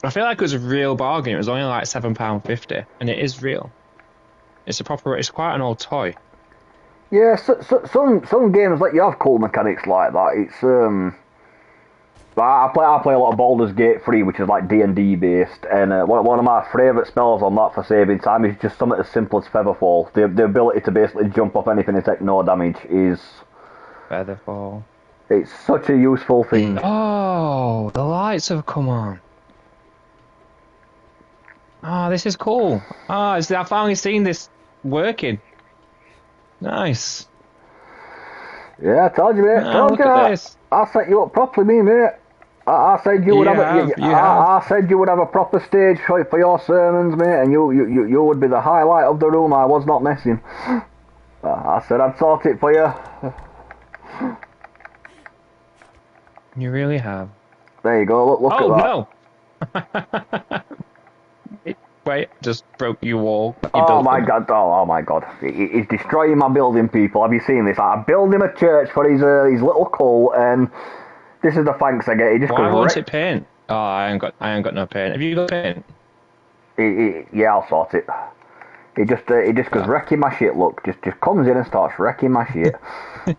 I feel like it was a real bargain. It was only like £7.50, and it is real. It's quite an old toy. Yeah, some games let you have cool mechanics like that. It's I play a lot of Baldur's Gate 3, which is like D&D based, and one of my favourite spells on that for saving time is just something as simple as Featherfall. The ability to basically jump off anything and take no damage is... Featherfall. It's such a useful thing. Oh, the lights have come on. Oh, this is cool. I've finally seen this working. Nice. Yeah, I told you, mate. Look at this. I set you up properly, me, mate. I said you would I said you would have a proper stage for your sermons, mate, and you would be the highlight of the room. I was not messing. I said I'd sort it for you. You really have. There you go. Look at Oh that. no! Wait, just broke your wall. Oh my god! Oh my god! He's destroying my building, people. Have you seen this? I built him a church for his little cult, and this is the thanks I get. He just Why won't it paint? Oh, I ain't got no paint. Have you got paint? Yeah, I'll sort it. He just goes wrecking my shit. Look, just comes in and starts wrecking my shit.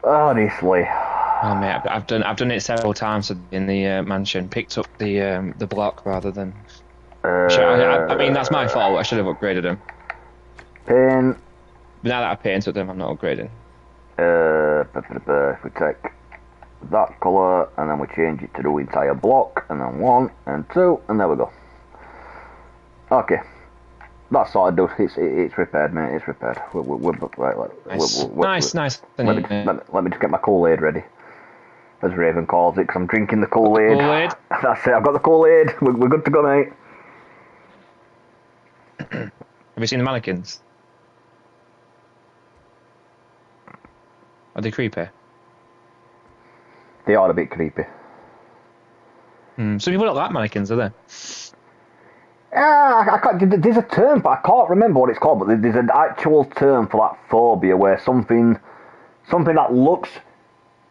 Honestly. Oh mate, I've done it several times in the mansion. Picked up the block rather than. I mean, that's my fault. I should have upgraded them. Paint. But now that I've painted them, I'm not upgrading. If we take that colour and then we change it to the entire block, and then 1 and 2, and there we go. Okay, that's sorted, dude. It's repaired, mate. It's repaired. Nice. Let me just get my Kool-Aid ready, as Raven calls it, because I'm drinking the Kool-Aid. Kool-Aid? That's it. I've got the Kool-Aid. We're good to go, mate. Have you seen the mannequins? Are they creepy? They are a bit creepy. Some people don't like mannequins, are they? I can't, there's a term, but I can't remember what it's called. But there's an actual term for that phobia, where something that looks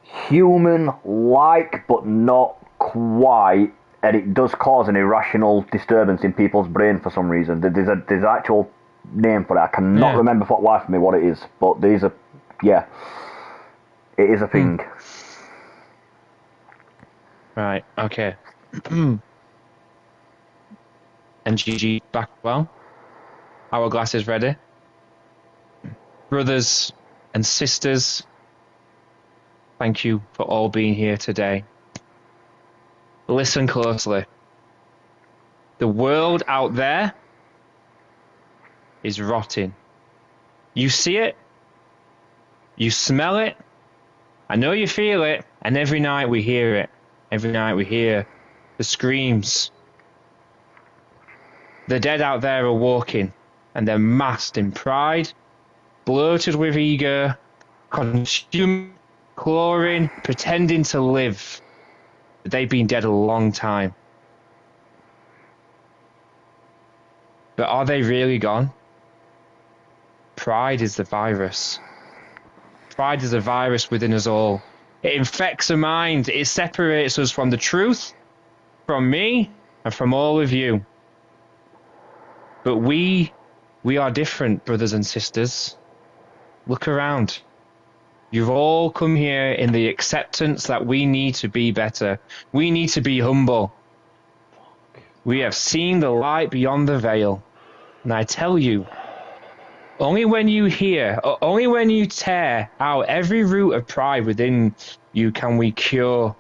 human-like but not quite, and it does cause an irrational disturbance in people's brain for some reason. There's an actual name for it. I cannot remember for the life of me what it is, but it is a thing. Right, okay. And GG back well. Hourglass is ready. Brothers and sisters, thank you for all being here today. Listen closely. The world out there is rotting. You see it, you smell it, I know you feel it, and every night we hear it. Every night we hear the screams. The dead out there are walking, and they're masked in pride, bloated with ego, consuming chlorine, pretending to live. But they've been dead a long time. But are they really gone? Pride is the virus. Pride is a virus within us all. It infects our mind. It separates us from the truth, from me, and from all of you. But we are different, brothers and sisters. Look around. You've all come here in the acceptance that we need to be better. We need to be humble. We have seen the light beyond the veil. And I tell you, only when you tear out every root of pride within you can we cure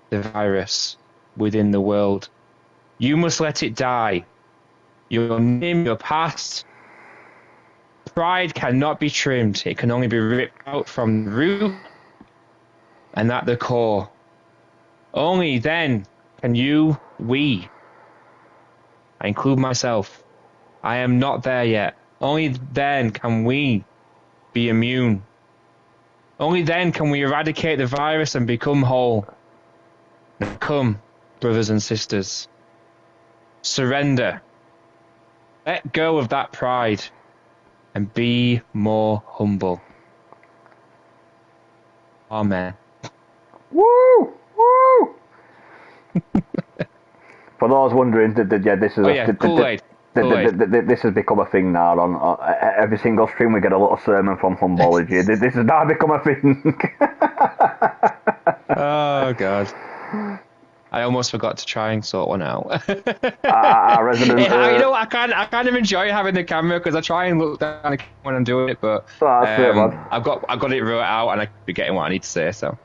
the virus within the world. You must let it die. Your name, your past. Pride cannot be trimmed. It can only be ripped out from the root and at the core. Only then can we, I include myself, I am not there yet. Only then can we be immune. Only then can we eradicate the virus and become whole. Now come, brothers and sisters. Surrender. Let go of that pride and be more humble. Amen. Woo! Woo! For those wondering, this is Kool-Aid. This has become a thing now. On every single stream, we get a little sermon from Humbology. This has now become a thing. Oh God! I almost forgot to try and sort one out. Our resident, I kind of enjoy having the camera because I try and look down when I'm doing it, but that's fair, man. I've got it wrote out and I could be getting what I need to say. So.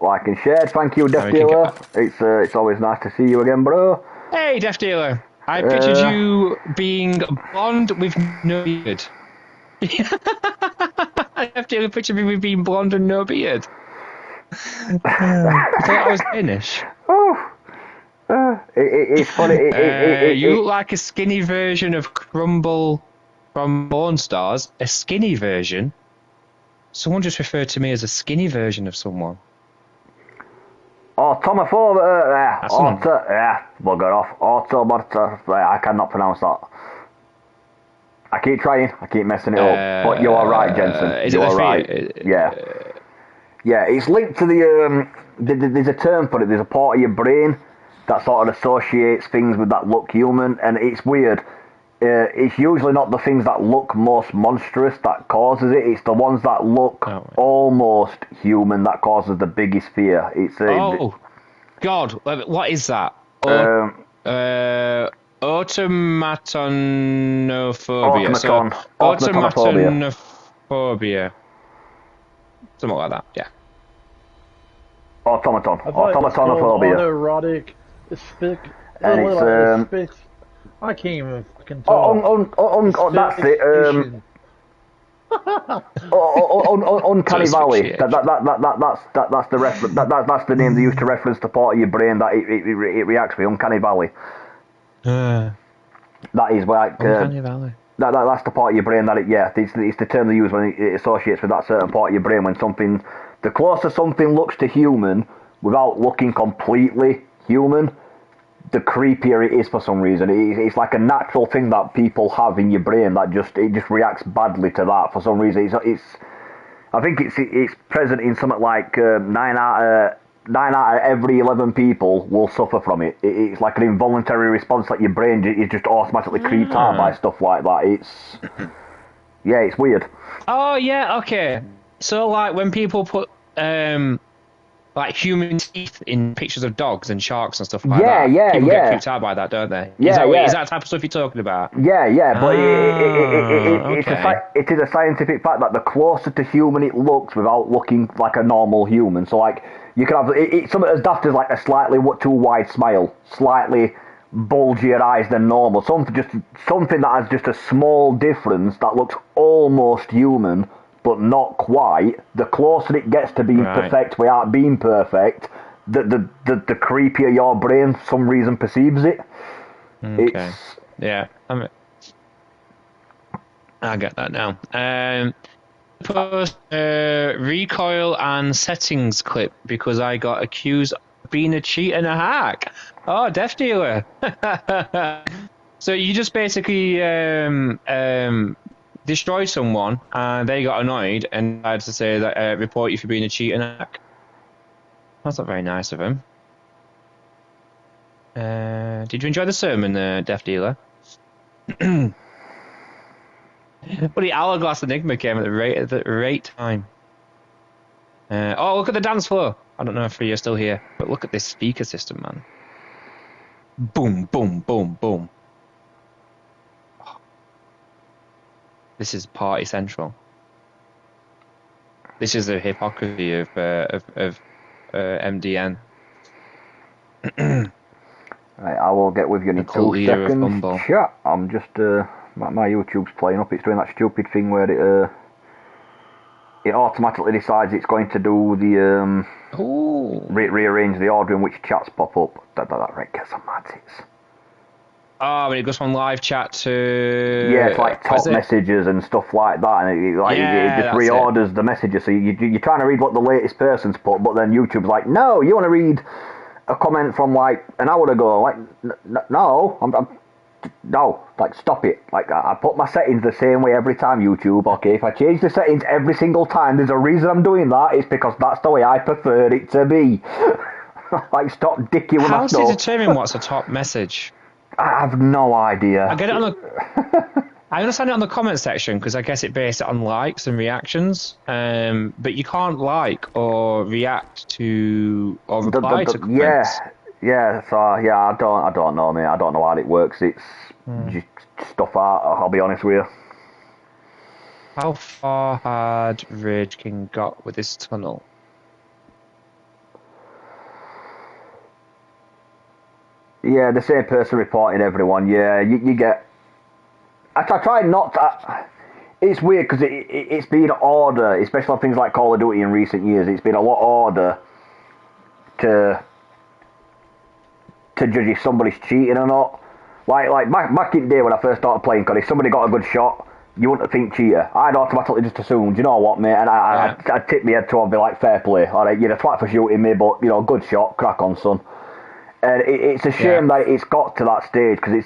Like and shared. Thank you, Death Dealer. It's always nice to see you again, bro. Hey, Death Dealer. I pictured you being blonde with no beard. Death Dealer pictured me being blonde and no beard. I thought I was Danish. Oh, it's funny. You look like a skinny version of Crumble from Pawn Stars. A skinny version? Someone just referred to me as a skinny version of someone. Automorph. Bugger off. Automorph. I cannot pronounce that. I keep trying. I keep messing it up. But you are right, Jensen. You are right. Yeah. Yeah, it's linked to the. There's a term for it. There's a part of your brain that sort of associates things with that look human, and it's weird. It's usually not the things that look most monstrous that causes it. It's the ones that look almost human that causes the biggest fear. It's God, what is that? Automatonophobia. Automatonophobia. Something like that. Yeah. Automatonophobia. Autoerotic asphyxiation. I can't even fucking talk. That's it. Uncanny Valley. That's the reference. That's the name they use to reference the part of your brain that it reacts with. Uncanny Valley. That is like Uncanny Valley. That's the part of your brain that it's the term they use when it associates with that certain part of your brain when something. The closer something looks to human without looking completely human, the creepier it is for some reason. It's like a natural thing that people have in your brain that just reacts badly to that for some reason. I think it's present in something like 9 out of every 11 people will suffer from it. It's like an involuntary response that your brain is just automatically creeped out by stuff like that. It's weird. Oh yeah, okay. So like when people put like human teeth in pictures of dogs and sharks and stuff like that. People get creeped out by that, don't they? Is that the type of stuff you're talking about? Yeah, but it is a scientific fact that the closer to human it looks without looking like a normal human. So like you can have something as daft as like a slightly too wide smile, slightly bulgier eyes than normal. Something that has just a small difference that looks almost human. But not quite. The closer it gets to being perfect without being perfect, the creepier your brain for some reason perceives it. Okay. I get that now. Post recoil and settings clip because I got accused of being a cheat and a hack. Oh, Death Dealer. So you just basically destroyed someone and they got annoyed and I had to say that report you for being a cheat and a hack. That's not very nice of him. Did you enjoy the sermon, Death Dealer? But the Hourglass Enigma came at the right time. Look at the dance floor. I don't know if you're still here, but look at this speaker system, man. Boom, boom, boom, boom. This is Party Central. This is the hypocrisy of MDN. Right, I will get with you in 2 seconds. Chat. I'm just my YouTube's playing up. It's doing that stupid thing where it automatically decides it's going to do the rearrange the order in which chats pop up. That right, get some mad tits. Oh, when it goes from live chat to... Yeah, it's like top messages and stuff like that, and it just reorders the messages. So you're trying to read what the latest person's put, but then YouTube's like, no, you want to read a comment from like an hour ago. Like, no, no, like, stop it. Like, I put my settings the same way every time, YouTube. Okay, if I change the settings every single time, there's a reason I'm doing that. It's because that's the way I prefer it to be. Like, stop dicking with my stuff. How does it determine what's a top message? I have no idea. I get it on the... I understand it on the comment section because I guess it based it on likes and reactions. But you can't like or react to or reply to comments. Yeah. So yeah, I don't know, mate. I don't know how it works. It's just stuff out. I'll be honest with you. How far had Rage King got with this tunnel? Yeah, the same person reporting everyone. Yeah, you get... I try not to... It's weird because it's been order, especially on things like Call of Duty in recent years. It's been a lot order to judge if somebody's cheating or not. Like back in the day when I first started playing, because if somebody got a good shot, you wouldn't think cheater. I'd automatically just assume, do you know what, mate? And I'd tip my head to him and be like, fair play. All right, you're a twat for shooting me, but, you know, good shot, crack on, son. And it's a shame that it's got to that stage, because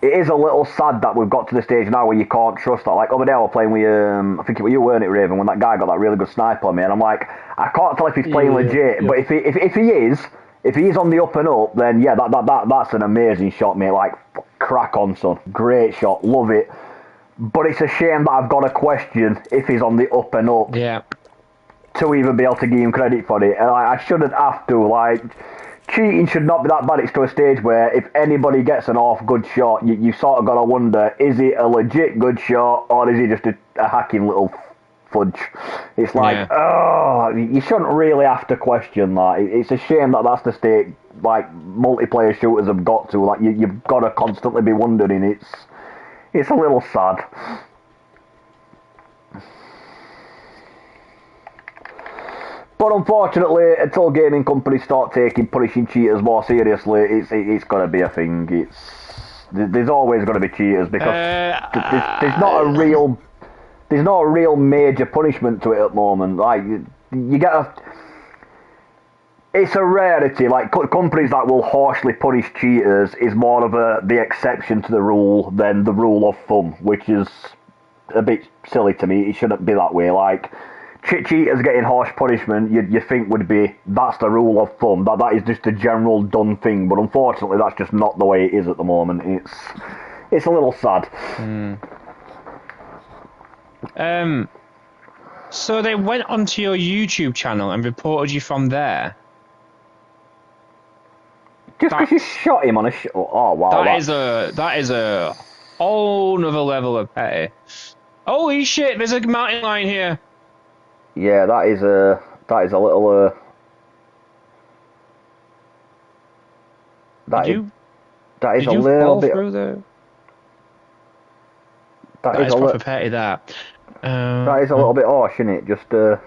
it is a little sad that we've got to the stage now where you can't trust that. Like, over there, we're playing with, I think it was you, weren't it, Raven, when that guy got that really good sniper on me, and I'm like, I can't tell if he's playing legit, but if he is on the up and up, then yeah, that's an amazing shot, mate. Like, crack on, son. Great shot, love it. But it's a shame that I've got to question if he's on the up and up to even be able to give him credit for it. And I shouldn't have to, like... Cheating should not be that bad. It's to a stage where if anybody gets an off good shot, you sort of got to wonder, is it a legit good shot or is it just a hacking little fudge? It's like, you shouldn't really have to question that. It's a shame that that's the state like multiplayer shooters have got to. Like you've got to constantly be wondering. It's a little sad. But unfortunately, until gaming companies start punishing cheaters more seriously, it's got to be a thing. There's always going to be cheaters because there's not a real major punishment to it at the moment. Like you get it's a rarity. Like companies that will harshly punish cheaters is more of the exception to the rule than the rule of thumb, which is a bit silly to me. It shouldn't be that way. Like. Cheaters getting harsh punishment, you think would be, that's the rule of thumb, that is just a general done thing, but unfortunately that's just not the way it is at the moment. It's a little sad. So they went onto your YouTube channel and reported you from there? Just because you shot him on a oh wow. That is a whole nother level of petty. Holy shit, there's a mountain lion here. Yeah, that is a little that is a little bit. That is proper petty. That is a little bit harsh, isn't it? Just to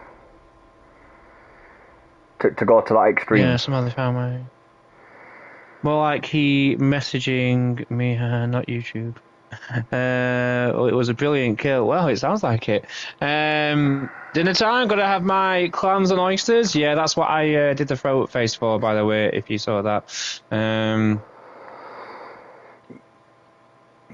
go to that extreme. Yeah, somebody found me. Well, like he messaging me, not YouTube. Well, it was a brilliant kill. Well, it sounds like it. Dinner time, gotta have my clams and oysters. Yeah, that's what I did the throw up face for, by the way, if you saw that.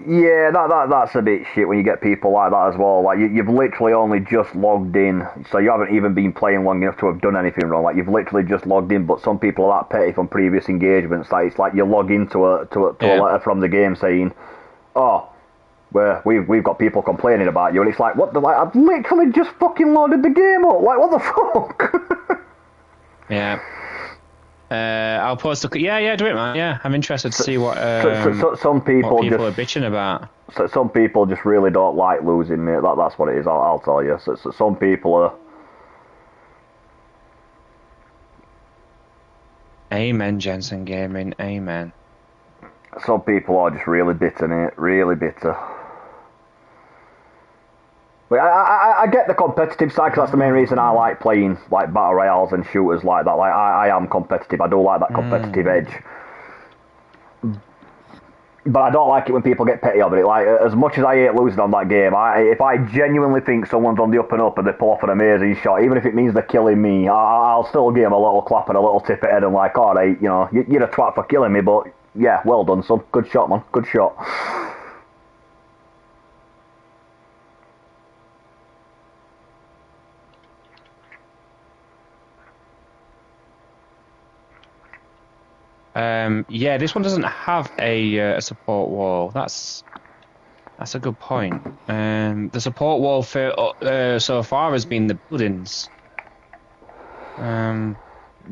Yeah, that's a bit shit when you get people like that as well. Like you've literally only just logged in, so you haven't even been playing long enough to have done anything wrong. Like you've literally just logged in, but some people are that petty from previous engagements. Like it's like you log into a letter from the game saying, "Oh, we've got people complaining about you," and it's like, what the, like, I've literally just fucking loaded the game up, like, what the fuck? Yeah. I'll post do it, man. Yeah, I'm interested to see what some people are bitching about. So some people just really don't like losing, mate. That's what it is, I'll tell you. So some people are... Amen, Jensen Gaming, amen. Some people are just really bitter, mate. Really bitter. But I get the competitive side, because that's the main reason I like playing like battle royales and shooters like that. Like I am competitive. I do like that competitive edge. But I don't like it when people get petty over it. Like, as much as I hate losing on that game, if I genuinely think someone's on the up and up and they pull off an amazing shot, even if it means they're killing me, I'll still give them a little clap and a little tip at head and like, all right, you know, you're a twat for killing me, but yeah, well done, son. Good shot, man. Good shot. Yeah, this one doesn't have a support wall. That's a good point. The support wall for so far has been the buildings. Yeah,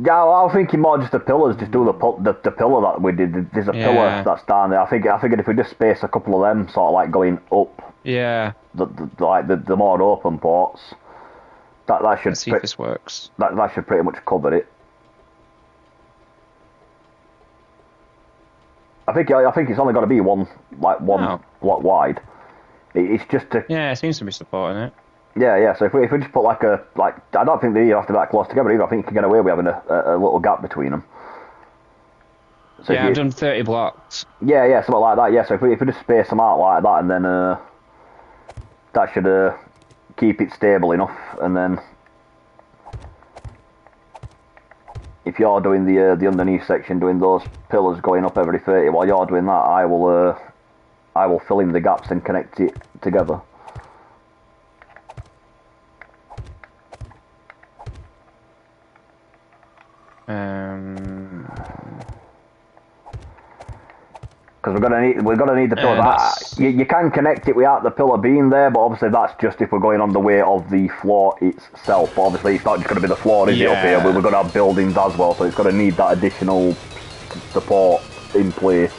well, I was thinking more just the pillars. Just do the pillar that we did. There's a pillar that's down there. I think if we just space a couple of them, sort of like going up. Yeah. The more open ports. That should. Let's see if this works. That should pretty much cover it. I think it's only got to be one block wide. It's just to. Yeah, it seems to be supporting it. Yeah. So if we just put I don't think they have to be that close together either. I think you can get away with having a little gap between them. So yeah, I've done 30 blocks. Yeah, something like that. Yeah, so if we just space them out like that, and then that should keep it stable enough, and then. If you're doing the underneath section, doing those pillars going up every 30, while you're doing that, I will fill in the gaps and connect it together. Because we're gonna need the pillar. You can connect it without the pillar being there, but obviously that's just if we're going on the way of the floor itself. But obviously it's not just going to be the floor, is it, up here? We're going to have buildings as well, so it's going to need that additional support in place.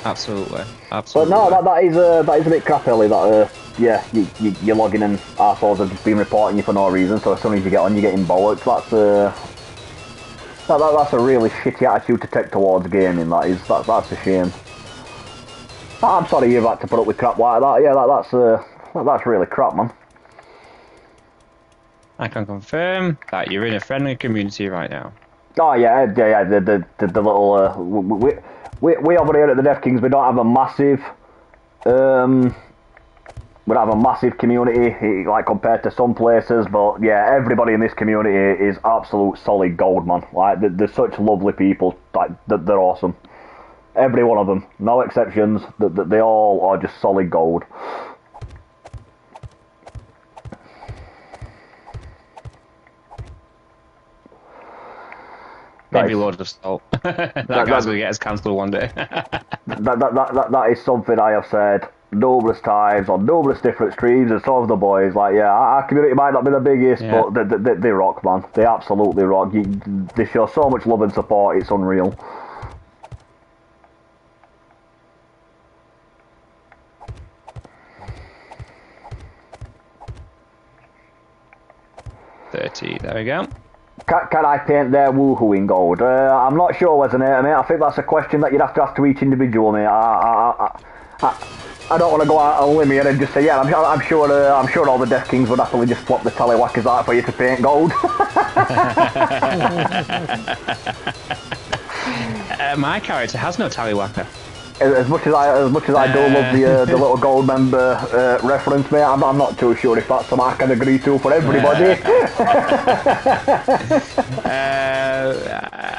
Absolutely. But no, that is a bit crap, Ellie. That you're logging and arseholes have just been reporting you for no reason. So as soon as you get on, you're getting bollocks. That's a really shitty attitude to take towards gaming. That's a shame. I'm sorry you've had to put up with crap like that. Yeah, that's really crap, man. I can confirm that you're in a friendly community right now. Oh yeah. The little we over here at the Deaf Kings, we don't have a massive community like compared to some places, but yeah, everybody in this community is absolute solid gold, man. Like they're such lovely people. Like they're awesome. Every one of them, no exceptions. They all are just solid gold. Maybe loads of salt. that guy's going to get us cancelled one day. that is something I have said numerous times on numerous different streams, and so have the boys. Like, yeah, our community might not be the biggest, but they rock, man. They absolutely rock. They show so much love and support, it's unreal. There we go. Can I paint their woohoo in gold? I'm not sure, wasn't it, mate? I think that's a question that you'd have to ask to each individual, mate. I don't want to go out on a limb here and just say, yeah, I'm sure all the Deaf Kings would happily just swap the tallywhackers out for you to paint gold. My character has no tallywhacker. As much as I do love the little gold member reference, mate, I'm not too sure if that's something I can agree to for everybody.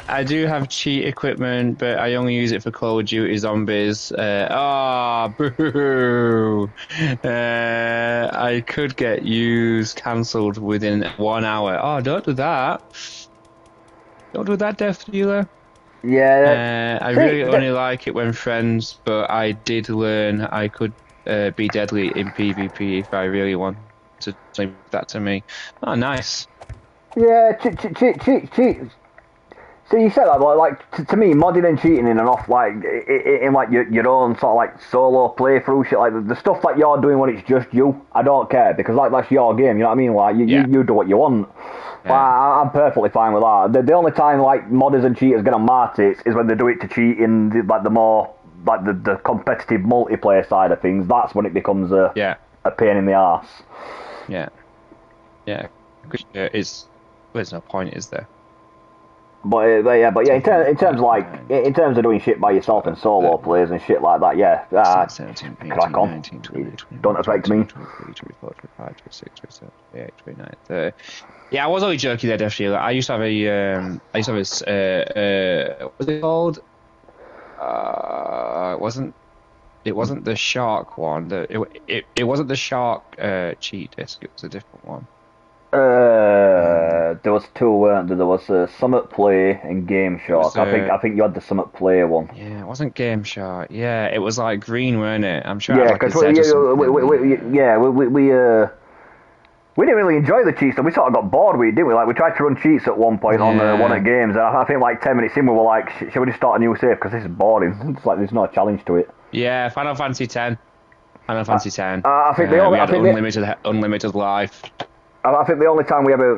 I do have cheat equipment, but I only use it for Call of Duty Zombies. Boo! I could get cancelled within 1 hour. Oh, don't do that. Don't do that, Death Dealer. Yeah. I really only like it when friends, but I did learn I could be deadly in PvP if I really want to leave that to me. Oh, nice. Yeah, cheat. So you said that, but like to me, modding and cheating in and off, like in like your own sort of like solo playthrough shit, like the stuff that you're doing when it's just you, I don't care, because like that's your game. You know what I mean? Like you do what you want. Yeah. I'm perfectly fine with that. The only time like modders and cheaters get on my tits is when they do it to cheat in the more like the competitive multiplayer side of things. That's when it becomes a pain in the arse. Yeah. There's no point, is there? But yeah, in terms of doing shit by yourself and solo plays and shit like that, yeah, 17, 18, crack on. 19, 20, 21, Don't affect me. 23, 24, 25, 26, 27, 28, 29, 30. Yeah, I was only joking there, definitely. Like, I used to have what was it called? It wasn't the Shark one. It wasn't the Shark cheat disc. It was a different one. There was two, weren't there? There was Summit Play and Game Shark. I think you had the Summit Play one. Yeah, it wasn't Game Shark. Yeah, it was like green, weren't it? I'm sure. Yeah, because we didn't really enjoy the cheats, so we sort of got bored with it, didn't we? Like, we tried to run cheats at one point on one of the games, and I think like 10 minutes in we were like, shall we just start a new save, because this is boring. It's like there's no challenge to it. Yeah, Final Fantasy X. I think we had unlimited life. I think the only time we ever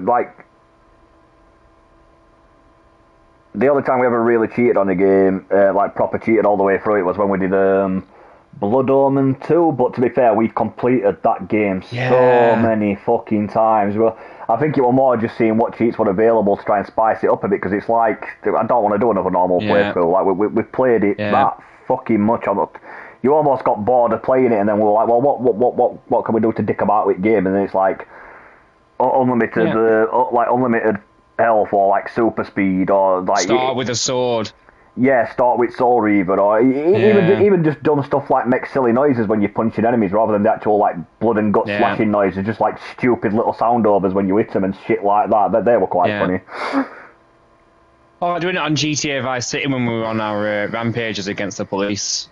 really cheated on a game, like proper cheated all the way through it, was when we did Blood Omen 2, but to be fair, we completed that game so many fucking times. Well, I think it was more just seeing what cheats were available to try and spice it up a bit, because it's like, I don't want to do another normal playthrough. Like, we played it that fucking much. You almost got bored of playing it, and then we were like, well, what can we do to dick about with game? And then it's like unlimited health, or like super speed, or like start with a sword. Yeah, start with Soul Reaver, or even just dumb stuff like make silly noises when you're punching enemies, rather than the actual like blood and gut slashing noises, just like stupid little sound overs when you hit them and shit like that. They were quite funny. Oh, doing it on GTA Vice City when we were on our rampages against the police.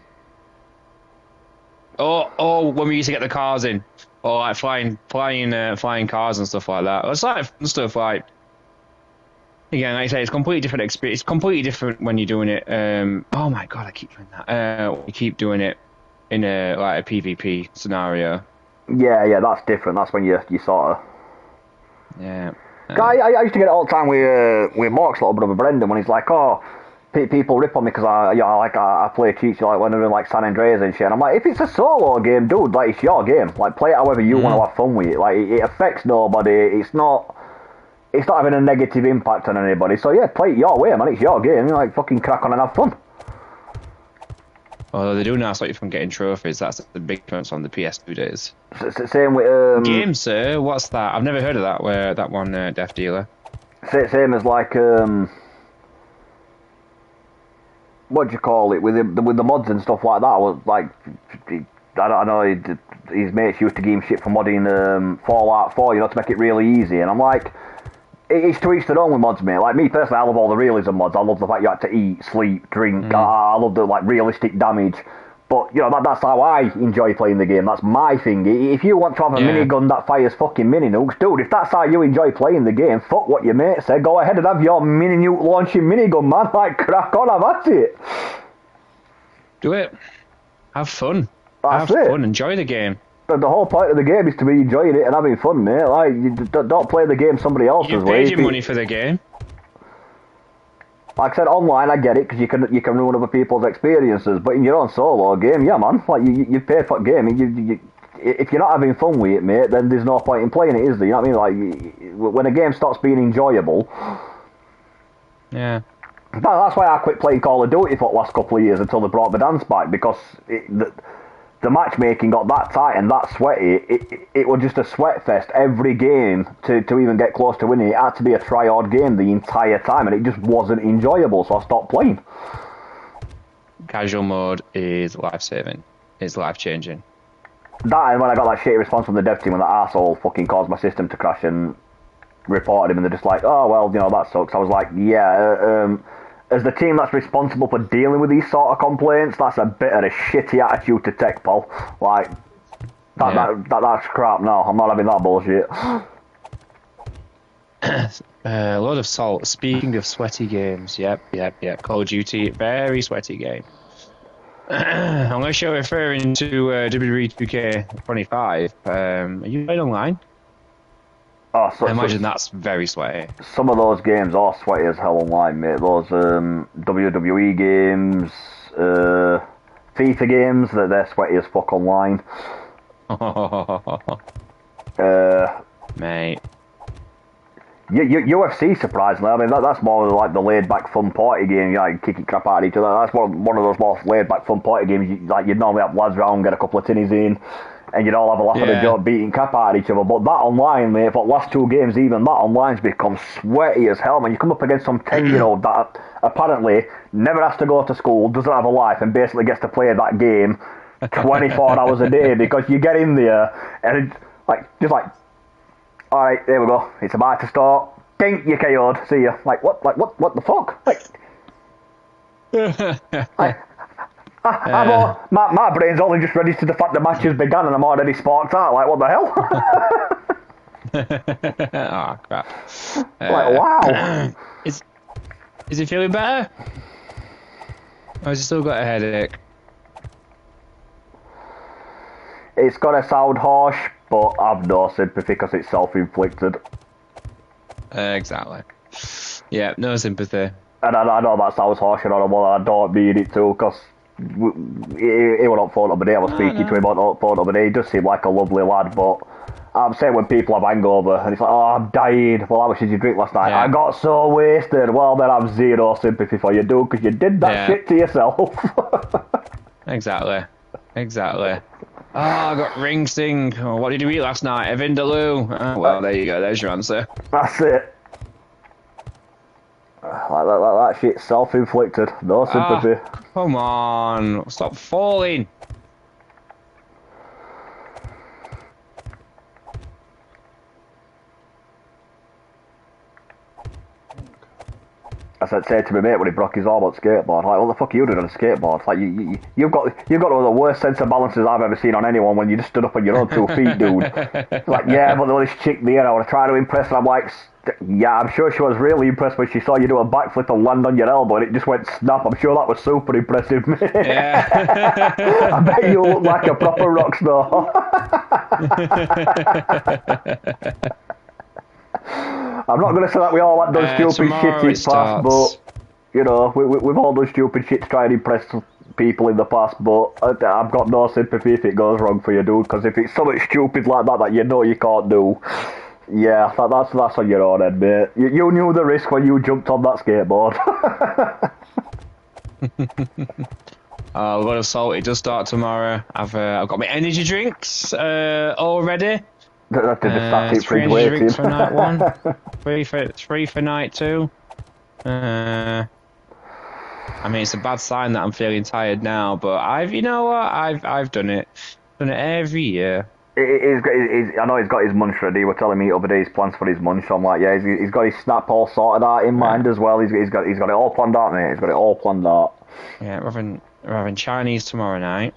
Oh, when we used to get the cars in, or like flying cars and stuff like that. It's like fun stuff like. Again, like I say, it's completely different experience. It's completely different when you're doing it. Oh my god, I keep doing that. You keep doing it in a PvP scenario. Yeah, that's different. That's when you sort of. Yeah. I used to get it all the time with Mark's little brother Brendan, when he's like, oh, people rip on me because I play cheats, like when they're in like San Andreas and shit. And I'm like, if it's a solo game, dude, like it's your game. Like play it however you want to have fun with it. Like it affects nobody. It's not having a negative impact on anybody. So yeah, play it your way, man. It's your game. You like fucking crack on and have fun. Although they do now stop you from getting trophies. That's the big difference on the PS2 days. Same with Game, sir. What's that? I've never heard of that. Where that one, Death Dealer. Same as like what do you call it, with the mods and stuff like that. I was like, I don't know, his mates used to give him shit for modding Fallout 4, to make it really easy, and I'm like, it's to each their own with mods, mate. Like me personally, I love all the realism mods. I love the fact you had to eat, sleep, drink. I love the like realistic damage. But that's how I enjoy playing the game. That's my thing. If you want to have a minigun that fires fucking mini nukes, dude, if that's how you enjoy playing the game, fuck what your mate said. Go ahead and have your mini nuke launching minigun, man. Like crack on, have at it. Do it. Have fun. Have fun. Enjoy the game. The whole point of the game is to be enjoying it and having fun, mate. Like, you don't play the game somebody else's way. You paid your money for the game. Like I said, online I get it, because you can ruin other people's experiences. But in your own solo game, yeah, man. Like you pay for the game. If you're not having fun with it, mate, then there's no point in playing it, is there? You know what I mean? Like when a game stops being enjoyable. Yeah. That's why I quit playing Call of Duty for the last couple of years until they brought the dance back, because the matchmaking got that tight and that sweaty, it was just a sweat fest every game to even get close to winning. It had to be a try-hard game the entire time, and it just wasn't enjoyable, so I stopped playing. Casual mode is life-saving. It's life-changing. That, and when I got that shitty response from the dev team when that arsehole fucking caused my system to crash and reported him, and they're just like, oh, well, that sucks. I was like, yeah, as the team that's responsible for dealing with these sort of complaints, that's a bit of a shitty attitude to take, pal. Like, that's crap. No, I'm not having that bullshit. Load of salt. Speaking of sweaty games, yep. Call of Duty, very sweaty game. I'm going to show referring to WWE 2K25. Are you playing online? Oh, I imagine that's very sweaty. Some of those games are sweaty as hell online, mate. Those WWE games, FIFA games, they're sweaty as fuck online. Mate. UFC, surprisingly, I mean that's more like the laid back fun party game. You like kicking crap out at each other. That's one of those more laid back fun party games. Like you'd normally have lads round, get a couple of tinnies in, and you'd all have a laugh at a joke, beating crap out at each other. But that online, mate, for the last 2 games, even that online's become sweaty as hell. Man, you come up against some 10-year-old that apparently never has to go to school, doesn't have a life, and basically gets to play that game 24 hours a day because you get in there and it's like. All right, there we go. It's about to start. Ding, you KO'd. See ya. Like what the fuck? My brain's only just registered the fact the match has begun and I'm already sparked out. Like what the hell? Oh crap! Wow. Is he feeling better? Or has he still got a headache? It's gonna sound harsh, but I've no sympathy because it's self-inflicted. Exactly. Yeah, no sympathy. And I know that sounds harsh, and I don't mean it to, because he went on phone up today. I was speaking to him on phone up today. He does seem like a lovely lad, but I'm saying when people have hangover and it's like, oh, I'm dying. Well, how much did you drink last night? Yeah. I got so wasted. Well, then I've zero sympathy for you, dude, because you did that shit to yourself. Exactly. Oh, I got ring sting. Oh, what did you eat last night? A Vindaloo. Oh, well, there you go. There's your answer. That's it. That shit's self-inflicted. No sympathy. Come on. Stop falling. I said to my mate when he broke his arm on skateboard, like, what the fuck are you doing on a skateboard? Like, you've got one of the worst sense of balances I've ever seen on anyone when you just stood up on your own 2 feet, dude. Like, yeah, but there was this chick there, I was trying to impress her, I'm like, yeah, I'm sure she was really impressed when she saw you do a backflip and land on your elbow and it just went snap. I'm sure that was super impressive, mate. Yeah. I bet you look like a proper rock star. I'm not going to say that we all had done stupid shit in the past, but, you know, we've all done stupid shit to try and impress people in the past, but I've got no sympathy if it goes wrong for you, dude, because if it's something stupid like that you know you can't do, yeah, that's on your own head, mate. You knew the risk when you jumped on that skateboard. We've got Assault, it does start tomorrow. I've got my energy drinks all ready. Three drinks for night 1, 3 for night 2. I mean, it's a bad sign that I'm feeling tired now, but I've done it. Done it every year. I know he's got his munch ready. He was telling me the other day his plans for his munch. So I'm like, yeah, he's got his snap all sorted out in mind as well. He's got it all planned out, mate. He's got it all planned out. Yeah, we're having Chinese tomorrow night.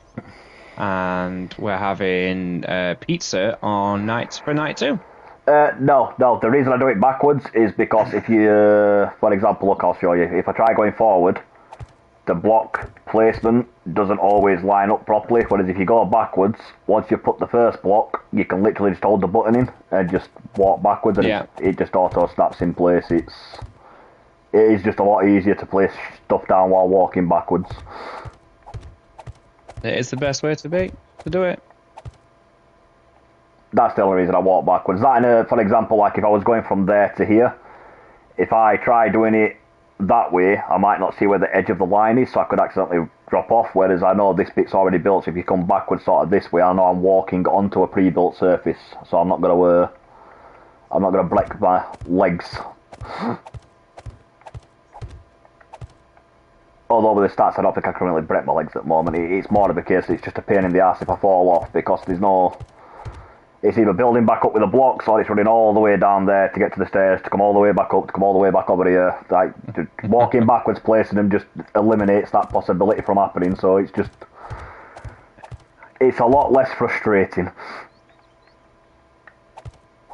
And we're having pizza on nights for night 2. No. The reason I do it backwards is because if you, for example, look, I'll show you. If I try going forward, the block placement doesn't always line up properly. Whereas if you go backwards, once you put the first block, you can literally just hold the button in and just walk backwards, and it just auto snaps in place. It is just a lot easier to place stuff down while walking backwards. It is the best way to do it. That's the only reason I walk backwards. That, for example, like if I was going from there to here, if I try doing it that way, I might not see where the edge of the line is, so I could accidentally drop off, whereas I know this bit's already built, so if you come backwards sort of this way, I know I'm walking onto a pre-built surface, so I'm not going to break my legs. Although with the stats, I don't think I can really break my legs at the moment. It's more of a case it's just a pain in the ass if I fall off, because there's no... It's either building back up with the blocks, or it's running all the way down there to get to the stairs, to come all the way back up, to come all the way back over here. Like, walking backwards, placing them just eliminates that possibility from happening, so it's just... It's a lot less frustrating.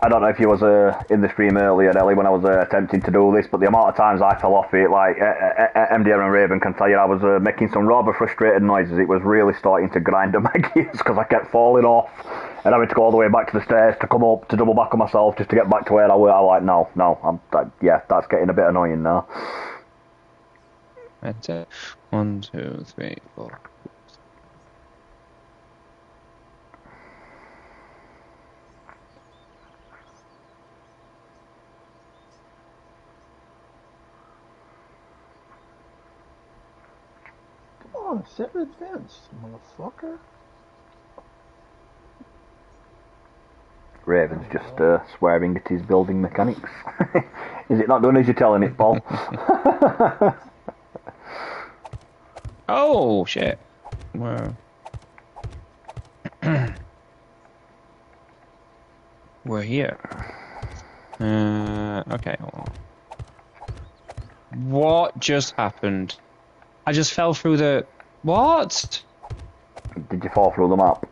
I don't know if you was in the stream earlier, Ellie, when I was attempting to do this, but the amount of times I fell off it, like, MDR and Raven can tell you I was making some rather frustrated noises. It was really starting to grind at my gears because I kept falling off and having to go all the way back to the stairs to come up, to double back on myself just to get back to where I were. I'm like, no, yeah, that's getting a bit annoying now. That's it. 1, 2, 3, 4. on, set advanced, motherfucker. Raven's just swearing at his building mechanics. Is it not done as you're telling it, Paul? Oh, shit. Wow. We're here. Okay. What just happened? I just fell through the... What? Did you fall through the map?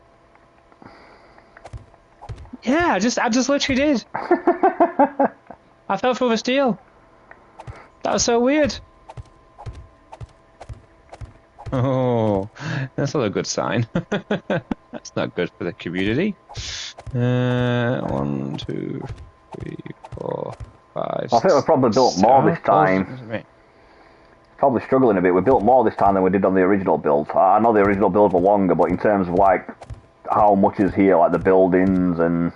Yeah, I just literally did. I fell through the steel. That was so weird. Oh, that's not a good sign. That's not good for the community. 1, 2, 3, 4, 5. I think we've probably built more this time. Probably struggling a bit. We built more this time than we did on the original build. I know the original builds were longer, but in terms of like how much is here, like the buildings and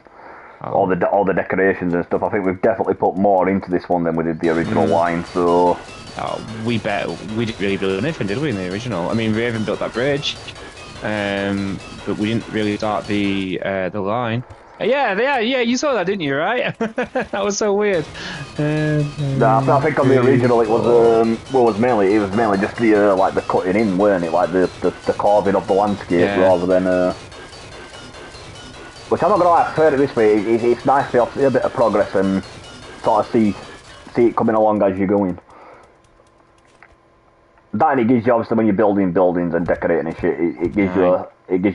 all the decorations and stuff, I think we've definitely put more into this one than we did the original line. So we didn't really build anything, did we, in the original? I mean, Raven built that bridge, but we didn't really start the line. Yeah, you saw that, didn't you? Right? That was so weird. I think on the original it was mainly just the like the cutting in, weren't it? Like the carving of the landscape rather than. Which I'm not gonna lie, I prefer it this way. It's nice to see a bit of progress and sort of see it coming along as you're going. That, and it gives you, obviously, when you're building buildings and decorating and shit, it gives you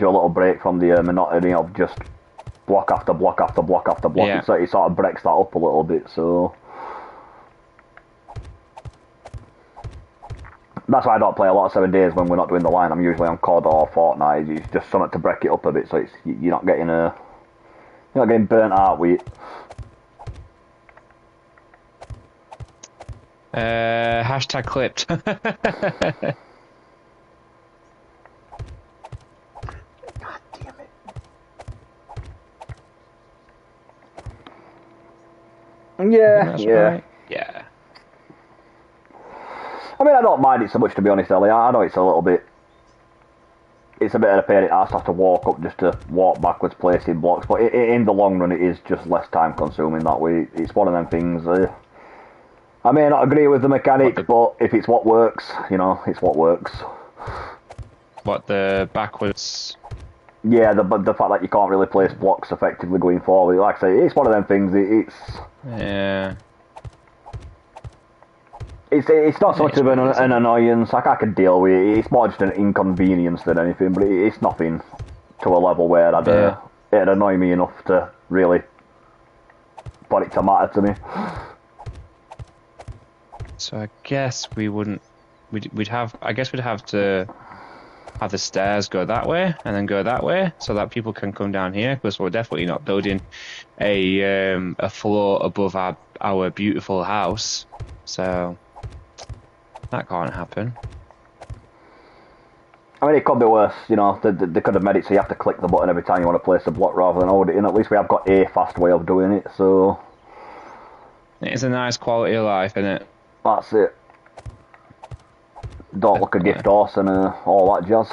a little break from the monotony of just block after block after block after block. Yeah. So it sort of breaks that up a little bit. So that's why I don't play a lot of 7 days when we're not doing the line. I'm usually on COD or Fortnite. It's just something to break it up a bit, so you're not getting burnt out with it. Hashtag clipped. God damn it. Yeah. Yeah. I mean, I don't mind it so much, to be honest, Ellie. I know it's a bit of a pain in the ass to have to walk up just to walk backwards placing blocks, but in the long run it is just less time consuming that way. It's one of them things. I may not agree with the mechanic, but if it's what works, it's what works. What, the backwards? Yeah, the fact that you can't really place blocks effectively going forward. Like I say, it's one of them things. Yeah. It's not so much of an annoyance. Like, I can deal with it. It's more just an inconvenience than anything, but it's nothing to a level where it'd annoy me enough to really for it to matter to me. So I guess we'd have to have the stairs go that way and then go that way so that people can come down here, because we're definitely not building a floor above our beautiful house. So that can't happen. I mean, it could be worse, they could have made it so you have to click the button every time you want to place a block rather than hold it in. At least we have got a fast way of doing it, so... It's a nice quality of life, isn't it? That's it. Don't look a gift horse and all that jazz.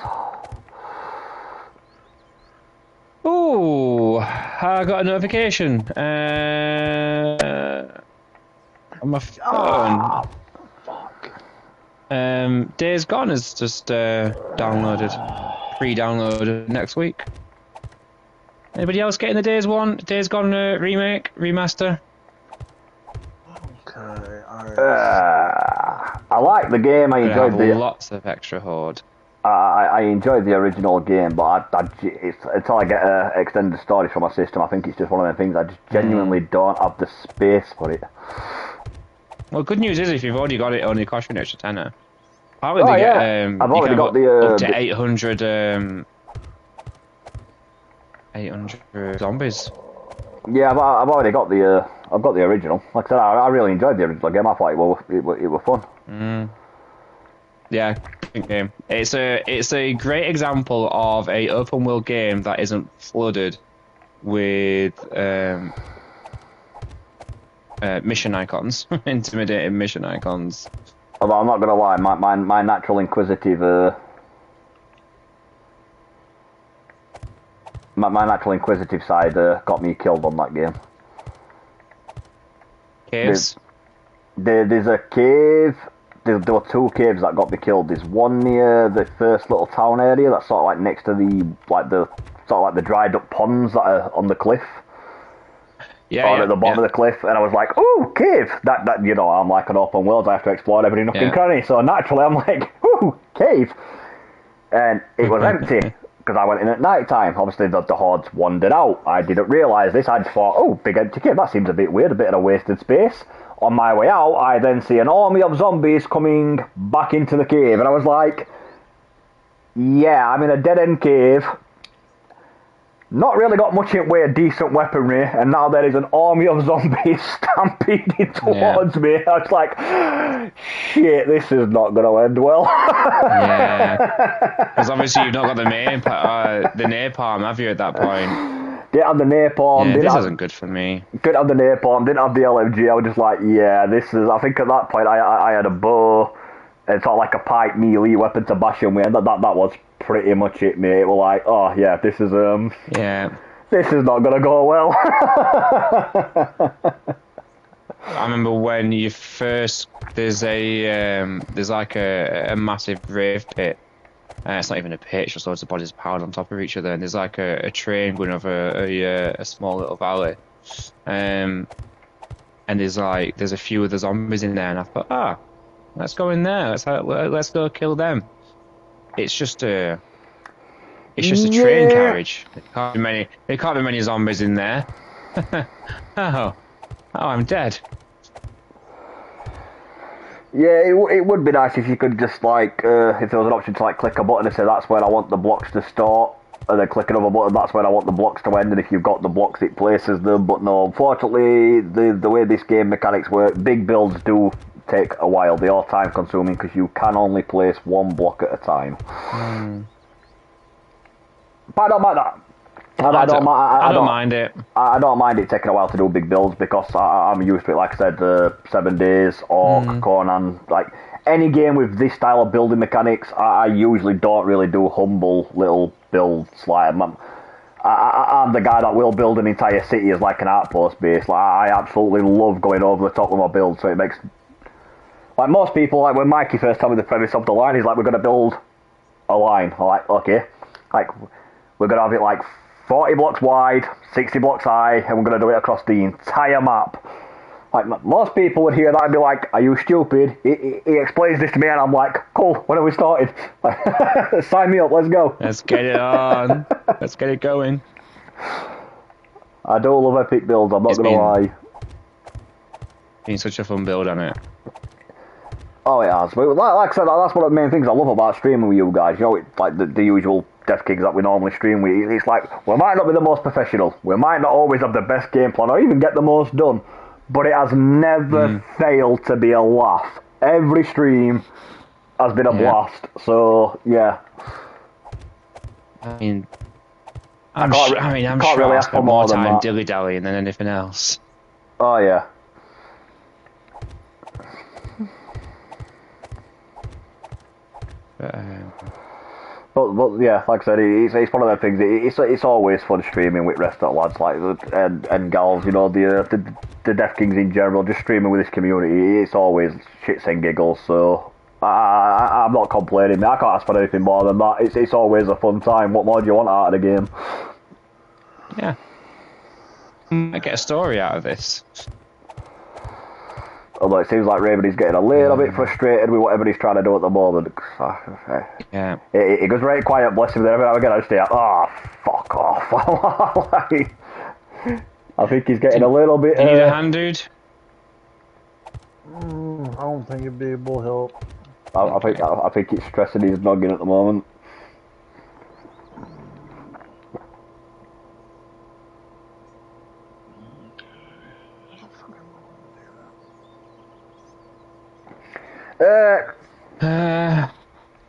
Ooh, I got a notification on my phone. Days Gone is just pre-downloaded next week. Anybody else getting the Days Gone remake, remaster? Okay, alright. I like the game. I enjoyed lots of extra horde. I enjoyed the original game, but until I get extended storage for my system, I think it's just one of them things. I just genuinely don't have the space for it. Well, good news is if you've already got it, it only costs you an extra tenner. I've already got up to 800 zombies. Yeah, I've already got the original. Like I said, I really enjoyed the original game. I thought it was fun. Yeah, good game. It's a great example of a open world game that isn't flooded with mission icons, intimidating mission icons. Although I'm not gonna lie, my natural inquisitive my natural inquisitive side got me killed on that game. Caves? There's a cave. There were 2 caves that got me killed. There's one near the first little town area that's sort of like next to the dried up ponds that are on the cliff. At the bottom of the cliff, and I was like, "Ooh, cave!" That I'm like an open world. I have to explore every nook and cranny. So naturally, I'm like, "Ooh, cave!" And it was empty because I went in at night time. Obviously, the hordes wandered out. I didn't realise this. I just thought, "Oh, big empty cave. That seems a bit weird. A bit of a wasted space." On my way out, I then see an army of zombies coming back into the cave, and I was like, "Yeah, I'm in a dead end cave. Not really got much in way of decent weaponry, and now there is an army of zombies stampeding towards me." I was like, "Shit, this is not going to end well." Yeah, because obviously you've not got the napalm, have you, at that point? Didn't have the napalm. Yeah, this isn't good for me. Didn't have the napalm, didn't have the LMG. I was just like, yeah, this is... I think at that point I had a bow and sort of like a pipe melee weapon to bash him with, and that was pretty much it, mate. It was like, oh, yeah, this is... This is not going to go well. I remember when you first... There's like a massive rave pit. It's not even a pit, it's just loads of bodies piled on top of each other, and there's like a train going over a small little valley. And there's a few of the zombies in there, and I thought, let's go in there, let's go kill them. It's just a train carriage. There can't be many zombies in there. Oh, I'm dead. Yeah, it would be nice if you could just if there was an option to click a button and say that's where I want the blocks to start, and then click another button, that's where I want the blocks to end, and if you've got the blocks it places them. But no, unfortunately, the way this game mechanics work, big builds do take a while. They are time consuming because you can only place 1 block at a time. But I don't mind that. I don't mind it. I don't mind it taking a while to do big builds because I'm used to it. Like I said, 7 Days, Orc, Conan, any game with this style of building mechanics, I usually don't really do humble little builds. I'm the guy that will build an entire city as an outpost base. I absolutely love going over the top with my build. So it makes most people, when Mikey first told me the premise of the line, he's like, we're going to build a line. I'm like, okay, we're going to have it 40 blocks wide, 60 blocks high, and we're going to do it across the entire map. Most people would hear that and be like, are you stupid? He explains this to me and I'm like, cool, when are we started? Sign me up, let's go. Let's get it on. Let's get it going. I do love epic builds, I'm not going to lie. Been such a fun build on it. Oh, it has. But like I said, that's one of the main things I love about streaming with you guys. You know, it's the usual Death Kings that we normally stream with. It's we might not be the most professional. We might not always have the best game plan or even get the most done. But it has never failed to be a laugh. Every stream has been a blast. So, yeah. I mean, I'm sure really I spent more time dilly-dallying than anything else. Oh, yeah. But yeah, like I said, it's one of them things. It's always fun streaming with rest of lads and gals. You know, the Death Kings in general. Just streaming with this community, it's always shits and giggles. So I'm not complaining. I can't ask for anything more than that. It's always a fun time. What more do you want out of the game? Yeah, I get a story out of this. Although it seems like Raven is getting a little bit frustrated with whatever he's trying to do at the moment. Yeah. It goes very quiet, bless him, then every now and again I just say, fuck off. I think he's getting a little bit... Do you need a hand, dude? I don't think it'd be able to help. I think it's stressing his noggin at the moment.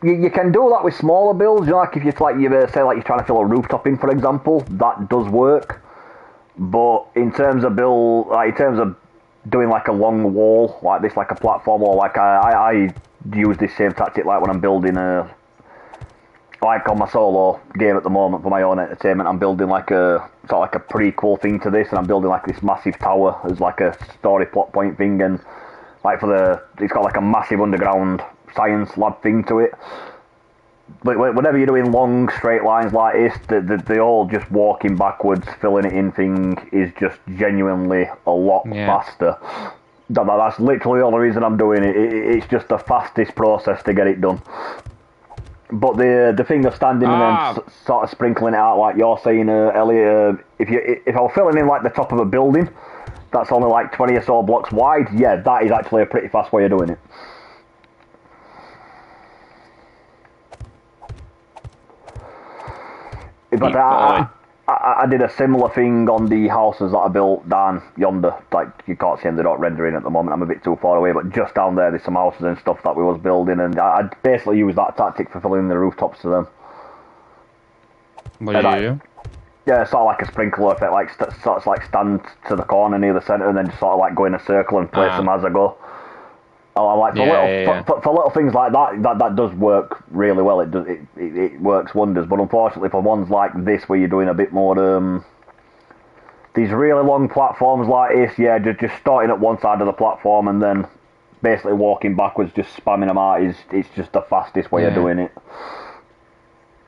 You can do that with smaller builds, you know, if you say you're trying to fill a rooftop in, for example, that does work. But in terms of doing a long wall like this, like a platform, or I use this same tactic when I'm building a like on my solo game at the moment for my own entertainment, I'm building like a sort of like a prequel thing to this, and I'm building like this massive tower as like a story plot point thing, and like it's got like a massive underground science lab thing to it. But whenever you're doing long straight lines like this, the all just walking backwards, filling it in thing is just genuinely a lot faster. That's literally the only reason I'm doing it. It's just the fastest process to get it done. But the thing of standing and then sort of sprinkling it out like you're saying, Elliot, if I was filling in like the top of a building, that's only like 20 or so blocks wide, yeah, that is actually a pretty fast way of doing it. But I did a similar thing on the houses that I built down yonder. Like, you can't see them, they're not rendering at the moment, I'm a bit too far away, but just down there there's some houses and stuff that we was building, and I basically used that tactic for filling in the rooftops to them. What do you do? Yeah, sort of like a sprinkler effect, like sort of like stand to the corner near the centre and then just sort of like go in a circle and place them as I go. Like for little things like that does work really well. It works wonders. But unfortunately, for ones like this where you're doing a bit more these really long platforms like this, yeah, just starting at one side of the platform and then basically walking backwards, just spamming them out it's just the fastest way of doing it.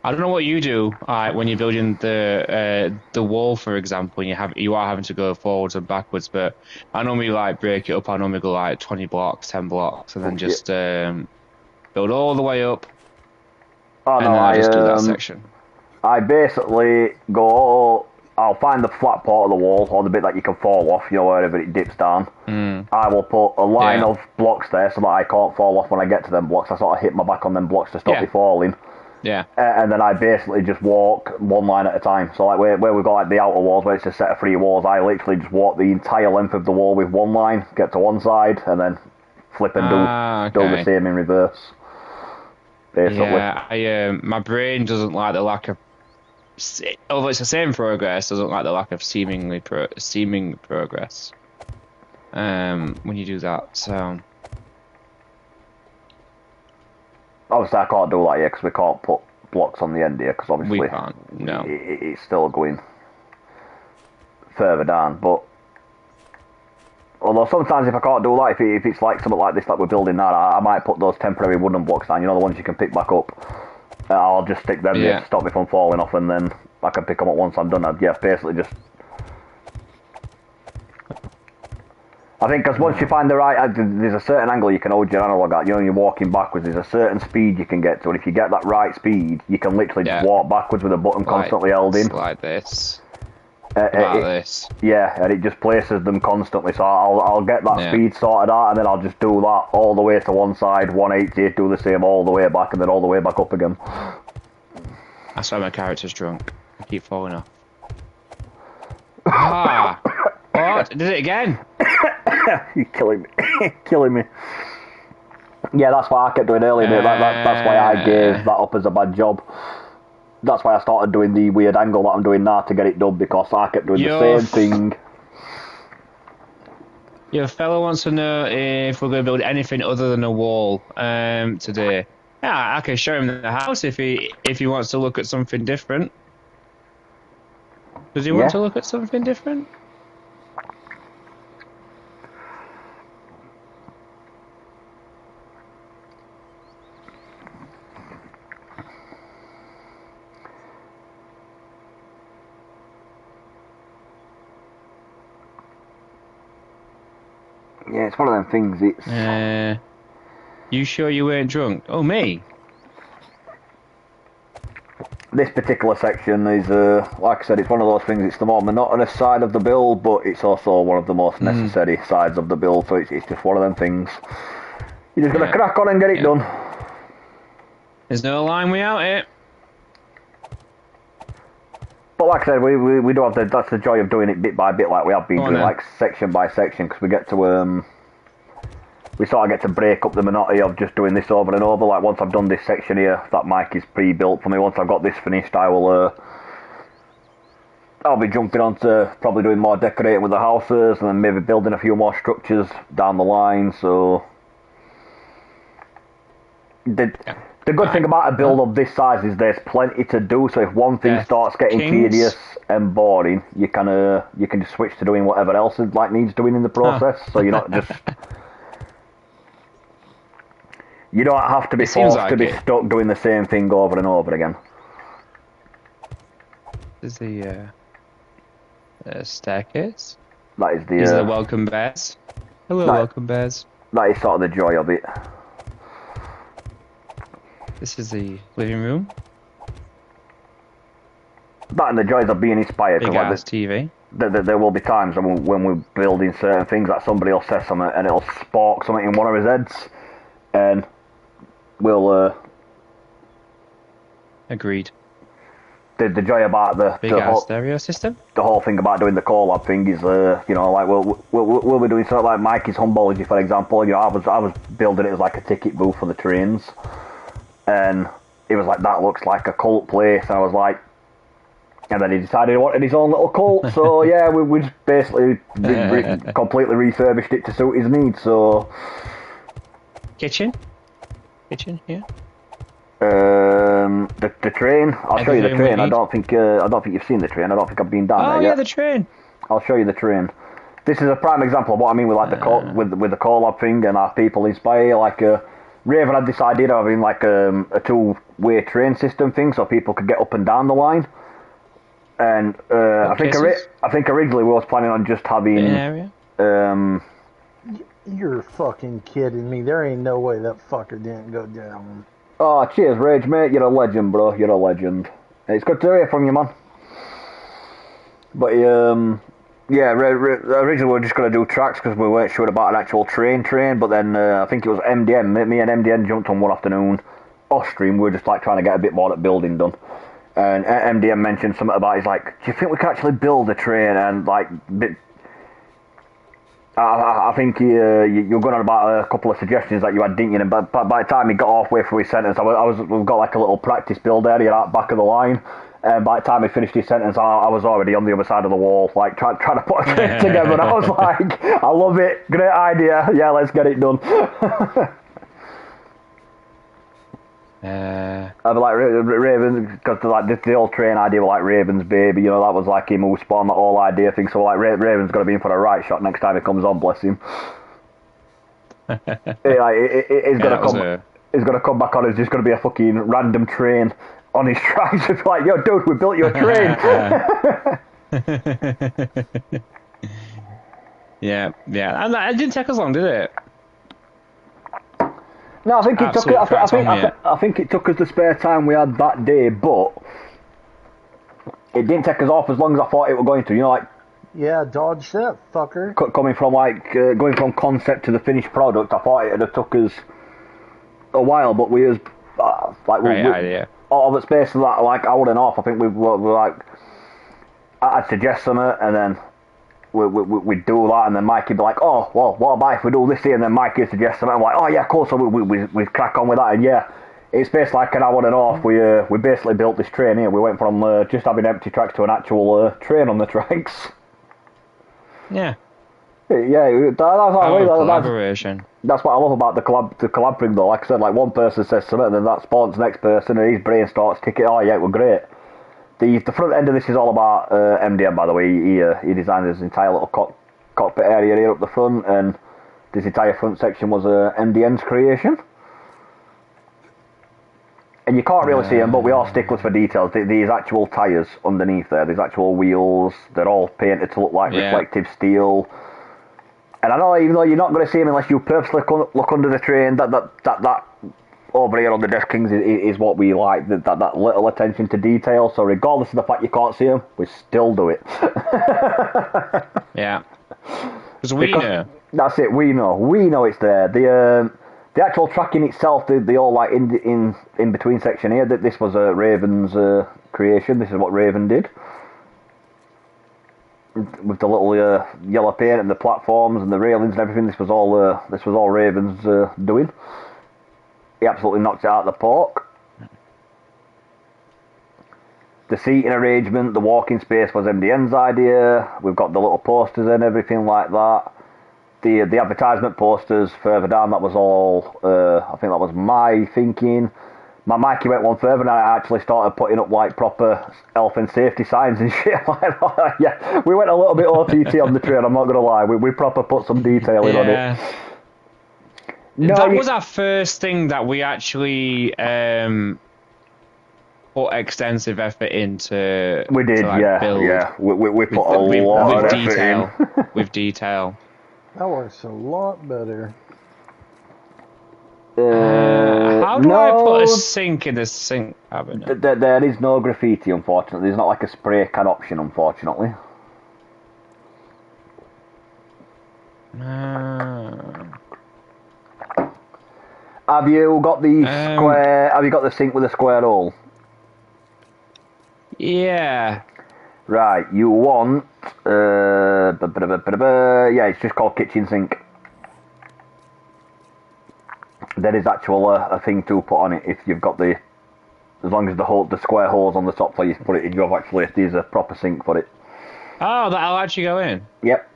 I don't know what you do when you're building the wall, for example, and you are having to go forwards and backwards. But I normally like break it up. I normally go like 20 blocks, 10 blocks, and then just build all the way up. Oh, and then I just do that section. I basically go. I'll find the flat part of the wall or the bit that you can fall off, you know, wherever it dips down. I will put a line of blocks there so that I can't fall off when I get to them blocks. I sort of hit my back on them blocks to stop me falling. Yeah. And then I basically just walk one line at a time. So like where we've got like the outer walls, where it's a set of 3 walls, I literally just walk the entire length of the wall with one line, get to one side, and then flip and do the same in reverse. Basically. Yeah, my brain doesn't like the lack of, although it's the same progress, doesn't like the lack of seeming progress. When you do that, so. Obviously, I can't do that here because we can't put blocks on the end here because obviously we can't. No, it's still going further down. But although sometimes if I can't do that, if it's like something like this that we're building now, I might put those temporary wooden blocks down. You know, the ones you can pick back up. I'll just stick them there to stop me from falling off, and then I can pick them up once I'm done. Basically just. I think because once you find the right, there's a certain angle you can hold your analog at. You know, you're walking backwards. There's a certain speed you can get to, and if you get that right speed, you can literally just walk backwards with a button constantly held in. Like this. Like this. Yeah, and it just places them constantly. So I'll get that speed sorted out, and then I'll just do that all the way to one side, 180, do the same all the way back, and then all the way back up again. That's why my character's drunk. I keep falling off. What? Did it again? You're killing me. Killing me. Yeah, that's what I kept doing earlier. That's why I gave that up as a bad job. That's why I started doing the weird angle that I'm doing now to get it done, because I kept doing the same thing. Your fellow wants to know if we're going to build anything other than a wall today. Yeah, I can show him the house if he wants to look at something different. Does he want to look at something different? Yeah, it's one of them things, it's... You sure you weren't drunk? Oh, me? This particular section is, like I said, it's one of those things, it's the more monotonous side of the build, but it's also one of the most necessary sides of the build, so it's just one of them things. You're just going to crack on and get it done. There's no line without it. But like I said, we do have that's the joy of doing it bit by bit, like we have been doing, like section by section, because we get to we sort of get to break up the monotony of just doing this over and over. Like once I've done this section here, that mic is pre-built for me. Once I've got this finished, I'll be jumping on to probably doing more decorating with the houses, and then maybe building a few more structures down the line. So The good thing about a build of this size is there's plenty to do. So if one thing starts getting tedious and boring, you can just switch to doing whatever else needs doing in the process. So you're not just you don't have to be forced to be stuck doing the same thing over and over again. This is the staircase. That is These are the welcome bears. Hello, welcome bears. That is sort of the joy of it. This is the living room. That and the joys of being inspired. Big ass TV. There will be times when we're building certain things that somebody will say something and it'll spark something in one of his heads, and we'll. Agreed. The joy about the whole stereo system. The whole thing about doing the collab thing is, we'll be doing something like Mikey's Humbology, for example. I was building it as like a ticket booth for the trains, and it was like, that looks like a cult place, and I was like, and then he decided he wanted his own little cult, so yeah, we just basically completely refurbished it to suit his needs. So kitchen, yeah. The train. I'll show you the train. I don't think you've seen the train. I don't think I've been down there yet. Oh yeah, the train. I'll show you the train. This is a prime example of what I mean with like with the collab thing and our people inspire. Like Raven had this idea of having like a two-way train system thing, so people could get up and down the line. And I think originally we was planning on just having area. You're fucking kidding me. There ain't no way that fucker didn't go down. Oh, cheers, Rage, mate. You're a legend, bro. You're a legend. It's good to hear from you, man. But, yeah, originally we were just going to do tracks because we weren't sure about an actual train, but then I think it was MDM. Me and MDM jumped on one afternoon off stream. We were just, like, trying to get a bit more at building done. And MDM mentioned something about, he's like, do you think we can actually build a train? And, like, I think you're going on about a couple of suggestions that you had, didn't you? And by the time he got halfway through his sentence, we've got like a little practice build area at the back of the line. And by the time he finished his sentence, I was already on the other side of the wall, like trying to put a train together. And I was like, I love it, great idea. Yeah, let's get it done. I'd be like Raven, because like the old train idea was like Raven's baby, you know, that was like him who spawned that whole idea thing. So like Raven's got to be in for a right shot next time he comes on, bless him. He's gonna come back on. It's just gonna be a fucking random train on his tracks. It's like, yo, dude, we built you a train. Yeah, and it didn't take us long, did it? No, I think it took. I think it took us the spare time we had that day, but it didn't take us off as long as I thought it was going to. You know, like yeah, dodge that fucker. Coming from like going from concept to the finished product, I thought it'd have took us a while, but we was like great idea. Out of the space of that like hour and a half, I think we were like I'd suggest something, and then we'd do that, and then Mikey'd be like, oh, well, what about if we do this here? And then Mikey would suggest something. I'm like, oh yeah, cool. So we crack on with that, and yeah, it's basically like an hour and a half. We basically built this train here. We went from just having empty tracks to an actual train on the tracks. Yeah. Yeah, collaboration. That's what I love about the collab thing, though. Like I said, like one person says something, and then that spawns the next person, and his brain starts ticking. Oh yeah, we're great. The front end of this is all about MDM, by the way. He designed this entire little cockpit area here up the front, and this entire front section was MDM's creation. And you can't really see them, but we are sticklers for details. These actual tyres underneath there, these actual wheels, they're all painted to look like reflective steel. And I know, even though you're not going to see them unless you purposely look under the train, that over here on the Death Kings is what we like, that little attention to detail. So regardless of the fact you can't see them, we still do it. Yeah. Because we know. That's it, we know it's there. The actual tracking itself, the all like in between section here, that this was Raven's creation. This is what Raven did. With the little yellow paint and the platforms and the railings and everything, this was all Raven's doing. He absolutely knocked it out of the park. The seating arrangement, the walking space was MDN's idea. We've got the little posters and everything like that. the advertisement posters further down, that was all, I think that was my thinking. My Mikey went one further and I actually started putting up like proper health and safety signs and shit like that. Yeah, we went a little bit OTT on the train, I'm not going to lie. We proper put some detail in on it. No, that was our first thing that we actually put extensive effort into. We did, build. yeah. We put a lot of effort in. With detail. That works a lot better. How do I put a sink in the sink cabinet? There is no graffiti, unfortunately. There's not like a spray can option, unfortunately. Have you got the square? Have you got the sink with a square hole? Yeah. Right. You want? Yeah, it's just called kitchen sink. There is actual a thing to put on it if you've got as long as the square holes on the top for you to put it in, you have actually, there's a proper sink for it. Oh, that'll actually go in? Yep.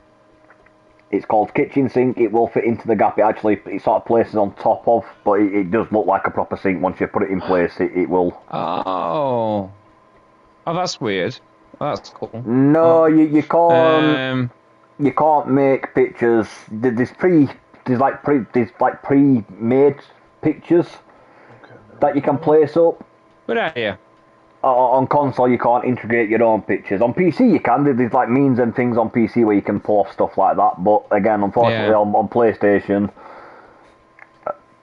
It's called kitchen sink. It will fit into the gap. It sort of places on top of, but it does look like a proper sink. Once you put it in place, it will. Oh, that's weird. That's cool. No, you can't. You can't make pictures. There's pre-made pictures that you can place up. Good idea. On console, you can't integrate your own pictures. On PC, you can. There's like means and things on PC where you can post stuff like that. But again, unfortunately, on PlayStation,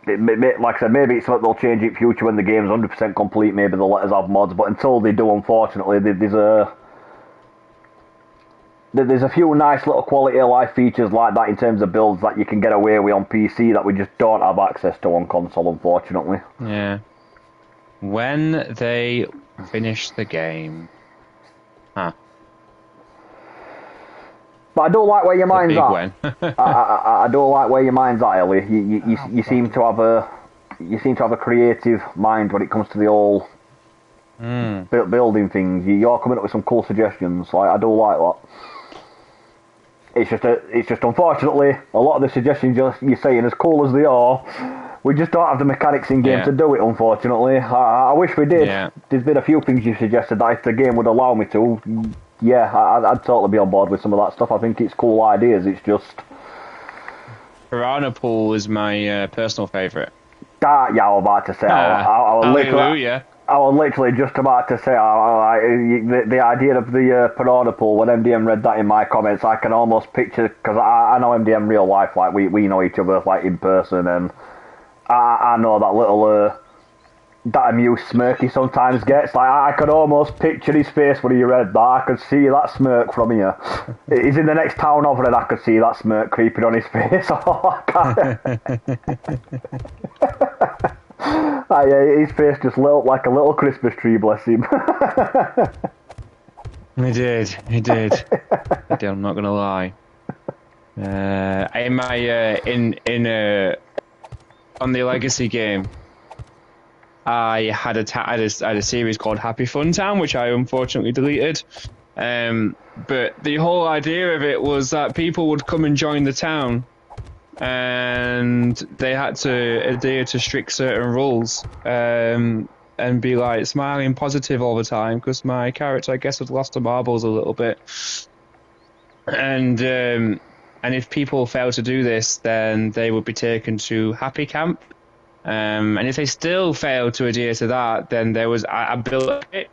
like I said, maybe it's something they'll change in future when the game's 100% complete. Maybe they'll let us have mods. But until they do, unfortunately, there's a few nice little quality of life features like that in terms of builds that you can get away with on PC that we just don't have access to on console, unfortunately. Yeah. When they finish the game. Huh. But I don't like where your mind's at. I don't like where your mind's at, Ellie. You seem to have a creative mind when it comes to the whole building things. You're coming up with some cool suggestions. I don't like that. It's just unfortunately a lot of the suggestions you're saying, as cool as they are, we just don't have the mechanics in game to do it. Unfortunately, I wish we did. Yeah. There's been a few things you suggested that if the game would allow me to, I'd totally be on board with some of that stuff. I think it's cool ideas. It's just Piranha Pool is my personal favourite. Yeah, I was about to say. I was literally just about to say, the idea of the Piranha Pool, when MDM read that in my comments, I can almost picture, because I know MDM real life, like we know each other like in person, and I know that little, that amused smirk he sometimes gets. Like, I could almost picture his face when he read that. I could see that smirk from here. He's in the next town over and I could see that smirk creeping on his face. His face just lit up like a little Christmas tree, bless him. He did. I'm not gonna lie. On the Legacy game, I had a series called Happy Fun Town, which I unfortunately deleted. But the whole idea of it was that people would come and join the town, and they had to adhere to strict certain rules, and be like smiling positive all the time, because my character, I guess, had lost the marbles a little bit. And if people failed to do this, then they would be taken to Happy Camp. And if they still failed to adhere to that, then I built it.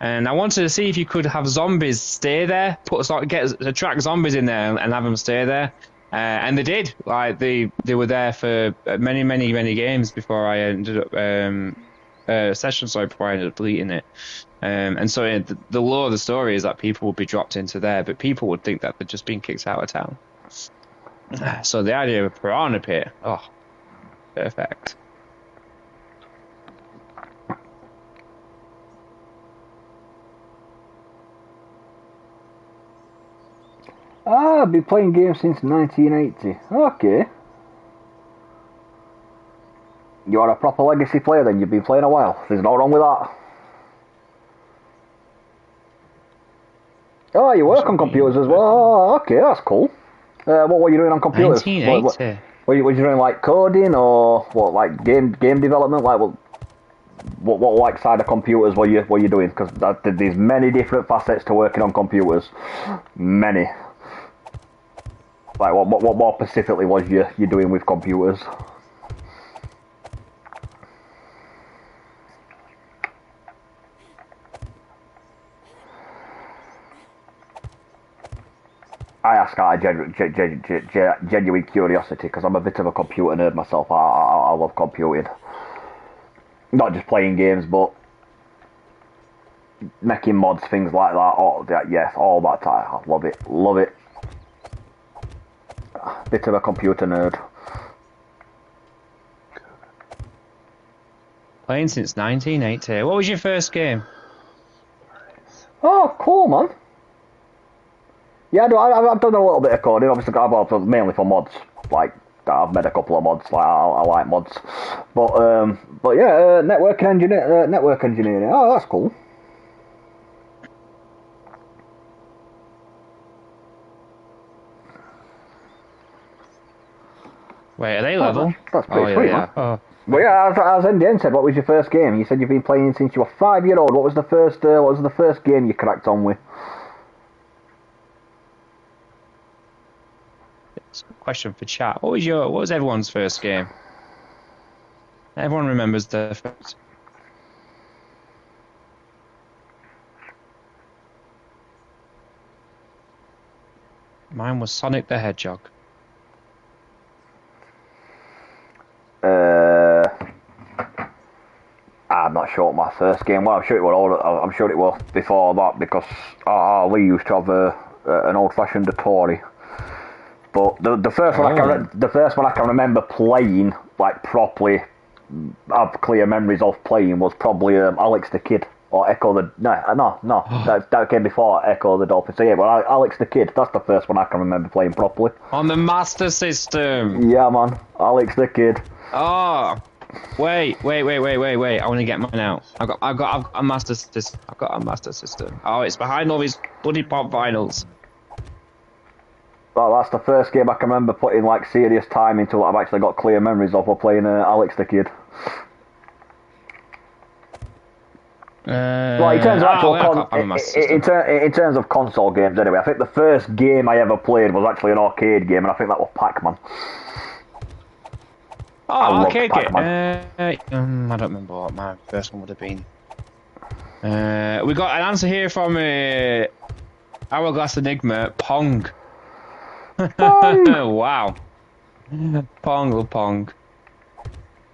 And I wanted to see if you could have zombies stay there, attract zombies in there and have them stay there. And they did. Like they were there for many, many, many games before I ended up before I ended up deleting it. And so the lore of the story is that people would be dropped into there, but people would think that they'd just been kicked out of town. So the idea of a piranha pit, perfect. I've been playing games since 1980. Okay. You're a proper Legacy player then, you've been playing a while. There's no wrong with that. Oh, you work on computers as well. Oh, okay, that's cool. What were you doing on computers? 1980. Were you doing like coding or what, like game development? Like what like side of computers were you doing? Because there's many different facets to working on computers. Many. Like what more specifically was you doing with computers? I ask out of genuine curiosity because I'm a bit of a computer nerd myself. I love computing. Not just playing games, but making mods, things like that. All that. I love it. Love it. Bit of a computer nerd. Playing since 1980. What was your first game? Oh, cool, man. Yeah, I've done a little bit of coding. Obviously, mainly for mods. Like, I've made a couple of mods. Like, I like mods. But yeah, network engineering. Oh, that's cool. Wait, are they level? That's pretty sweet, man. Oh. Well, yeah, as NDN said, what was your first game? You said you've been playing since you were 5-year-old. What was the first game you cracked on with? Question for chat. What was everyone's first game? Everyone remembers their first. Mine was Sonic the Hedgehog. I'm not sure what my first game. Well, I'm sure it was before that because we used to have an old-fashioned Atari. But the first one I can remember playing, like properly, have clear memories of playing was probably Alex the Kid or Echo the that came before Echo the Dolphin. So yeah, but Alex the Kid, that's the first one I can remember playing properly. On the Master System. Yeah, man, Alex the Kid. Oh, wait! I want to get mine out. I've got a Master System. I've got a Master System. Oh, it's behind all these bloody pop vinyls. Well, that's the first game I can remember putting like serious time into. What I've actually got clear memories of playing Alex the Kid. Well, in terms of in terms of console games, anyway, I think the first game I ever played was actually an arcade game, and I think that was Pac-Man. Oh, arcade game. I don't remember what my first one would have been. We got an answer here from Hourglass Enigma. Pong. Wow. Pong.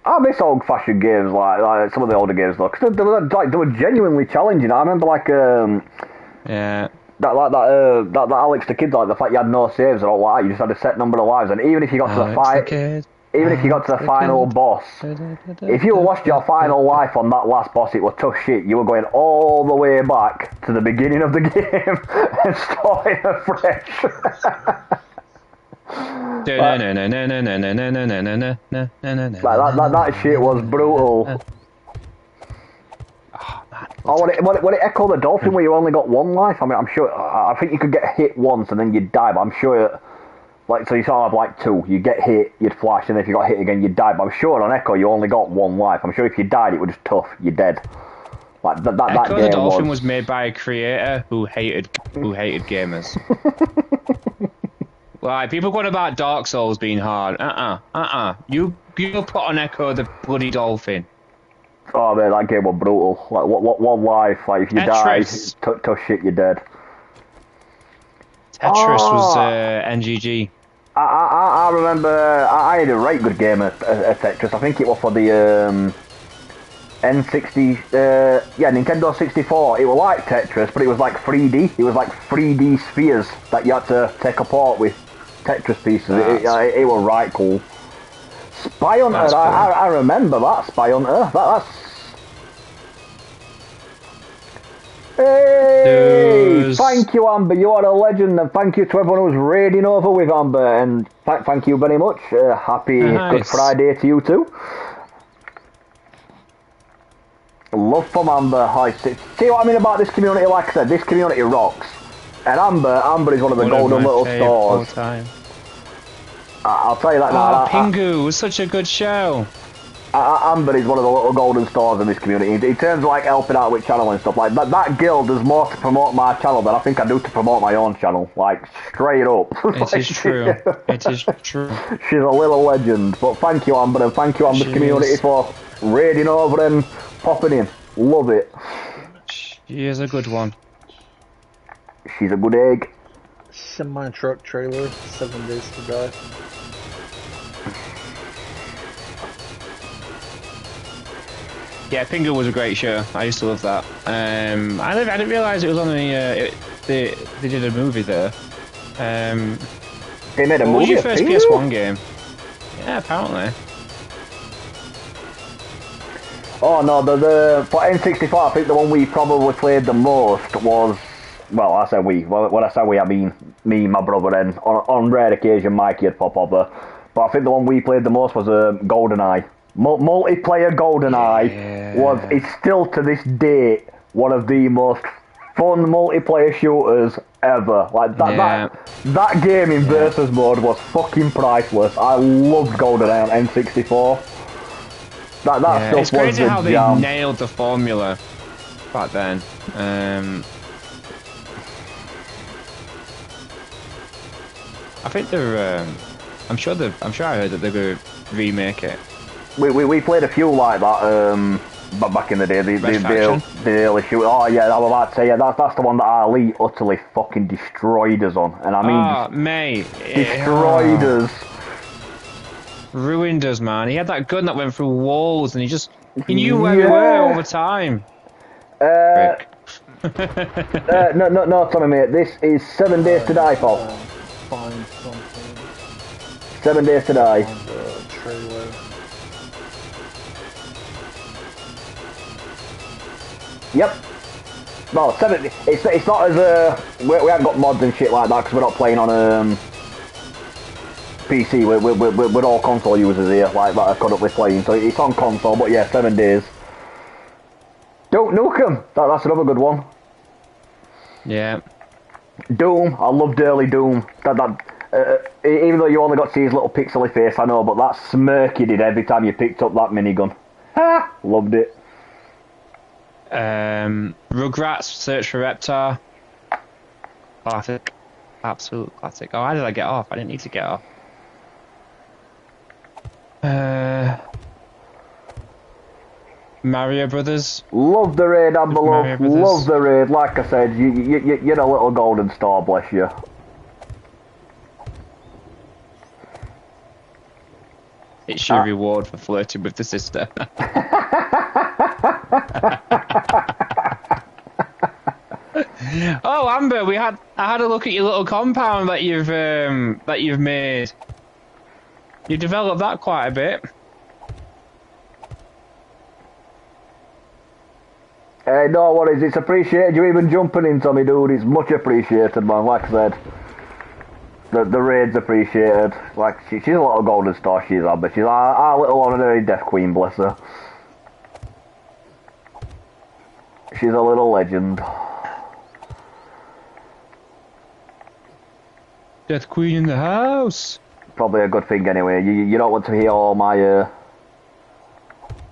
I miss old-fashioned games like some of the older games though, because they were genuinely challenging. I remember yeah. That Alex the Kid, like the fact you had no saves or all that, you just had a set number of lives, and even if you got to the fight, even if you got to the final boss, if you lost your final life on that last boss, it was tough shit. You were going all the way back to the beginning of the game and starting afresh. That shit was brutal. When it Echo the Dolphin where you only got one life? I mean, I think you could get hit once and then you'd die, but I'm sure, so you sort of have like two. You'd get hit, you'd flash, and if you got hit again, you'd die. But I'm sure on Echo you only got one life. I'm sure if you died, it was just tough. You're dead. Like that Echo game the Dolphin was made by a creator who hated gamers. Like, people going about Dark Souls being hard. You put on Echo the bloody Dolphin. Oh man, that game was brutal. Like one life, like if you die, tough shit, you're dead. Tetris was NGG. I remember I had a right good game at Tetris. I think it was for the Nintendo 64. It was like Tetris, but it was like 3D. It was like 3D spheres that you had to take apart with Tetris pieces. It was right cool. Spy Hunter, cool. I remember that Spy Hunter. That's Hey! Thank you, Amber. You are a legend, and thank you to everyone who's raiding over with Amber. And thank you very much. Happy Good Friday to you too. Love from Amber. See what I mean about this community? Like I said, this community rocks. And Amber is one of the golden little stars. I'll tell you that now. now. Pingu was such a good show. Amber is one of the little golden stars in this community. In terms of like helping out with channel and stuff like that, that girl does more to promote my channel than I think I do to promote my own channel. Like straight up. It is true. It is true. She's a little legend. But thank you, Amber, and thank you, Amber's community, for raiding over and popping in. Love it. She is a good one. She's a good egg. Semi-truck trailer, 7 Days to Die. Yeah, Pingu was a great show. I used to love that. I didn't realise it was on the. They did a movie there. They made a movie. What was your first PS1 game? Yeah, apparently. Oh no, for N64, I think the one we probably played the most was, well, I say we. When I say we, I mean me, my brother, and on rare occasion Mikey would pop over. But I think the one we played the most was GoldenEye. Multiplayer GoldenEye is still to this day one of the most fun multiplayer shooters ever. Like that game in versus mode was fucking priceless. I loved GoldenEye on N64. That stuff it's crazy was how the jam. they nailed the formula back then. I think they're. I'm sure I heard that they're going to remake it. We played a few like that back in the day. The early shoot. Oh yeah, I was about to say, yeah, that's the one that Ali utterly fucking destroyed us on, and I mean, mate, destroyed us. Ruined us, man. He had that gun that went through walls, and he knew where we were all the time. No, Tommy, mate. This is 7 Days to Die, pal. Find something. 7 Days to Die. The trailer. Yep. No, 7. It's not as we haven't got mods and shit like that because we're not playing on PC. We're all console users here, like that are currently playing. So it's on console, but yeah, 7 days. Don't Nukem. That's another good one. Yeah. Doom. I loved early Doom. Even though you only got to see his little pixely face, I know, but that smirk you did every time you picked up that minigun. Ha! Loved it. Rugrats, Search for Reptar. Classic. Absolute classic. Oh, how did I get off? I didn't need to get off. Mario Brothers. Love the raid, Amber Love. Love the raid. Like I said, you're a little golden star, bless you. It's your reward for flirting with the sister. Oh, Amber, I had a look at your little compound that you've made. You developed that quite a bit. Hey, no worries, it's appreciated you even jumping in, Tommy, dude. It's much appreciated, man. Like I said, the raid's appreciated. Like she's a little golden star, she's Amber. She's our little honorary death queen, bless her. She's a little legend. Death Queen in the house. Probably a good thing anyway. You don't want to hear all my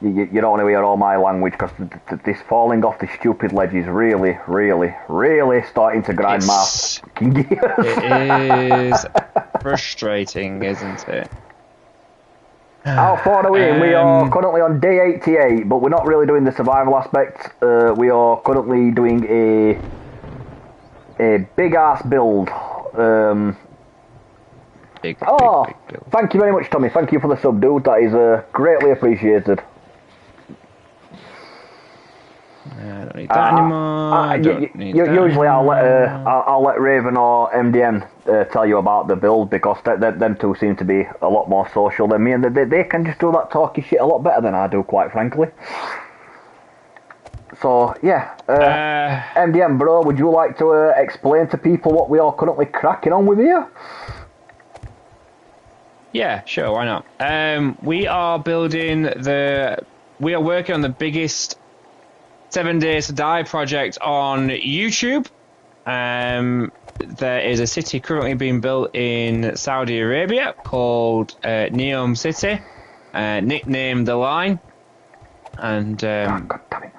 you don't want to hear all my language because this falling off the stupid ledge is really, really, really starting to grind my fucking gears. It is frustrating, isn't it? How far are we in? We are currently on day 88, but we're not really doing the survival aspect. We are currently doing a big ass build. Big build. Thank you very much, Tommy. Thank you for the sub, dude. That is greatly appreciated. I don't need that anymore. Usually I'll let Raven or MDM tell you about the build because them two seem to be a lot more social than me, and they can just do that talky shit a lot better than I do, quite frankly. So yeah, MDM bro, would you like to explain to people what we are currently cracking on with here? Yeah, sure, why not? We are working on the biggest 7 Days to Die project on YouTube. there is a city currently being built in Saudi Arabia called Neom City, nicknamed The Line. And God damn it.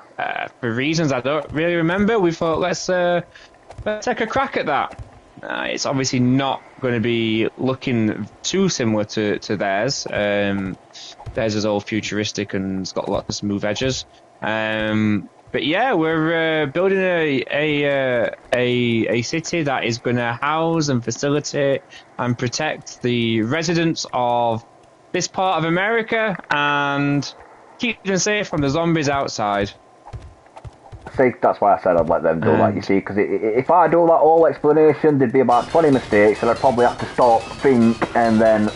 for reasons I don't really remember, we thought let's take a crack at that. It's obviously not going to be looking too similar to theirs. Theirs is all futuristic and it's got lots of smooth edges. But yeah, we're building a city that is going to house and facilitate and protect the residents of this part of America and keep them safe from the zombies outside. See, that's why I said I'd let them do that, you see, because if I do that whole explanation, there'd be about 20 mistakes, and I'd probably have to stop, think, and then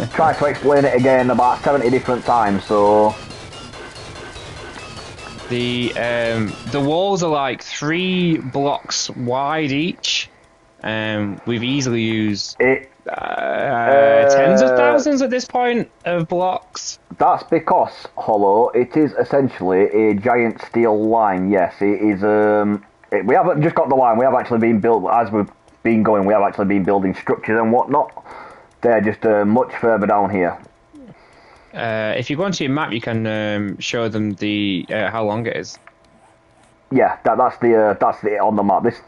try to explain it again about 70 different times, so... The walls are like 3 blocks wide each. We've easily used tens of thousands at this point of blocks. That's because, Hollow, it is essentially a giant steel line. Yes, it is. We haven't just got the line. We have actually been as we've been going. We have actually been building structures and whatnot. They're just much further down here. If you go onto your map, you can show them the how long it is. Yeah, that's the on the map. This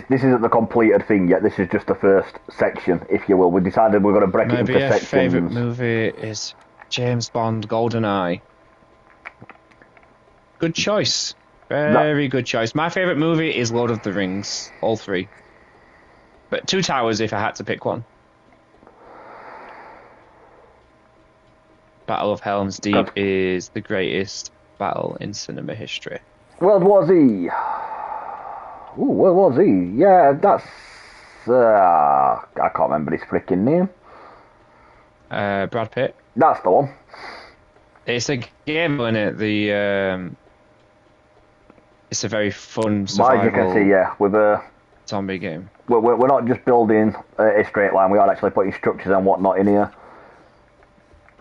isn't the completed thing yet. This is just the first section, if you will. We decided we're going to break it into sections. My favourite movie is James Bond GoldenEye. Good choice. Very good choice. My favourite movie is Lord of the Rings, all 3. But Two Towers if I had to pick one. Battle of Helm's Deep is the greatest battle in cinema history. World War Z. Ooh, World War Z. Yeah, that's... I can't remember his freaking name. Brad Pitt. That's the one. It's a game, isn't it? It's a very fun survival... As you can see, yeah, with a... zombie game. We're not just building a straight line, we are actually putting structures and whatnot in here.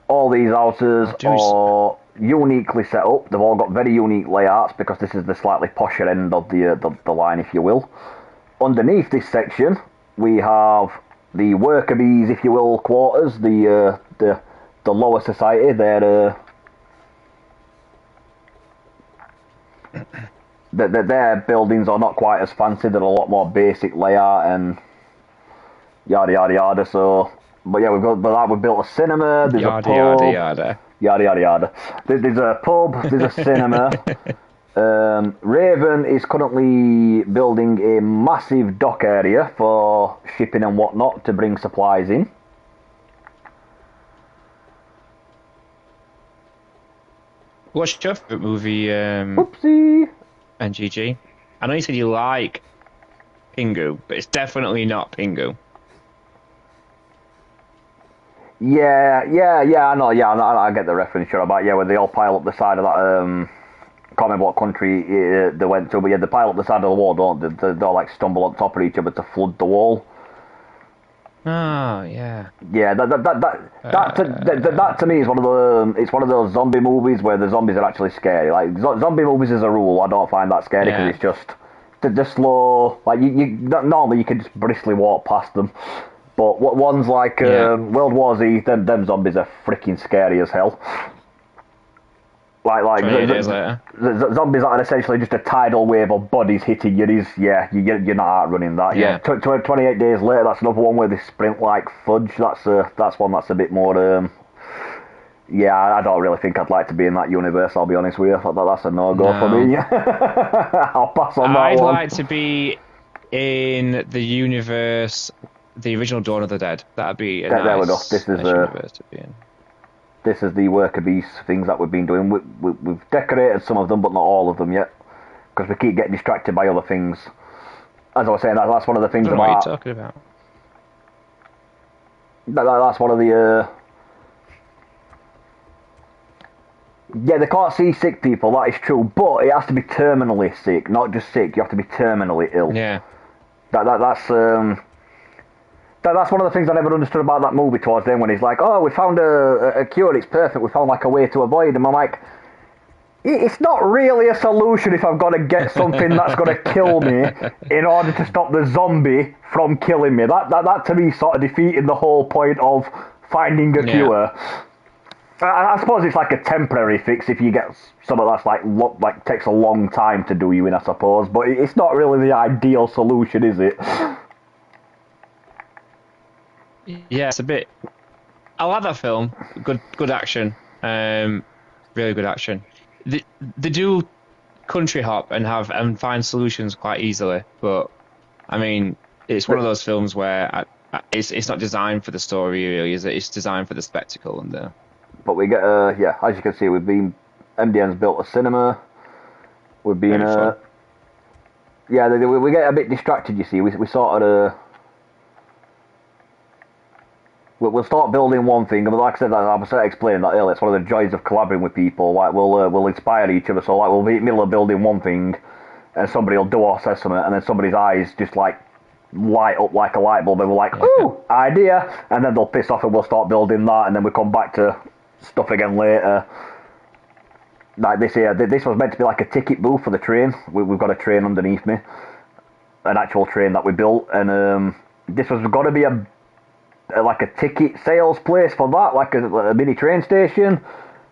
All these houses are uniquely set up. They've all got very unique layouts because this is the slightly posher end of the line, if you will. Underneath this section, we have the worker bees, if you will, quarters. The lower society. Their buildings are not quite as fancy. They're a lot more basic layout and yada yada yada. So. But yeah, we've built a cinema, there's a pub, yada yada. There's a pub, there's a cinema. Raven is currently building a massive dock area for shipping and whatnot to bring supplies in. What's your favourite movie, Whoopsie. NGG? I know you said you like Pingu, but it's definitely not Pingu. Yeah, I know, I get the reference you're about, yeah, where they all pile up the side of that, I can't remember what country they went to, but yeah, they pile up the side of the wall, don't they? They all, like, stumble on top of each other to flood the wall. Oh, yeah. Yeah, that to me is one of those zombie movies where the zombies are actually scary. Like, zombie movies as a rule, I don't find that scary because it's just, they're slow, like, normally you can just briskly walk past them. But ones like World War Z, them zombies are freaking scary as hell. Like the zombies that are essentially just a tidal wave of bodies hitting you. You're not outrunning that. Yeah. 28 days later, that's another one where they sprint like fudge. That's one that's a bit more. I don't really think I'd like to be in that universe. I'll be honest with you. That's a no-go for me. I'll pass on that one. I'd like to be in the universe. The original Dawn of the Dead. That'd be a nice, there we go. This is universe to be in. This is the worker bees things that we've been doing. We've decorated some of them, but not all of them yet, because we keep getting distracted by other things. As I was saying, that's one of the things about. What are you talking about? That's one of the. Yeah, they can't see sick people. That is true, but it has to be terminally sick, not just sick. You have to be terminally ill. Yeah. That's one of the things I never understood about that movie towards the end when he's like, oh, we found a cure, it's perfect, we found like a way to avoid them. I'm like, It's not really a solution if I've got to get something that's going to kill me in order to stop the zombie from killing me. That to me sort of defeating the whole point of finding a cure. I suppose it's like a temporary fix if you get something that's like takes a long time to do you in, I suppose. But it's not really the ideal solution, is it? Yeah, it's a bit. I like that film. Good action. Really good action. They do country hop and find solutions quite easily, but I mean, it's one of those films where it's not designed for the story, really, is it? It's designed for the spectacle and the. But we get as you can see, MDN's built a cinema. We've been we get a bit distracted. You see, we sort of we'll start building one thing, and like I said, I was explaining that earlier. It's one of the joys of collaborating with people. Like we'll inspire each other. So like we'll be in the middle of building one thing, and somebody will do or say something, and then somebody's eyes just like light up like a light bulb, and we're like, ooh, idea, and then they'll piss off, and we'll start building that, and then we come back to stuff again later. Like this here, this was meant to be like a ticket booth for the train. We've got a train underneath me, an actual train that we built, and this was got to be a ticket sales place for that, like a mini train station.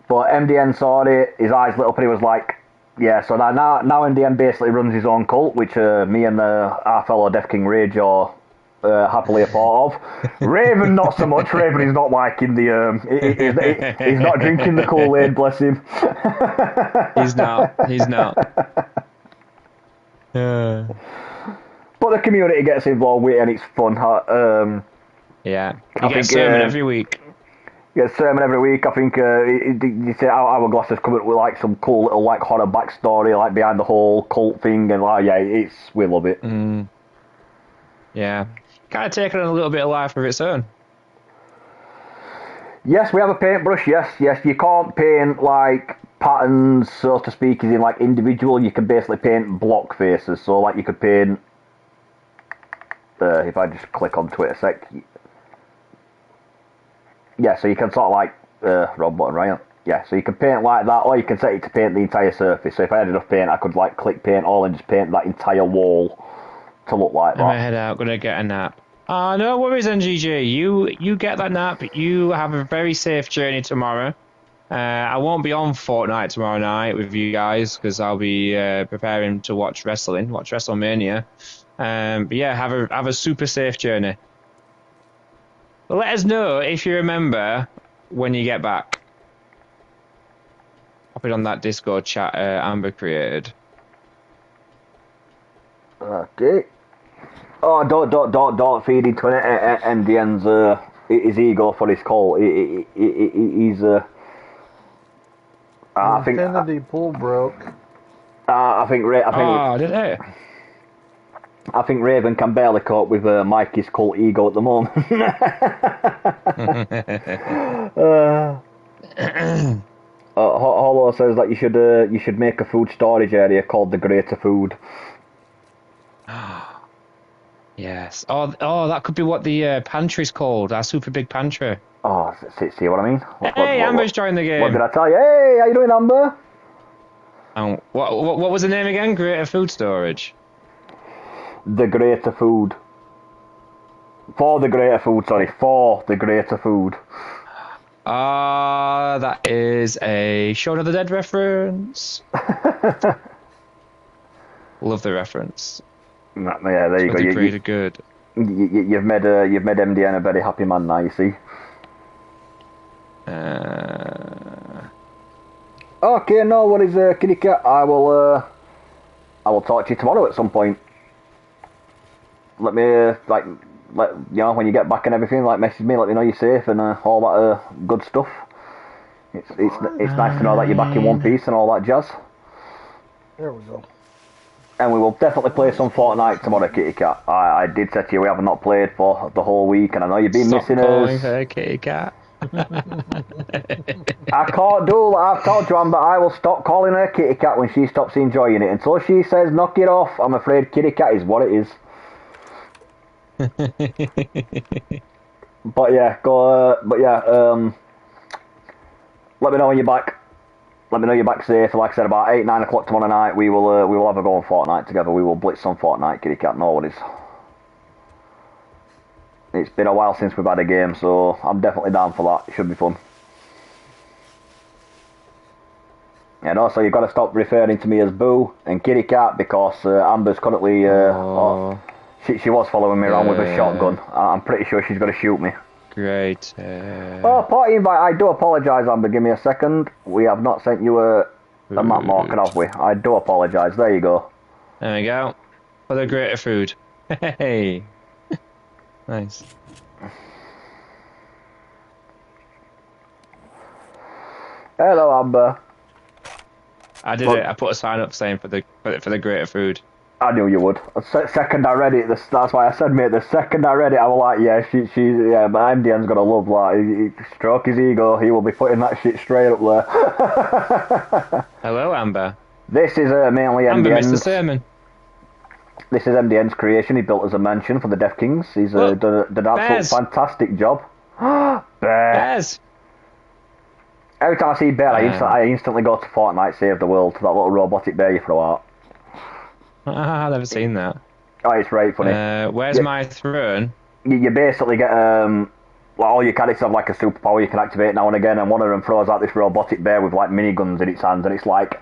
But MDN saw it, his eyes lit up, and he was like, yeah, so now MDN basically runs his own cult, which me and our fellow Def King Rage are happily a part of. Raven not so much. Raven is not liking the he's not drinking the Kool-Aid, bless him. He's not. But the community gets involved with it, and it's fun. Yeah, you get a sermon every week. You get a sermon every week. I think you say Hourglass has come up with like some cool little like horror backstory, like behind the whole cult thing, and we love it. Yeah, kind of taken on a little bit of life of its own. Yes, we have a paintbrush. Yes, you can't paint like patterns, so to speak, as in like individual. You can basically paint block faces. So like you could paint. If I just click onto it a sec. Yeah, so you can sort of like Rob button, right? Yeah, so you can paint like that, or you can set it to paint the entire surface. So if I had enough paint, I could like click paint all and just paint that entire wall to look like that. I'm gonna head out, gonna get a nap. No worries, NGG. You get that nap. You have a very safe journey tomorrow. I won't be on Fortnite tomorrow night with you guys because I'll be preparing to watch WrestleMania. But yeah, have a super safe journey. Let us know if you remember when you get back. Pop it on that Discord chat Amber created. Okay. Oh, don't feed into MDN's his ego for his call. He's I think Infinity pool broke. I think did it? I think Raven can barely cope with Mikey's cult ego at the moment. Hollow says that you should make a food storage area called the Greater Food. Yes. Oh, that could be what the pantry's called. Our super big pantry. Oh, see what I mean? Hey, Amber's joined the game. What did I tell you? Hey, how you doing, Amber? What was the name again? Greater Food Storage. The Greater Food. For the Greater Food. That is a Shaun of the Dead reference. Love the reference. Yeah, there you go. You're good. You've made MDN a very happy man now. You see. Okay, no worries, Kitty Cat. I will talk to you tomorrow at some point. Let me when you get back and everything, message me, let me know you're safe and all that good stuff. It's nice to know that you're back in one piece and all that jazz. There we go. And we will definitely play some Fortnite tomorrow, Kitty Cat. I did say to you we have not played for the whole week, and I know you've been missing us. Stop calling her Kitty Cat. I can't do like I've told you, Amber. I will stop calling her Kitty Cat when she stops enjoying it. Until she says knock it off, I'm afraid Kitty Cat is what it is. But yeah, let me know when you're back. let me know you're back safe. Like I said, about 8, 9 o'clock tomorrow night, we will have a go on Fortnite together. We will blitz on Fortnite, kitty cat, no worries. It's been a while since we've had a game, so I'm definitely down for that. It should be fun. And also, you've got to stop referring to me as Boo and kitty cat because Amber's currently. She was following me around with a shotgun. I'm pretty sure she's going to shoot me. Great. Oh, party invite. I do apologise, Amber. Give me a second. We have not sent you a map marker, have we? I do apologise. There you go. There we go. For the greater food. Hey. Nice. Hello, Amber. I did it. I put a sign up saying for the greater food. I knew you would. Second I read it, that's why I said, mate, the second I read it, I was like, yeah, yeah, but MDN's gonna love that. He stroke his ego, he will be putting that shit straight up there. Hello, Amber. This is mainly Amber MDN's. missed the sermon. This is MDN's creation. He built us a mansion for the Deaf Kings. He's done an absolute fantastic job. Bears! Every time I see Bear, I instantly go to Fortnite Save the World, that little robotic bear you throw out. I've never seen that. Oh, it's right funny. Where's my throne? You basically get like all your characters have like a superpower you can activate now and again, and one of them throws out this robotic bear with like miniguns in its hands, and it's like,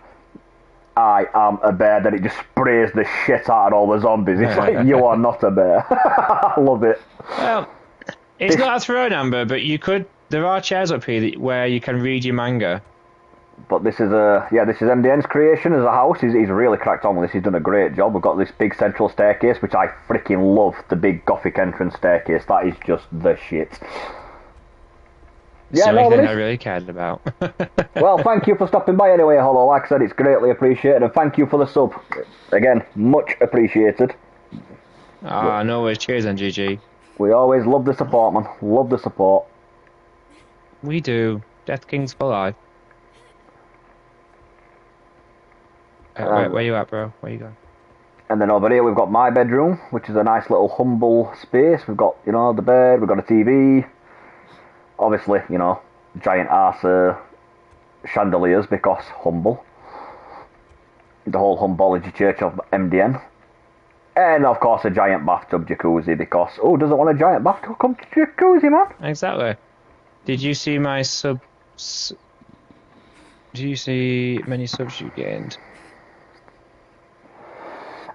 I am a bear. Then it just sprays the shit out of all the zombies. It's like, you are not a bear. I love it. Well, it's not a throne, Amber, but you could. There are chairs up here where you can read your manga. But this is this is MDN's creation as a house. He's really cracked on with this. He's done a great job. We've got this big central staircase, which I freaking love. The big Gothic entrance staircase. That is just the shit. It's the only thing I really cared about. Well, thank you for stopping by anyway, Hollow. Like I said, it's greatly appreciated, and thank you for the sub. Again, much appreciated. No worries. Cheers, NGG. We always love the support, man. Love the support. We do. Death Kings for life. Where you at, bro? Where you going? And then over here we've got my bedroom, which is a nice little humble space. We've got, the bed, we've got a TV. Obviously, giant ass chandeliers because humble. The whole Humbology Church of MDN. And of course a giant bathtub jacuzzi because who doesn't want a giant bathtub come to jacuzzi, man? Exactly. Did you see my subs? Do you see many subs you gained?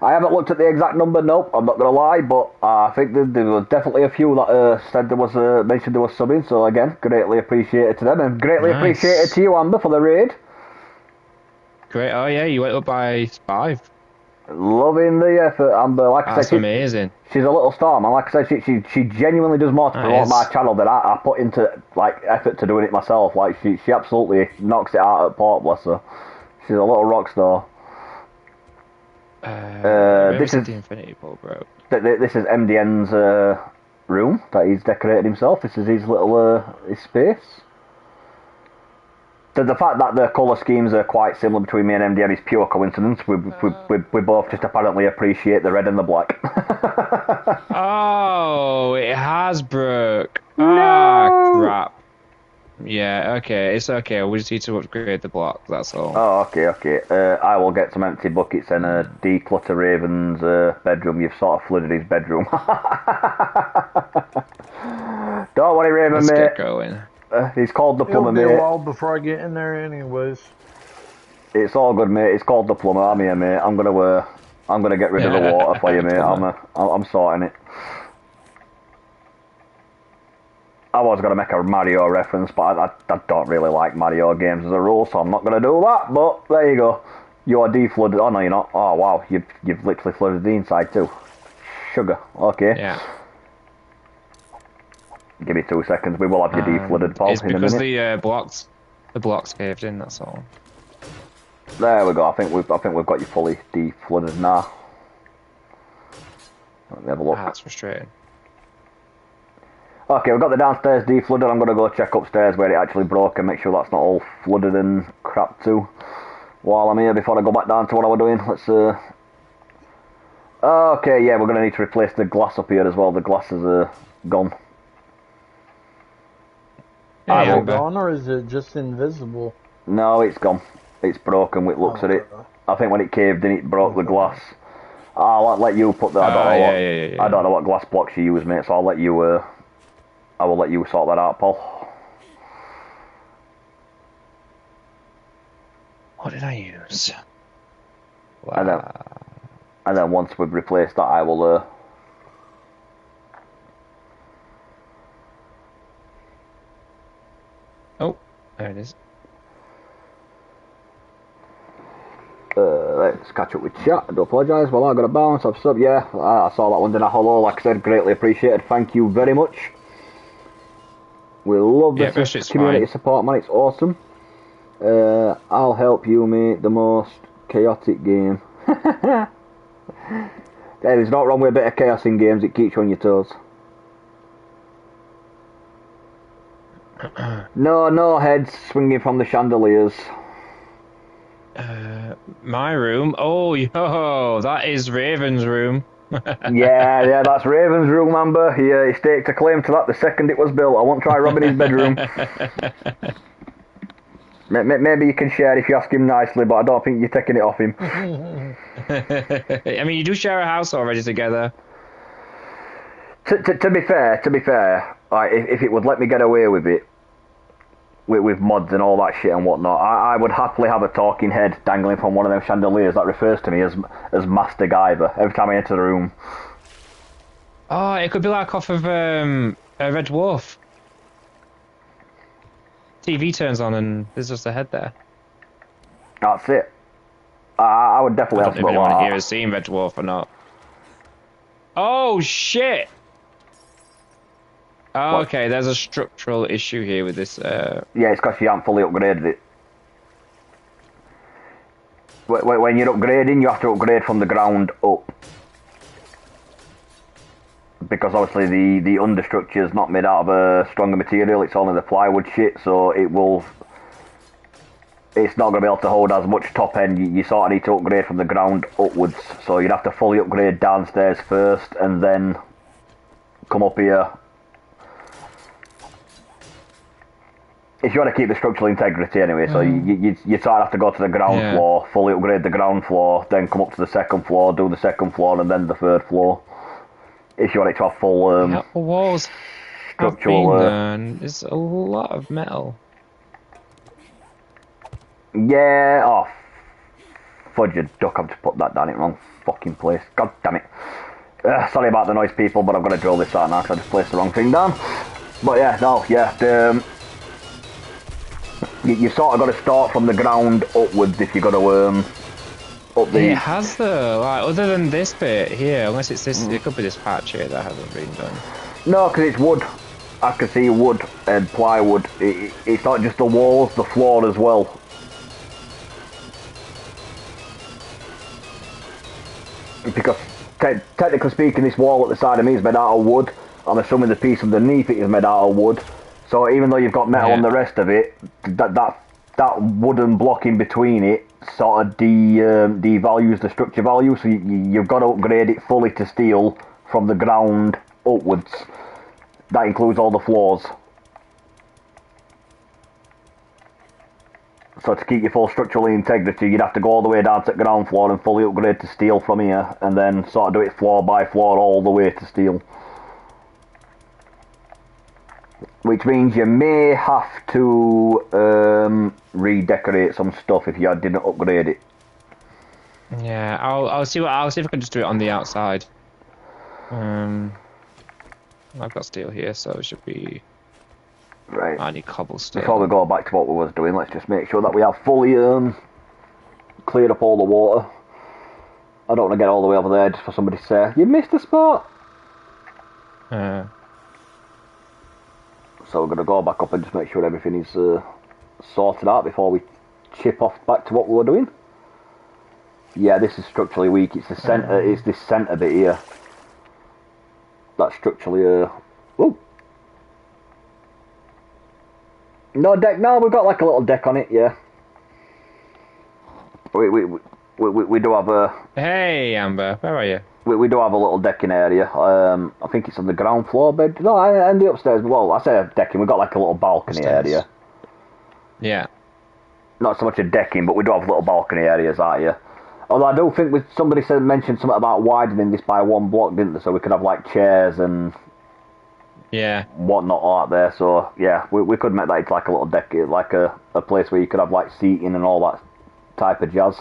I haven't looked at the exact number, nope, I'm not going to lie, but I think there was definitely a few that said there was mentioned there was subbing, so again, greatly appreciated to them, and greatly appreciated to you, Amber, for the raid. Great, oh yeah, you went up by 5. Loving the effort, Amber. Like I said, amazing. She's a little star, man. Like I said, she genuinely does more to promote my channel than I put into effort to doing it myself. Like she absolutely knocks it out at Port, bless her. She's a little rock star. This is the Infinity Pool, bro. This is MDN's room that he's decorated himself. This is his little his space. The fact that the colour schemes are quite similar between me and MDN is pure coincidence. We both just apparently appreciate the red and the black. Oh, it has broke. No! Ah, crap. Yeah, okay, it's okay. We just need to upgrade the block, that's all. Oh, okay. I will get some empty buckets and declutter Raven's bedroom. You've sort of flooded his bedroom. Don't worry, Raven, Let's mate. get going. He's called the plumber, mate. It'll be a while before I get in there anyways. It's all good, mate. It's called the plumber. I'm here, mate. I'm gonna get rid of the water for you, mate. I'm sorting it. I was going to make a Mario reference, but I don't really like Mario games as a rule, so I'm not going to do that, but there you go. You are deflooded. Oh, no, you're not. Oh, wow. You've literally flooded the inside, too. Sugar. Okay. Yeah. Give me 2 seconds. We will have you deflooded, Paul, it's in a minute. because the blocks caved in, that's all. There we go. I think we've got you fully deflooded now. Let me have a look. That's frustrating. Okay, we've got the downstairs deflooded. I'm going to go check upstairs where it actually broke and make sure that's not all flooded and crap too. While I'm here, before I go back down to what I was doing, let's okay, yeah, we're going to need to replace the glass up here as well. The glass is gone. Is it gone or is it just invisible? No, it's gone. It's broken with looks at it. I think when it caved in, it broke the glass. I'll let you put that. I don't know what glass blocks you use, mate. So I'll let you. I will let you sort that out, Paul. What did I use? Wow. And then once we've replaced that, I will. Oh, there it is. Let's catch up with chat. I do apologise. Well, I got a bounce. I've subbed. Yeah, I saw that one. Did I? Hello, like I said, greatly appreciated. Thank you very much. We love the community support, man. It's awesome. I'll help you make the most chaotic game. Hey, there's not wrong with a bit of chaos in games. It keeps you on your toes. No heads swinging from the chandeliers. My room? Oh, yo, that is Raven's room. yeah, that's Raven's room, Amber. He staked a claim to that the second it was built. I won't try robbing his bedroom. Maybe you can share if you ask him nicely, but I don't think you're taking it off him. I mean, you do share a house already together. To be fair, like, if it would let me get away with it, with mods and all that shit and whatnot, I would happily have a talking head dangling from one of them chandeliers that refers to me as Master Guyver every time I enter the room. Oh, it could be like off of a Red Dwarf. TV turns on and there's just a head there. That's it. I would definitely have to put that. I don't know if anyone here has seen Red Dwarf or not. Oh, shit! Oh, okay, there's a structural issue here with this. Yeah, it's because you haven't fully upgraded it. When you're upgrading, you have to upgrade from the ground up. Because obviously the understructure is not made out of a stronger material, it's only the plywood shit, so it's not going to be able to hold as much top end. You sort of need to upgrade from the ground upwards, so you'd have to fully upgrade downstairs first and then come up here. If you want to keep the structural integrity anyway, so you sort of have to go to the ground floor, fully upgrade the ground floor, then come up to the second floor, do the second floor and then the third floor. If you want it to have full the walls structural. There's a lot of metal. Yeah, oh, fudge a duck, I've just put that down in the wrong fucking place. God damn it. Sorry about the noise, people, but I've got to drill this out now because I just placed the wrong thing down. But yeah, you sort of got to start from the ground upwards if you're going to up the... It has though, like, other than this bit here, unless it's this, it could be this patch here that hasn't been done. No, because it's wood. I can see wood and plywood. It's not just the walls, the floor as well. Because technically speaking, this wall at the side of me is made out of wood. I'm assuming the piece underneath it is made out of wood. So even though you've got metal on the rest of it, that wooden block in between it sort of devalues the structure value. So you've got to upgrade it fully to steel from the ground upwards. That includes all the floors. So to keep your full structural integrity, you'd have to go all the way down to the ground floor and fully upgrade to steel from here, and then sort of do it floor by floor all the way to steel. Which means you may have to redecorate some stuff if you didn't upgrade it. Yeah, I'll see if I can just do it on the outside. I've got steel here, so it should be. Right. I need cobblestone. Before we go back to what we was doing, let's just make sure that we have fully cleared up all the water. I don't want to get all the way over there just for somebody to say, "You missed a spot." So we're going to go back up and just make sure everything is sorted out before we chip off back to what we were doing. Yeah, this is structurally weak. It's the centre. It's this centre bit here. That's structurally. Whoa. No deck. No, we've got like a little deck on it. Yeah. We do have a. Hey, Amber, where are you? We do have a little decking area. I think it's on the ground floor bed. No, and the upstairs. Well, I say decking. We've got like a little balcony area. Yeah. not so much a decking, but we do have little balcony areas out here. Although I do think somebody mentioned something about widening this by one block, didn't they? So we could have like chairs and whatnot out there. So yeah, we could make that into like a little deck, like a place where you could have like seating and all that type of jazz.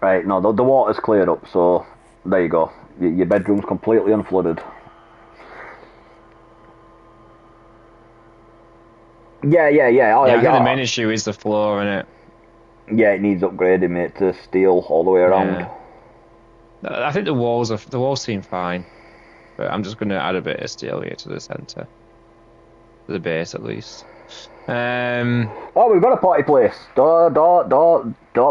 Right, no, the water's cleared up, so there you go. Your bedroom's completely unflooded. Yeah. Oh, I think the main issue is the floor, innit? Yeah, it needs upgrading, mate, to steel all the way around. Yeah. I think the walls seem fine, but I'm just going to add a bit of steel here to the centre, to the base at least. Oh, we've got a party place. Don't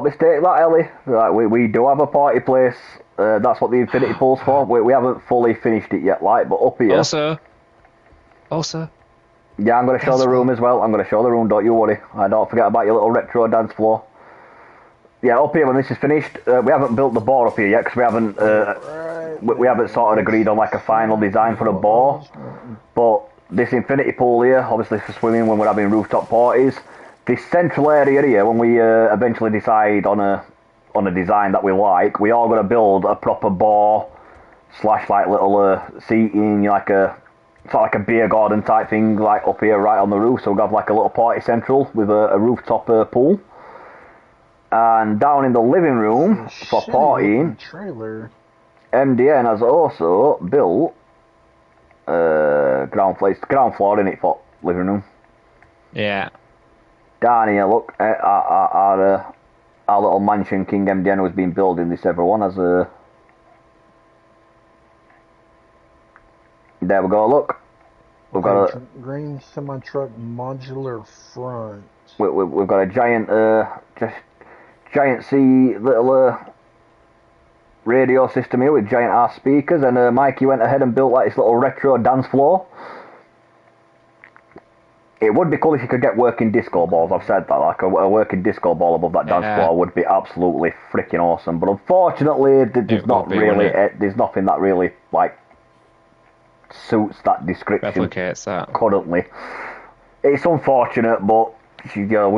mistake that, Ellie. Right, we do have a party place. That's what the infinity pool's for. We haven't fully finished it yet, like, but up here. Also. Yeah, I'm going to show the room as well. I'm going to show the room, don't you worry. I don't forget about your little retro dance floor. Yeah, up here when this is finished, we haven't built the bar up here yet because we haven't sort of agreed on like a final design for a bar. But this infinity pool here, obviously for swimming when we're having rooftop parties. This central area here, when we eventually decide on a design that we like, we are going to build a proper bar / like little seating, like a sort of like a beer garden type thing, like up here right on the roof. So we'll have like a little party central with a rooftop pool. And down in the living room for partying, MDN has also built ground floor in it for living room. Yeah. Down here, look, our little mansion King MDN has been building this. Everyone has a. There we go. Look, we've got a green semi-truck modular front. We've got a giant C little radio system here with giant ass speakers, and Mikey went ahead and built like this little retro dance floor. It would be cool if you could get working disco balls. I've said that, like a working disco ball above that dance floor would be absolutely freaking awesome. But unfortunately, there's nothing that really like suits that description. Replicates that currently. It's unfortunate, but you know,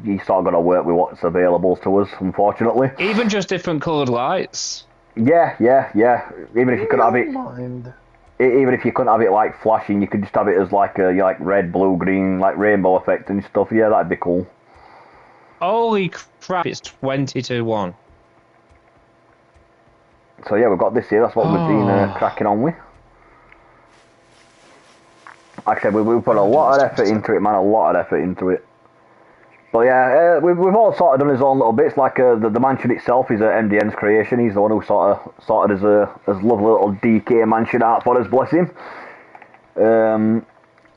you sort of got to work with what's available to us, unfortunately. Even just different coloured lights. Yeah. Even if you couldn't have it, even if you couldn't have it like flashing, you could just have it as like a like red, blue, green, like rainbow effect and stuff. Yeah, that'd be cool. Holy crap! It's 20-1. So yeah, we've got this here. That's what we've been cracking on with. Like I said, we've put a lot of effort into it, man. A lot of effort into it. But yeah, we've all sort of done his own little bits. Like the mansion itself is MDN's creation. He's the one who sort of sorted his lovely little DK mansion out for us. Bless him.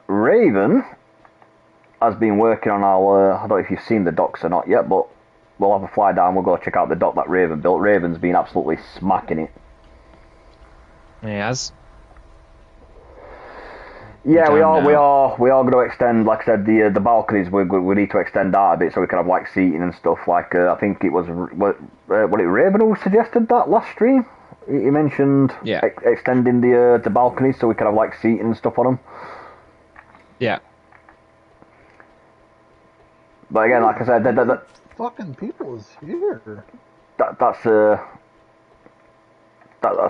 Raven has been working on our. I don't know if you've seen the docks or not yet, but we'll have a fly down. We'll go check out the dock that Raven built. Raven's been absolutely smacking it. He has. Yeah, we are going to extend, like I said, the balconies. We need to extend that a bit so we can have like seating and stuff. Like I think it was Raven who suggested that last stream. He mentioned extending the balconies so we can have like seating and stuff on them. Yeah. But again, like I said, that fucking people is here. That's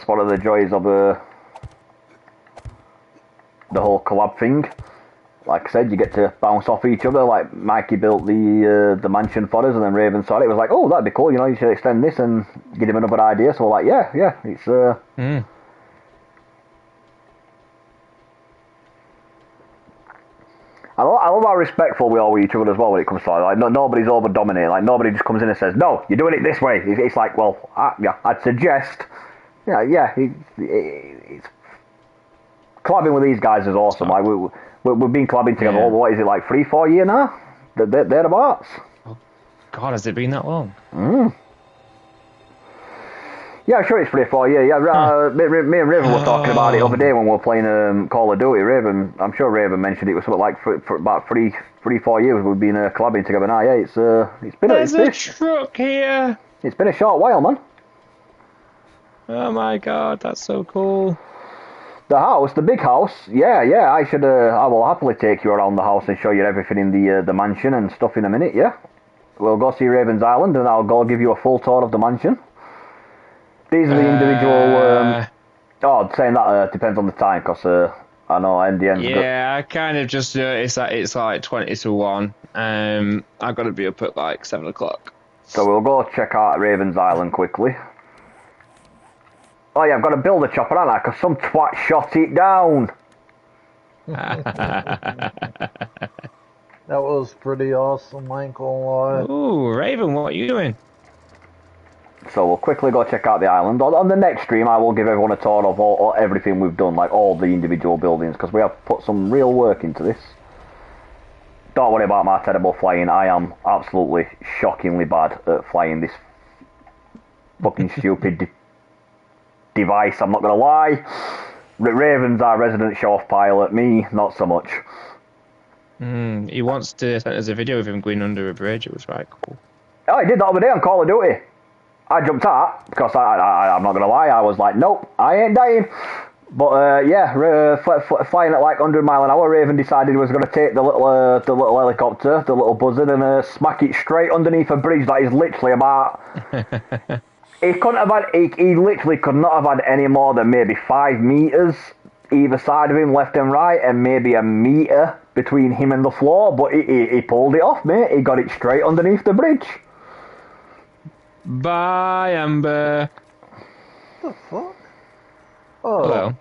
one of the joys of the whole collab thing. Like I said, you get to bounce off each other. Like Mikey built the mansion for us, and then Raven saw it. It was like, oh, that'd be cool. You know, you should extend this and give him another idea. So we're like, yeah, it's I love how respectful we are with each other as well when it comes to like nobody's over dominating. Like nobody just comes in and says, no, you're doing it this way. It's like, well, I'd suggest. It's collabing with these guys is awesome. Like we've been collabing together. Yeah. What is it, like 3-4 years now? Thereabouts. Oh, God, has it been that long? Yeah, I'm sure it's 3-4 years. Yeah, me and Raven were talking about it the other day when we were playing Call of Duty. I'm sure Raven mentioned it was something like for about 3-4 years we've been collabing together now. Yeah, it's been. There's a truck here. It's been a short while, man. Oh my God, that's so cool. The house, the big house. Yeah. I should. I will happily take you around the house and show you everything in the mansion and stuff in a minute. Yeah. We'll go see Ravens Island, and I'll go give you a full tour of the mansion. These are the individual. Saying that depends on the time, because I know in the end. Yeah, I kind of just noticed that it's like 20 to 1. I've got to be up at like 7 o'clock. So we'll go check out Ravens Island quickly. Oh yeah, I've got to build a chopper, haven't I? Because some twat shot it down. That was pretty awesome, Michael. Ooh, Raven, what are you doing? So we'll quickly go check out the island. On the next stream, I will give everyone a tour of everything we've done, like all the individual buildings, because we have put some real work into this. Don't worry about my terrible flying. I am absolutely shockingly bad at flying this fucking stupid device, I'm not going to lie. Raven's our resident show-off pilot, me, not so much. He wants to send us a video of him going under a bridge. It was right cool. Oh, he did that other day on Call of Duty. I jumped out because I'm not going to lie, I was like, nope, I ain't dying. But flying at like 100 mile an hour, Raven decided he was going to take the little helicopter, the little buzzard, and smack it straight underneath a bridge that is literally about... He couldn't have had... He literally could not have had any more than maybe 5 meters either side of him, left and right, and maybe a meter between him and the floor, but he pulled it off, mate. He got it straight underneath the bridge. Bye, Amber. What the fuck? Oh. Hello.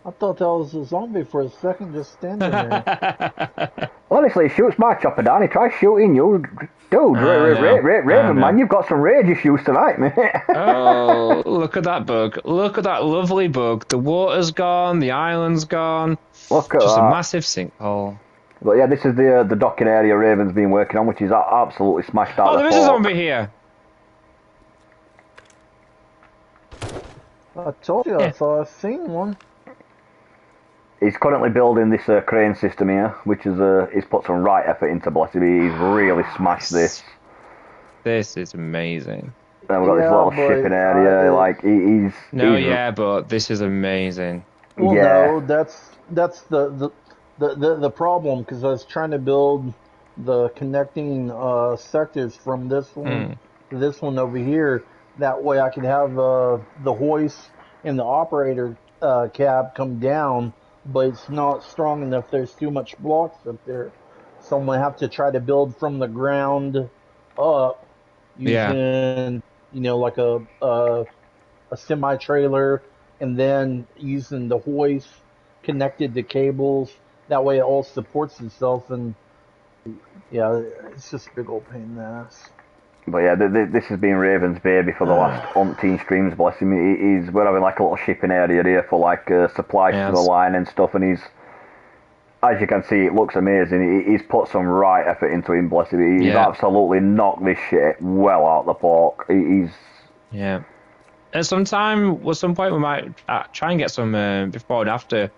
I thought that was a zombie for a second just standing there. Honestly, he shoots my chopper down. He tries shooting you. Dude, Raven, man, you've got some rage issues tonight, mate. Oh, look at that bug. Look at that lovely bug. The water's gone, the island's gone. Look at Just that. a massive sinkhole. But yeah, this is the docking area Raven's been working on, which is absolutely smashed out. Oh, there is a zombie here. I told you, I thought I'd seen one. He's currently building this crane system here, which is he's put some right effort into, bless him. He's really smashed this. This is amazing. Then we've got this little shipping area, like he's... but this is amazing. Well, yeah. no, that's the problem, because I was trying to build the connecting sectors from this one to this one over here. That way I could have the hoist and the operator cab come down, but it's not strong enough. There's too much blocks up there. So I'm going to have to try to build from the ground up using, like a semi-trailer, and then using the hoist connected to cables. That way it all supports itself, and yeah, it's just a big old pain in the ass. But yeah, this has been Raven's baby for the last umpteen streams, bless him. We're having like a little shipping area here for like supplies to the line and stuff, and he's, as you can see, it looks amazing. He's put some right effort into him, bless him. He's absolutely knocked this shit well out the park. Yeah. At some point we might try and get some before and after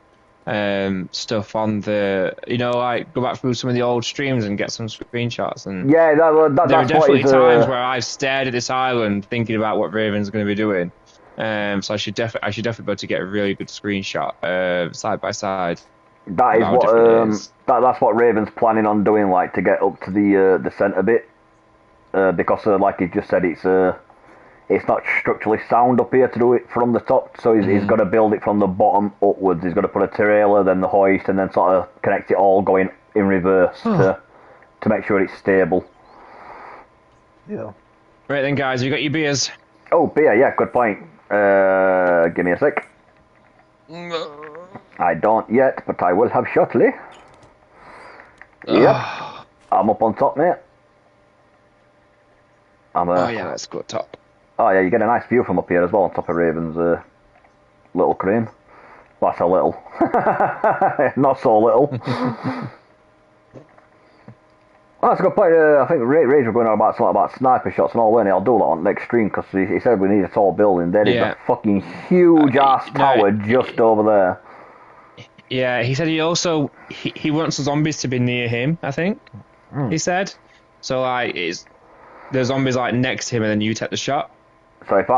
stuff on the, like go back through some of the old streams and get some screenshots. And yeah, there are definitely times where I've stared at this island thinking about what Raven's going to be doing. So I should definitely be able to get a really good screenshot side by side. That is what that's what Raven's planning on doing, like to get up to the centre bit, because like he just said, it's not structurally sound up here to do it from the top, so he's got to build it from the bottom upwards. He's got to put a trailer, then the hoist, and then sort of connect it all going in reverse to make sure it's stable. Yeah. Right then, guys, you got your beers? Oh, beer, yeah, good point. Give me a sec. I don't yet, but I will have shortly. Yep. I'm up on top, mate. Oh yeah, let's go top. Oh yeah, you get a nice view from up here as well, on top of Raven's little crane. Well, that's a little. Not so little. Oh, that's a good point. I think Rage were going on about something about sniper shots and all, weren't he? I'll do that on next stream, because he said we need a tall building. There is a fucking huge-ass tower just over there. Yeah, he said he wants the zombies to be near him, I think, he said. So, like, the zombies, like, next to him, and then you take the shot. So if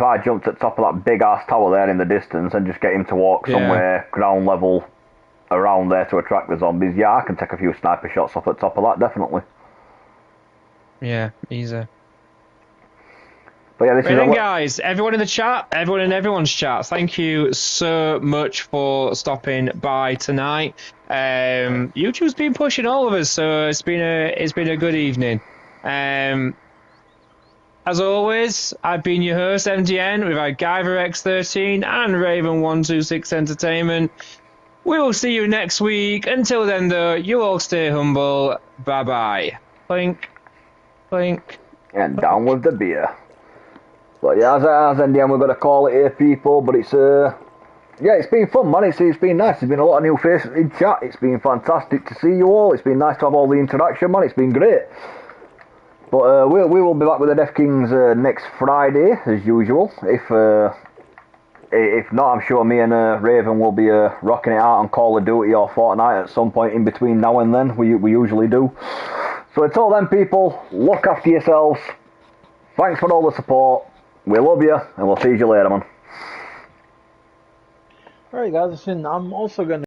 I jumped at top of that big ass tower there in the distance and just get him to walk somewhere ground level around there to attract the zombies, yeah, I can take a few sniper shots off at top of that, definitely. Yeah, easy. But yeah, Brilliant, guys. Everyone in the chat, everyone in everyone's chat, thank you so much for stopping by tonight. YouTube's been pushing all of us, so it's been a good evening. As always, I've been your host, MDN, with our GuyverX13 and Raven126 Entertainment. We will see you next week. Until then, though, you all stay humble. Bye-bye. Clink. Clink. And down with the beer. But yeah, as in the end, we're going to call it here, people. But it's it's been fun, man. It's been nice. There's been a lot of new faces in chat. It's been fantastic to see you all. It's been nice to have all the interaction, man. It's been great. But we will be back with the Death Kings next Friday, as usual. If not, I'm sure me and Raven will be rocking it out on Call of Duty or Fortnite at some point in between now and then. We usually do. So until then, people, look after yourselves. Thanks for all the support. We love you, and we'll see you later, man. Alright, guys, listen, I'm also going to